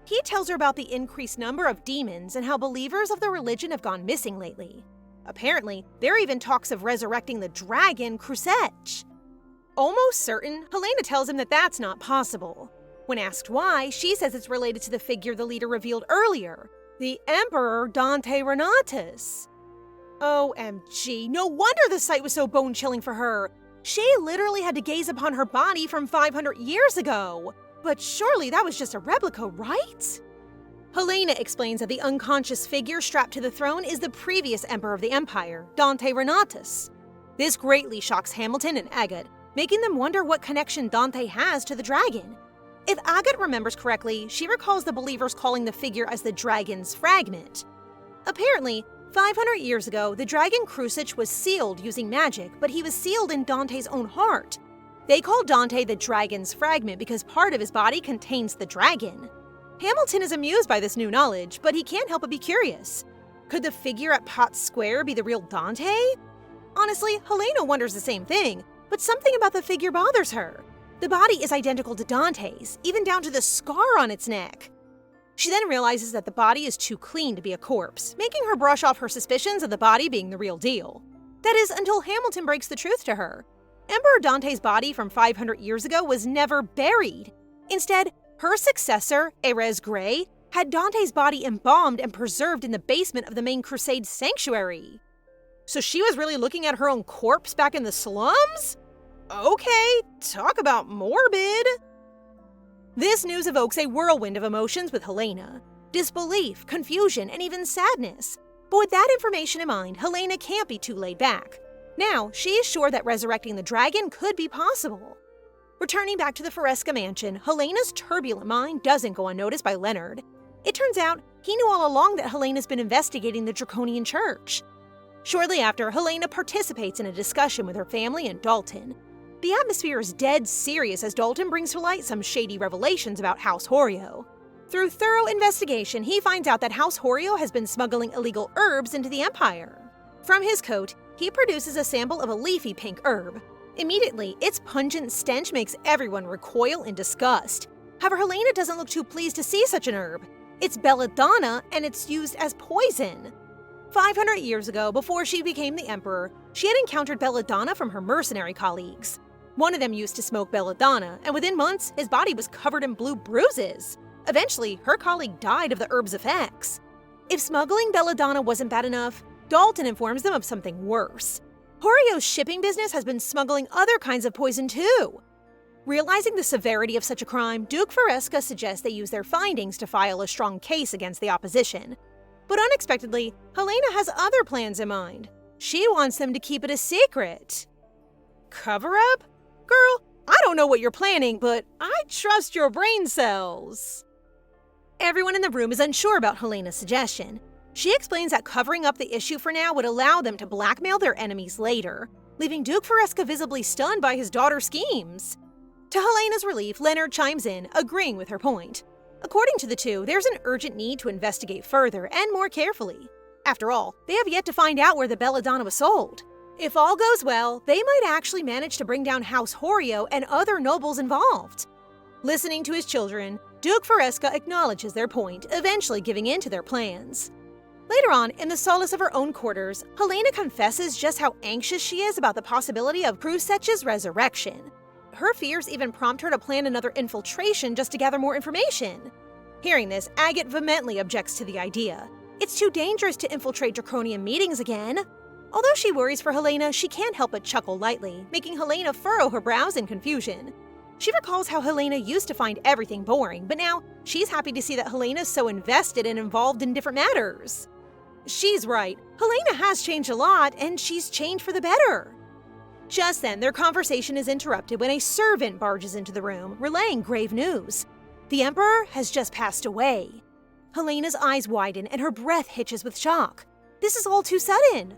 [SPEAKER 1] He tells her about the increased number of demons and how believers of the religion have gone missing lately. Apparently, there are even talks of resurrecting the dragon Crusech. Almost certain, Helena tells him that that's not possible. When asked why, she says it's related to the figure the leader revealed earlier, The Emperor Dante Renatos. OMG, no wonder the sight was so bone-chilling for her. She literally had to gaze upon her body from 500 years ago. But surely that was just a replica, right? Helena explains that the unconscious figure strapped to the throne is the previous emperor of the empire, Dante Renatos. This greatly shocks Hamilton and Agate, making them wonder what connection Dante has to the dragon. If Agate remembers correctly, she recalls the believers calling the figure as the dragon's fragment. Apparently, 500 years ago, the dragon Crucich was sealed using magic, but he was sealed in Dante's own heart. They call Dante the dragon's fragment because part of his body contains the dragon. Hamilton is amused by this new knowledge, but he can't help but be curious. Could the figure at Potts Square be the real Dante? Honestly, Helena wonders the same thing, but something about the figure bothers her. The body is identical to Dante's, even down to the scar on its neck. She then realizes that the body is too clean to be a corpse, making her brush off her suspicions of the body being the real deal. That is, until Hamilton breaks the truth to her. Emperor Dante's body from 500 years ago was never buried. Instead, her successor, Erez Grey, had Dante's body embalmed and preserved in the basement of the main Crusade sanctuary. So she was really looking at her own corpse back in the slums? Okay, talk about morbid. This news evokes a whirlwind of emotions with Helena. Disbelief, confusion, and even sadness. But with that information in mind, Helena can't be too laid back. Now, she is sure that resurrecting the dragon could be possible. Returning back to the Pereska mansion, Helena's turbulent mind doesn't go unnoticed by Leonard. It turns out he knew all along that Helena's been investigating the Draconian Church. Shortly after, Helena participates in a discussion with her family and Dalton. The atmosphere is dead serious as Dalton brings to light some shady revelations about House Horio. Through thorough investigation, he finds out that House Horio has been smuggling illegal herbs into the Empire. From his coat, he produces a sample of a leafy pink herb. Immediately, its pungent stench makes everyone recoil in disgust. However, Helena doesn't look too pleased to see such an herb. It's belladonna, and it's used as poison. 500 years ago, before she became the emperor, she had encountered belladonna from her mercenary colleagues. One of them used to smoke belladonna, and within months, his body was covered in blue bruises. Eventually, her colleague died of the herb's effects. If smuggling belladonna wasn't bad enough, Dalton informs them of something worse. Horio's shipping business has been smuggling other kinds of poison too. Realizing the severity of such a crime, Duke Pereska suggests they use their findings to file a strong case against the opposition. But unexpectedly, Helena has other plans in mind. She wants them to keep it a secret. Cover-up? Girl, I don't know what you're planning, but I trust your brain cells. Everyone in the room is unsure about Helena's suggestion. She explains that covering up the issue for now would allow them to blackmail their enemies later, leaving Duke Pereska visibly stunned by his daughter's schemes. To Helena's relief, Leonard chimes in, agreeing with her point. According to the two, there's an urgent need to investigate further and more carefully. After all, they have yet to find out where the belladonna was sold. If all goes well, they might actually manage to bring down House Horio and other nobles involved. Listening to his children, Duke Pereska acknowledges their point, eventually giving in to their plans. Later on, in the solace of her own quarters, Helena confesses just how anxious she is about the possibility of Crucich's resurrection. Her fears even prompt her to plan another infiltration just to gather more information. Hearing this, Agate vehemently objects to the idea. It's too dangerous to infiltrate Draconian meetings again. Although she worries for Helena, she can't help but chuckle lightly, making Helena furrow her brows in confusion. She recalls how Helena used to find everything boring, but now she's happy to see that Helena's so invested and involved in different matters. She's right. Helena has changed a lot, and she's changed for the better. Just then, their conversation is interrupted when a servant barges into the room, relaying grave news. The Emperor has just passed away. Helena's eyes widen and her breath hitches with shock. This is all too sudden.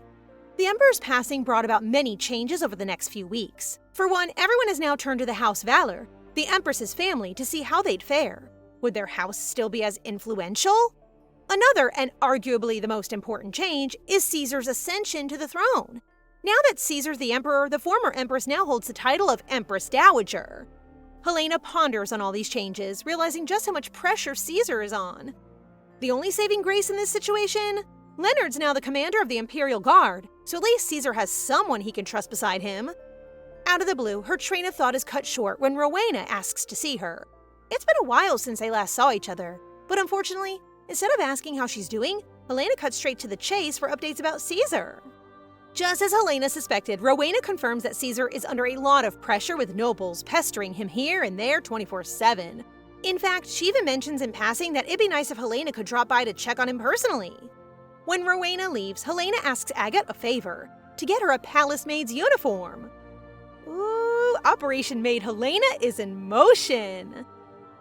[SPEAKER 1] The Emperor's passing brought about many changes over the next few weeks. For one, everyone has now turned to the House Valor, the Empress's family, to see how they'd fare. Would their house still be as influential? Another, and arguably the most important change, is Caesar's ascension to the throne. Now that Caesar's the Emperor, the former Empress now holds the title of Empress Dowager. Helena ponders on all these changes, realizing just how much pressure Caesar is on. The only saving grace in this situation? Leonard's now the commander of the Imperial Guard, so at least Caesar has someone he can trust beside him. Out of the blue, her train of thought is cut short when Rowena asks to see her. It's been a while since they last saw each other, but unfortunately, Instead of asking how she's doing, Helena cuts straight to the chase for updates about Caesar. Just as Helena suspected, Rowena confirms that Caesar is under a lot of pressure with nobles pestering him here and there 24/7. In fact, she even mentions in passing that it'd be nice if Helena could drop by to check on him personally. When Rowena leaves, Helena asks Agate a favor, to get her a palace maid's uniform. Ooh, Operation Maid Helena is in motion!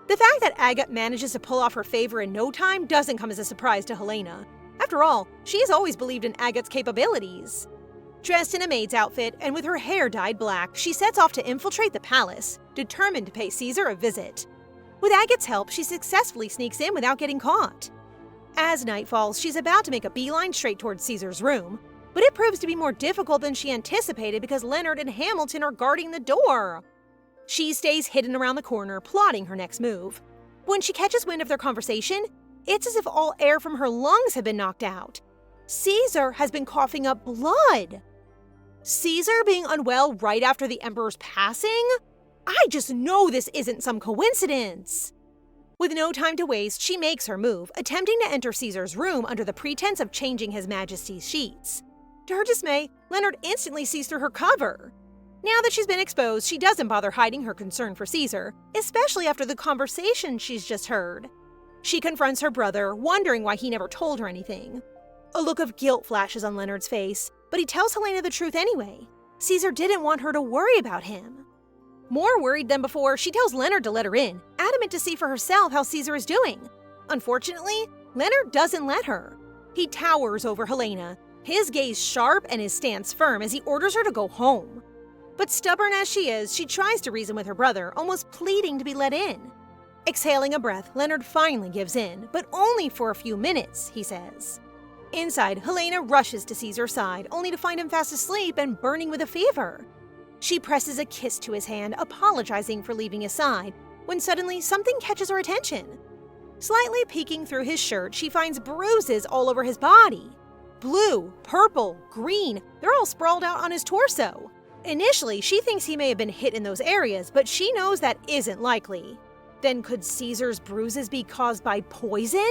[SPEAKER 1] The fact that Agate manages to pull off her favor in no time doesn't come as a surprise to Helena. After all, she has always believed in Agate's capabilities. Dressed in a maid's outfit and with her hair dyed black, she sets off to infiltrate the palace, determined to pay Caesar a visit. With Agate's help, she successfully sneaks in without getting caught. As night falls, she's about to make a beeline straight towards Caesar's room, but it proves to be more difficult than she anticipated because Leonard and Hamilton are guarding the door. She stays hidden around the corner, plotting her next move. When she catches wind of their conversation, it's as if all air from her lungs have been knocked out. Caesar has been coughing up blood. Caesar being unwell right after the Emperor's passing? I just know this isn't some coincidence. With no time to waste, she makes her move, attempting to enter Caesar's room under the pretense of changing His Majesty's sheets. To her dismay, Leonard instantly sees through her cover. Now that she's been exposed, she doesn't bother hiding her concern for Caesar, especially after the conversation she's just heard. She confronts her brother, wondering why he never told her anything. A look of guilt flashes on Leonard's face, but he tells Helena the truth anyway. Caesar didn't want her to worry about him. More worried than before, she tells Leonard to let her in, adamant to see for herself how Caesar is doing. Unfortunately, Leonard doesn't let her. He towers over Helena, his gaze sharp and his stance firm as he orders her to go home. But stubborn as she is, she tries to reason with her brother, almost pleading to be let in. Exhaling a breath, Leonard finally gives in, but only for a few minutes, he says. Inside, Helena rushes to Caesar's side, only to find him fast asleep and burning with a fever. She presses a kiss to his hand, apologizing for leaving his side, when suddenly something catches her attention. Slightly peeking through his shirt, she finds bruises all over his body. Blue, purple, green, they're all sprawled out on his torso. Initially, she thinks he may have been hit in those areas, but she knows that isn't likely. Then could Caesar's bruises be caused by poison?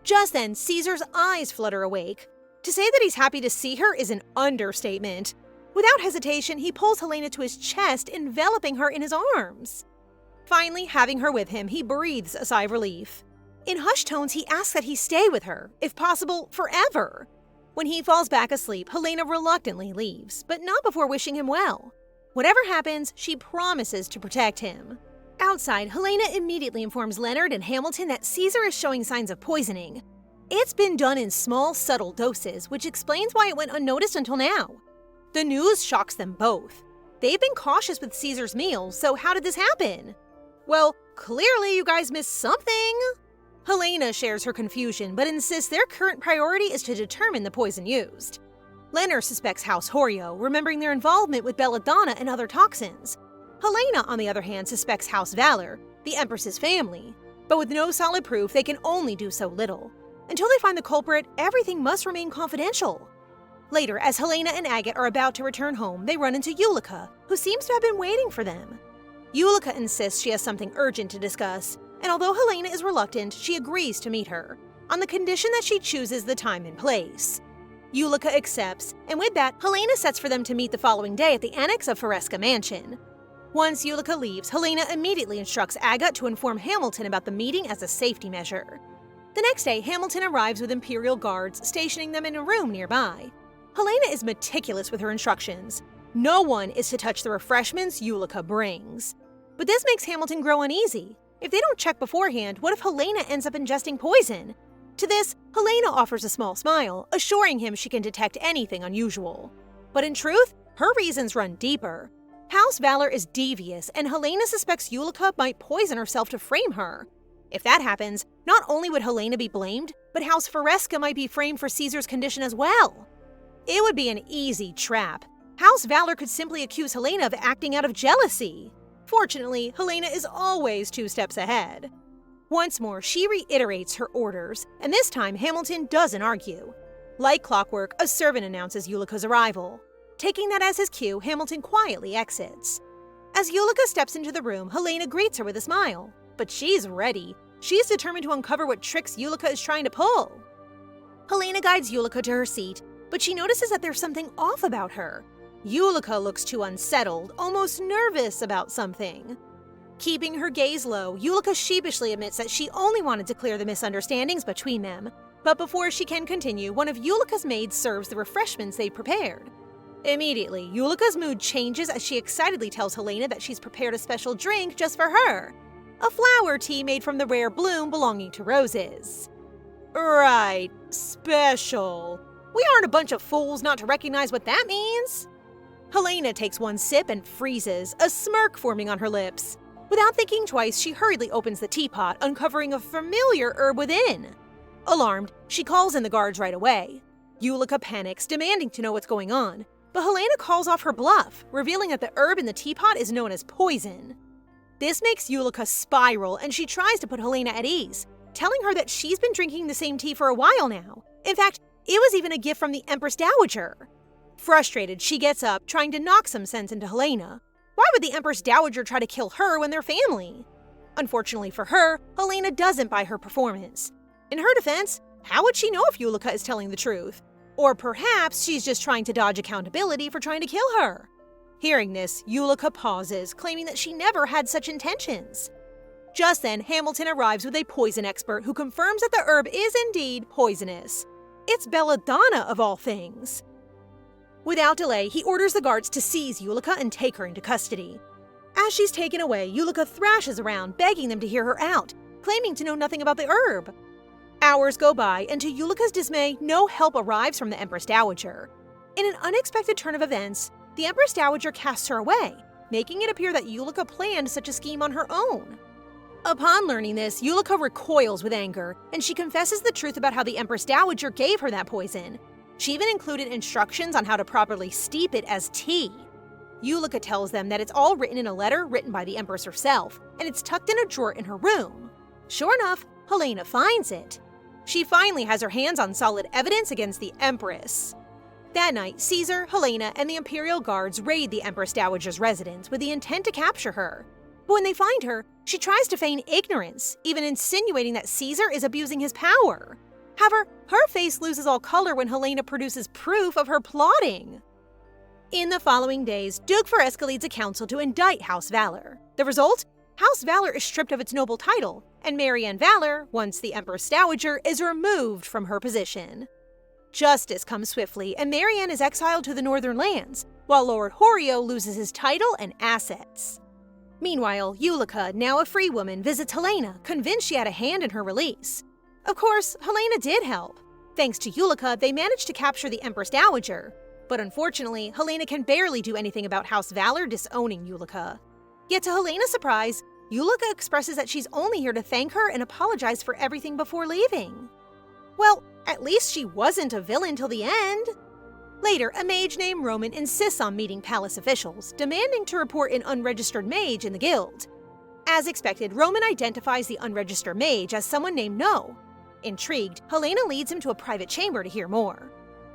[SPEAKER 1] Just then, Caesar's eyes flutter awake. To say that he's happy to see her is an understatement. Without hesitation, he pulls Helena to his chest, enveloping her in his arms. Finally, having her with him, he breathes a sigh of relief. In hushed tones, he asks that he stay with her, if possible, forever. When he falls back asleep, Helena reluctantly leaves, but not before wishing him well. Whatever happens, she promises to protect him. Outside, Helena immediately informs Leonard and Hamilton that Caesar is showing signs of poisoning. It's been done in small, subtle doses, which explains why it went unnoticed until now. The news shocks them both. They've been cautious with Caesar's meals, so how did this happen? Well, clearly you guys missed something. Helena shares her confusion, but insists their current priority is to determine the poison used. Leonard suspects House Horio, remembering their involvement with belladonna and other toxins. Helena, on the other hand, suspects House Valor, the Empress's family. But with no solid proof, they can only do so little. Until they find the culprit, everything must remain confidential. Later, as Helena and Agate are about to return home, they run into Ulica, who seems to have been waiting for them. Ulica insists she has something urgent to discuss, and although Helena is reluctant, she agrees to meet her, on the condition that she chooses the time and place. Ulica accepts, and with that, Helena sets for them to meet the following day at the annex of Pereska Mansion. Once Ulica leaves, Helena immediately instructs Agate to inform Hamilton about the meeting as a safety measure. The next day, Hamilton arrives with Imperial guards, stationing them in a room nearby. Helena is meticulous with her instructions. No one is to touch the refreshments Ulica brings. But this makes Hamilton grow uneasy. If they don't check beforehand, what if Helena ends up ingesting poison? To this, Helena offers a small smile, assuring him she can detect anything unusual. But in truth, her reasons run deeper. House Valor is devious, and Helena suspects Ulica might poison herself to frame her. If that happens, not only would Helena be blamed, but House Pereska might be framed for Caesar's condition as well. It would be an easy trap. House Valor could simply accuse Helena of acting out of jealousy. Fortunately, Helena is always 2 steps ahead. Once more, she reiterates her orders, and this time Hamilton doesn't argue. Like clockwork, a servant announces Ulica's arrival. Taking that as his cue, Hamilton quietly exits. As Ulica steps into the room, Helena greets her with a smile. But she's ready. She's determined to uncover what tricks Ulica is trying to pull. Helena guides Ulica to her seat, but she notices that there's something off about her. Ulica looks too unsettled, almost nervous about something. Keeping her gaze low, Ulica sheepishly admits that she only wanted to clear the misunderstandings between them. But before she can continue, one of Ulica's maids serves the refreshments they'd prepared. Immediately, Ulica's mood changes as she excitedly tells Helena that she's prepared a special drink just for her. A flower tea made from the rare bloom belonging to roses. Right, special. We aren't a bunch of fools not to recognize what that means. Helena takes one sip and freezes, a smirk forming on her lips. Without thinking twice, she hurriedly opens the teapot, uncovering a familiar herb within. Alarmed, she calls in the guards right away. Ulica panics, demanding to know what's going on, but Helena calls off her bluff, revealing that the herb in the teapot is known as poison. This makes Ulica spiral, and she tries to put Helena at ease, telling her that she's been drinking the same tea for a while now. In fact, it was even a gift from the Empress Dowager. Frustrated, she gets up, trying to knock some sense into Helena. Why would the Empress Dowager try to kill her when they're family? Unfortunately for her, Helena doesn't buy her performance. In her defense, how would she know if Ulica is telling the truth? Or perhaps she's just trying to dodge accountability for trying to kill her. Hearing this, Ulica pauses, claiming that she never had such intentions. Just then, Hamilton arrives with a poison expert who confirms that the herb is indeed poisonous. It's belladonna of all things. Without delay, he orders the guards to seize Ulica and take her into custody. As she's taken away, Ulica thrashes around, begging them to hear her out, claiming to know nothing about the herb. Hours go by, and to Ulica's dismay, no help arrives from the Empress Dowager. In an unexpected turn of events, the Empress Dowager casts her away, making it appear that Ulica planned such a scheme on her own. Upon learning this, Ulica recoils with anger, and she confesses the truth about how the Empress Dowager gave her that poison. She even included instructions on how to properly steep it as tea. Ulica tells them that it's all written in a letter written by the Empress herself, and it's tucked in a drawer in her room. Sure enough, Helena finds it. She finally has her hands on solid evidence against the Empress. That night, Caesar, Helena, and the Imperial Guards raid the Empress Dowager's residence with the intent to capture her. But when they find her, she tries to feign ignorance, even insinuating that Caesar is abusing his power. However, her face loses all color when Helena produces proof of her plotting. In the following days, Duke Pereska leads a council to indict House Valor. The result? House Valor is stripped of its noble title, and Marianne Valor, once the Empress Dowager, is removed from her position. Justice comes swiftly, and Marianne is exiled to the northern lands, while Lord Horio loses his title and assets. Meanwhile, Ulica, now a free woman, visits Helena, convinced she had a hand in her release. Of course, Helena did help. Thanks to Ulica, they managed to capture the Empress Dowager. But unfortunately, Helena can barely do anything about House Valor disowning Ulica. Yet to Helena's surprise, Ulica expresses that she's only here to thank her and apologize for everything before leaving. Well, at least she wasn't a villain till the end. Later, a mage named Roman insists on meeting palace officials, demanding to report an unregistered mage in the guild. As expected, Roman identifies the unregistered mage as someone named No. Intrigued, Helena leads him to a private chamber to hear more.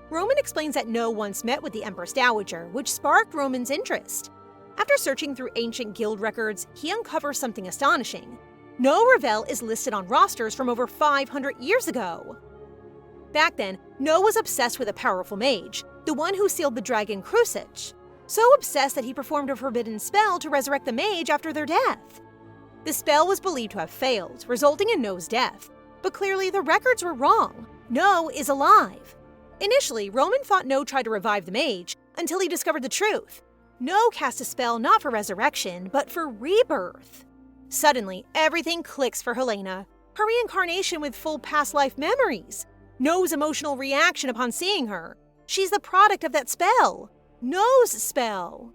[SPEAKER 1] Roman explains that No once met with the Empress Dowager, which sparked Roman's interest. After searching through ancient guild records, he uncovers something astonishing. No Ravel is listed on rosters from over 500 years ago. Back then, No was obsessed with a powerful mage, the one who sealed the dragon Crucich, so obsessed that he performed a forbidden spell to resurrect the mage after their death. The spell was believed to have failed, resulting in No's death, but clearly the records were wrong. No is alive. Initially, Roman thought No tried to revive the mage, until he discovered the truth. No cast a spell not for resurrection, but for rebirth. Suddenly, everything clicks for Helena. Her reincarnation with full past life memories. No's emotional reaction upon seeing her. She's the product of that spell. No's spell.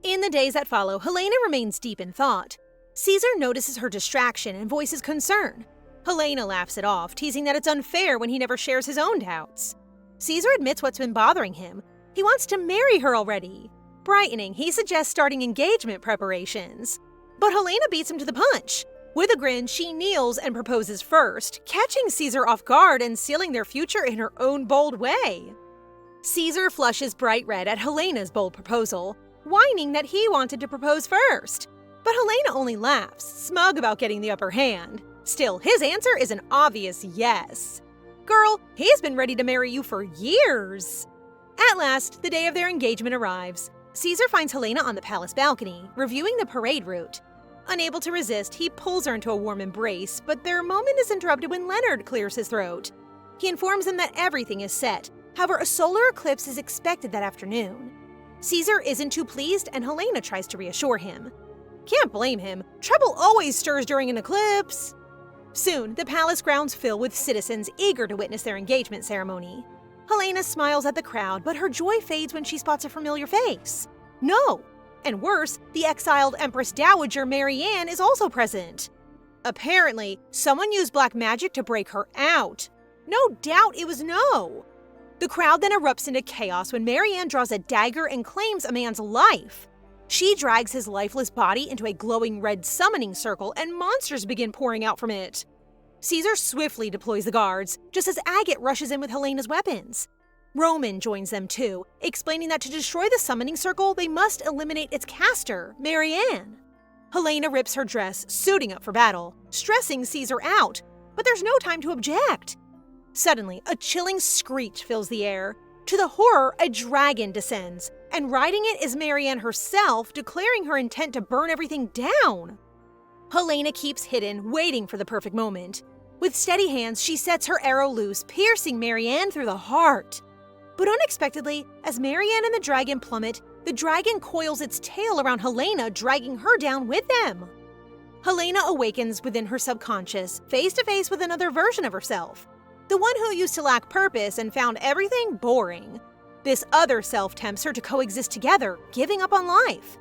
[SPEAKER 1] In the days that follow, Helena remains deep in thought. Caesar notices her distraction and voices concern. Helena laughs it off, teasing that it's unfair when he never shares his own doubts. Caesar admits what's been bothering him. He wants to marry her already. Brightening, he suggests starting engagement preparations. But Helena beats him to the punch. With a grin, she kneels and proposes first, catching Caesar off guard and sealing their future in her own bold way. Caesar flushes bright red at Helena's bold proposal, whining that he wanted to propose first. But Helena only laughs, smug about getting the upper hand. Still, his answer is an obvious yes. Girl, he's been ready to marry you for years. At last, the day of their engagement arrives. Caesar finds Helena on the palace balcony, reviewing the parade route. Unable to resist, he pulls her into a warm embrace, but their moment is interrupted when Leonard clears his throat. He informs them that everything is set. However, a solar eclipse is expected that afternoon. Caesar isn't too pleased, and Helena tries to reassure him. Can't blame him. Trouble always stirs during an eclipse. Soon, the palace grounds fill with citizens eager to witness their engagement ceremony. Helena smiles at the crowd, but her joy fades when she spots a familiar face. No! And worse, the exiled Empress Dowager Marianne is also present. Apparently, someone used black magic to break her out. No doubt it was No. The crowd then erupts into chaos when Marianne draws a dagger and claims a man's life. She drags his lifeless body into a glowing red summoning circle, and monsters begin pouring out from it. Caesar swiftly deploys the guards, just as Agate rushes in with Helena's weapons. Roman joins them too, explaining that to destroy the summoning circle, they must eliminate its caster, Marianne. Helena rips her dress, suiting up for battle, stressing Caesar out, but there's no time to object. Suddenly, a chilling screech fills the air. To the horror, a dragon descends, and riding it is Marianne herself, declaring her intent to burn everything down. Helena keeps hidden, waiting for the perfect moment. With steady hands, she sets her arrow loose, piercing Marianne through the heart. But unexpectedly, as Marianne and the dragon plummet, the dragon coils its tail around Helena, dragging her down with them. Helena awakens within her subconscious, face to face with another version of herself. The one who used to lack purpose and found everything boring. This other self tempts her to coexist together, giving up on life.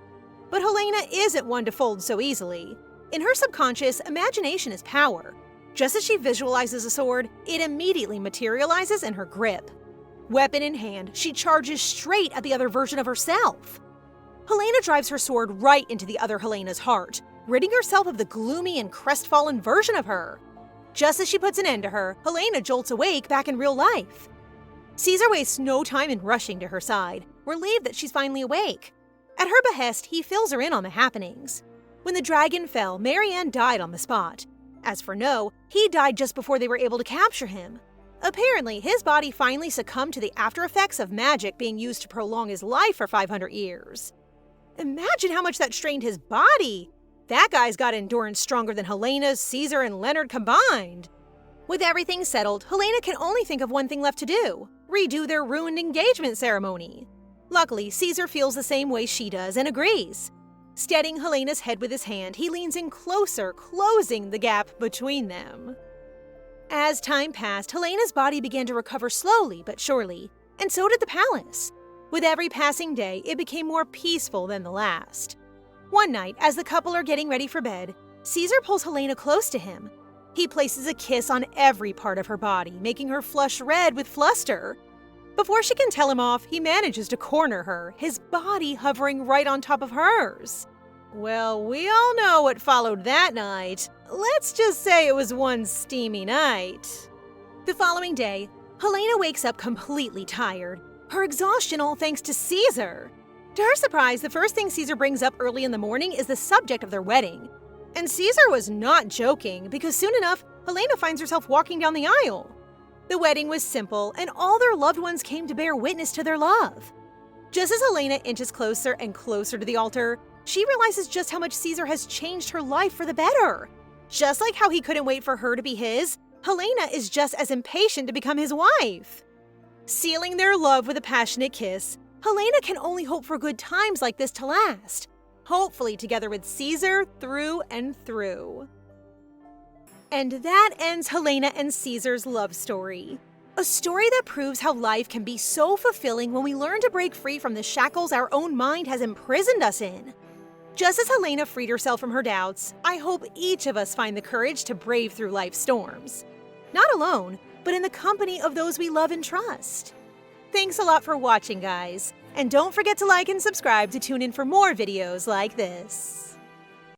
[SPEAKER 1] But Helena isn't one to fold so easily. In her subconscious, imagination is power. Just as she visualizes a sword, it immediately materializes in her grip. Weapon in hand, she charges straight at the other version of herself. Helena drives her sword right into the other Helena's heart, ridding herself of the gloomy and crestfallen version of her. Just as she puts an end to her, Helena jolts awake back in real life. Caesar wastes no time in rushing to her side, relieved that she's finally awake. At her behest, he fills her in on the happenings. When the dragon fell, Marianne died on the spot. As for No, he died just before they were able to capture him. Apparently, his body finally succumbed to the after effects of magic being used to prolong his life for 500 years. Imagine how much that strained his body! That guy's got endurance stronger than Helena's, Caesar, and Leonard combined. With everything settled, Helena can only think of one thing left to do: redo their ruined engagement ceremony. Luckily, Caesar feels the same way she does and agrees. Steadying Helena's head with his hand, he leans in closer, closing the gap between them. As time passed, Helena's body began to recover slowly but surely, and so did the palace. With every passing day, it became more peaceful than the last. One night, as the couple are getting ready for bed, Caesar pulls Helena close to him. He places a kiss on every part of her body, making her flush red with fluster. Before she can tell him off, he manages to corner her, his body hovering right on top of hers. Well, we all know what followed that night. Let's just say it was one steamy night. The following day, Helena wakes up completely tired, her exhaustion all thanks to Caesar. To her surprise, the first thing Caesar brings up early in the morning is the subject of their wedding. And Caesar was not joking, because soon enough, Helena finds herself walking down the aisle. The wedding was simple, and all their loved ones came to bear witness to their love. Just as Helena inches closer and closer to the altar, she realizes just how much Caesar has changed her life for the better. Just like how he couldn't wait for her to be his, Helena is just as impatient to become his wife. Sealing their love with a passionate kiss, Helena can only hope for good times like this to last, hopefully together with Caesar through and through. And that ends Helena and Caesar's love story. A story that proves how life can be so fulfilling when we learn to break free from the shackles our own mind has imprisoned us in. Just as Helena freed herself from her doubts, I hope each of us find the courage to brave through life's storms. Not alone, but in the company of those we love and trust. Thanks a lot for watching, guys, and don't forget to like and subscribe to tune in for more videos like this.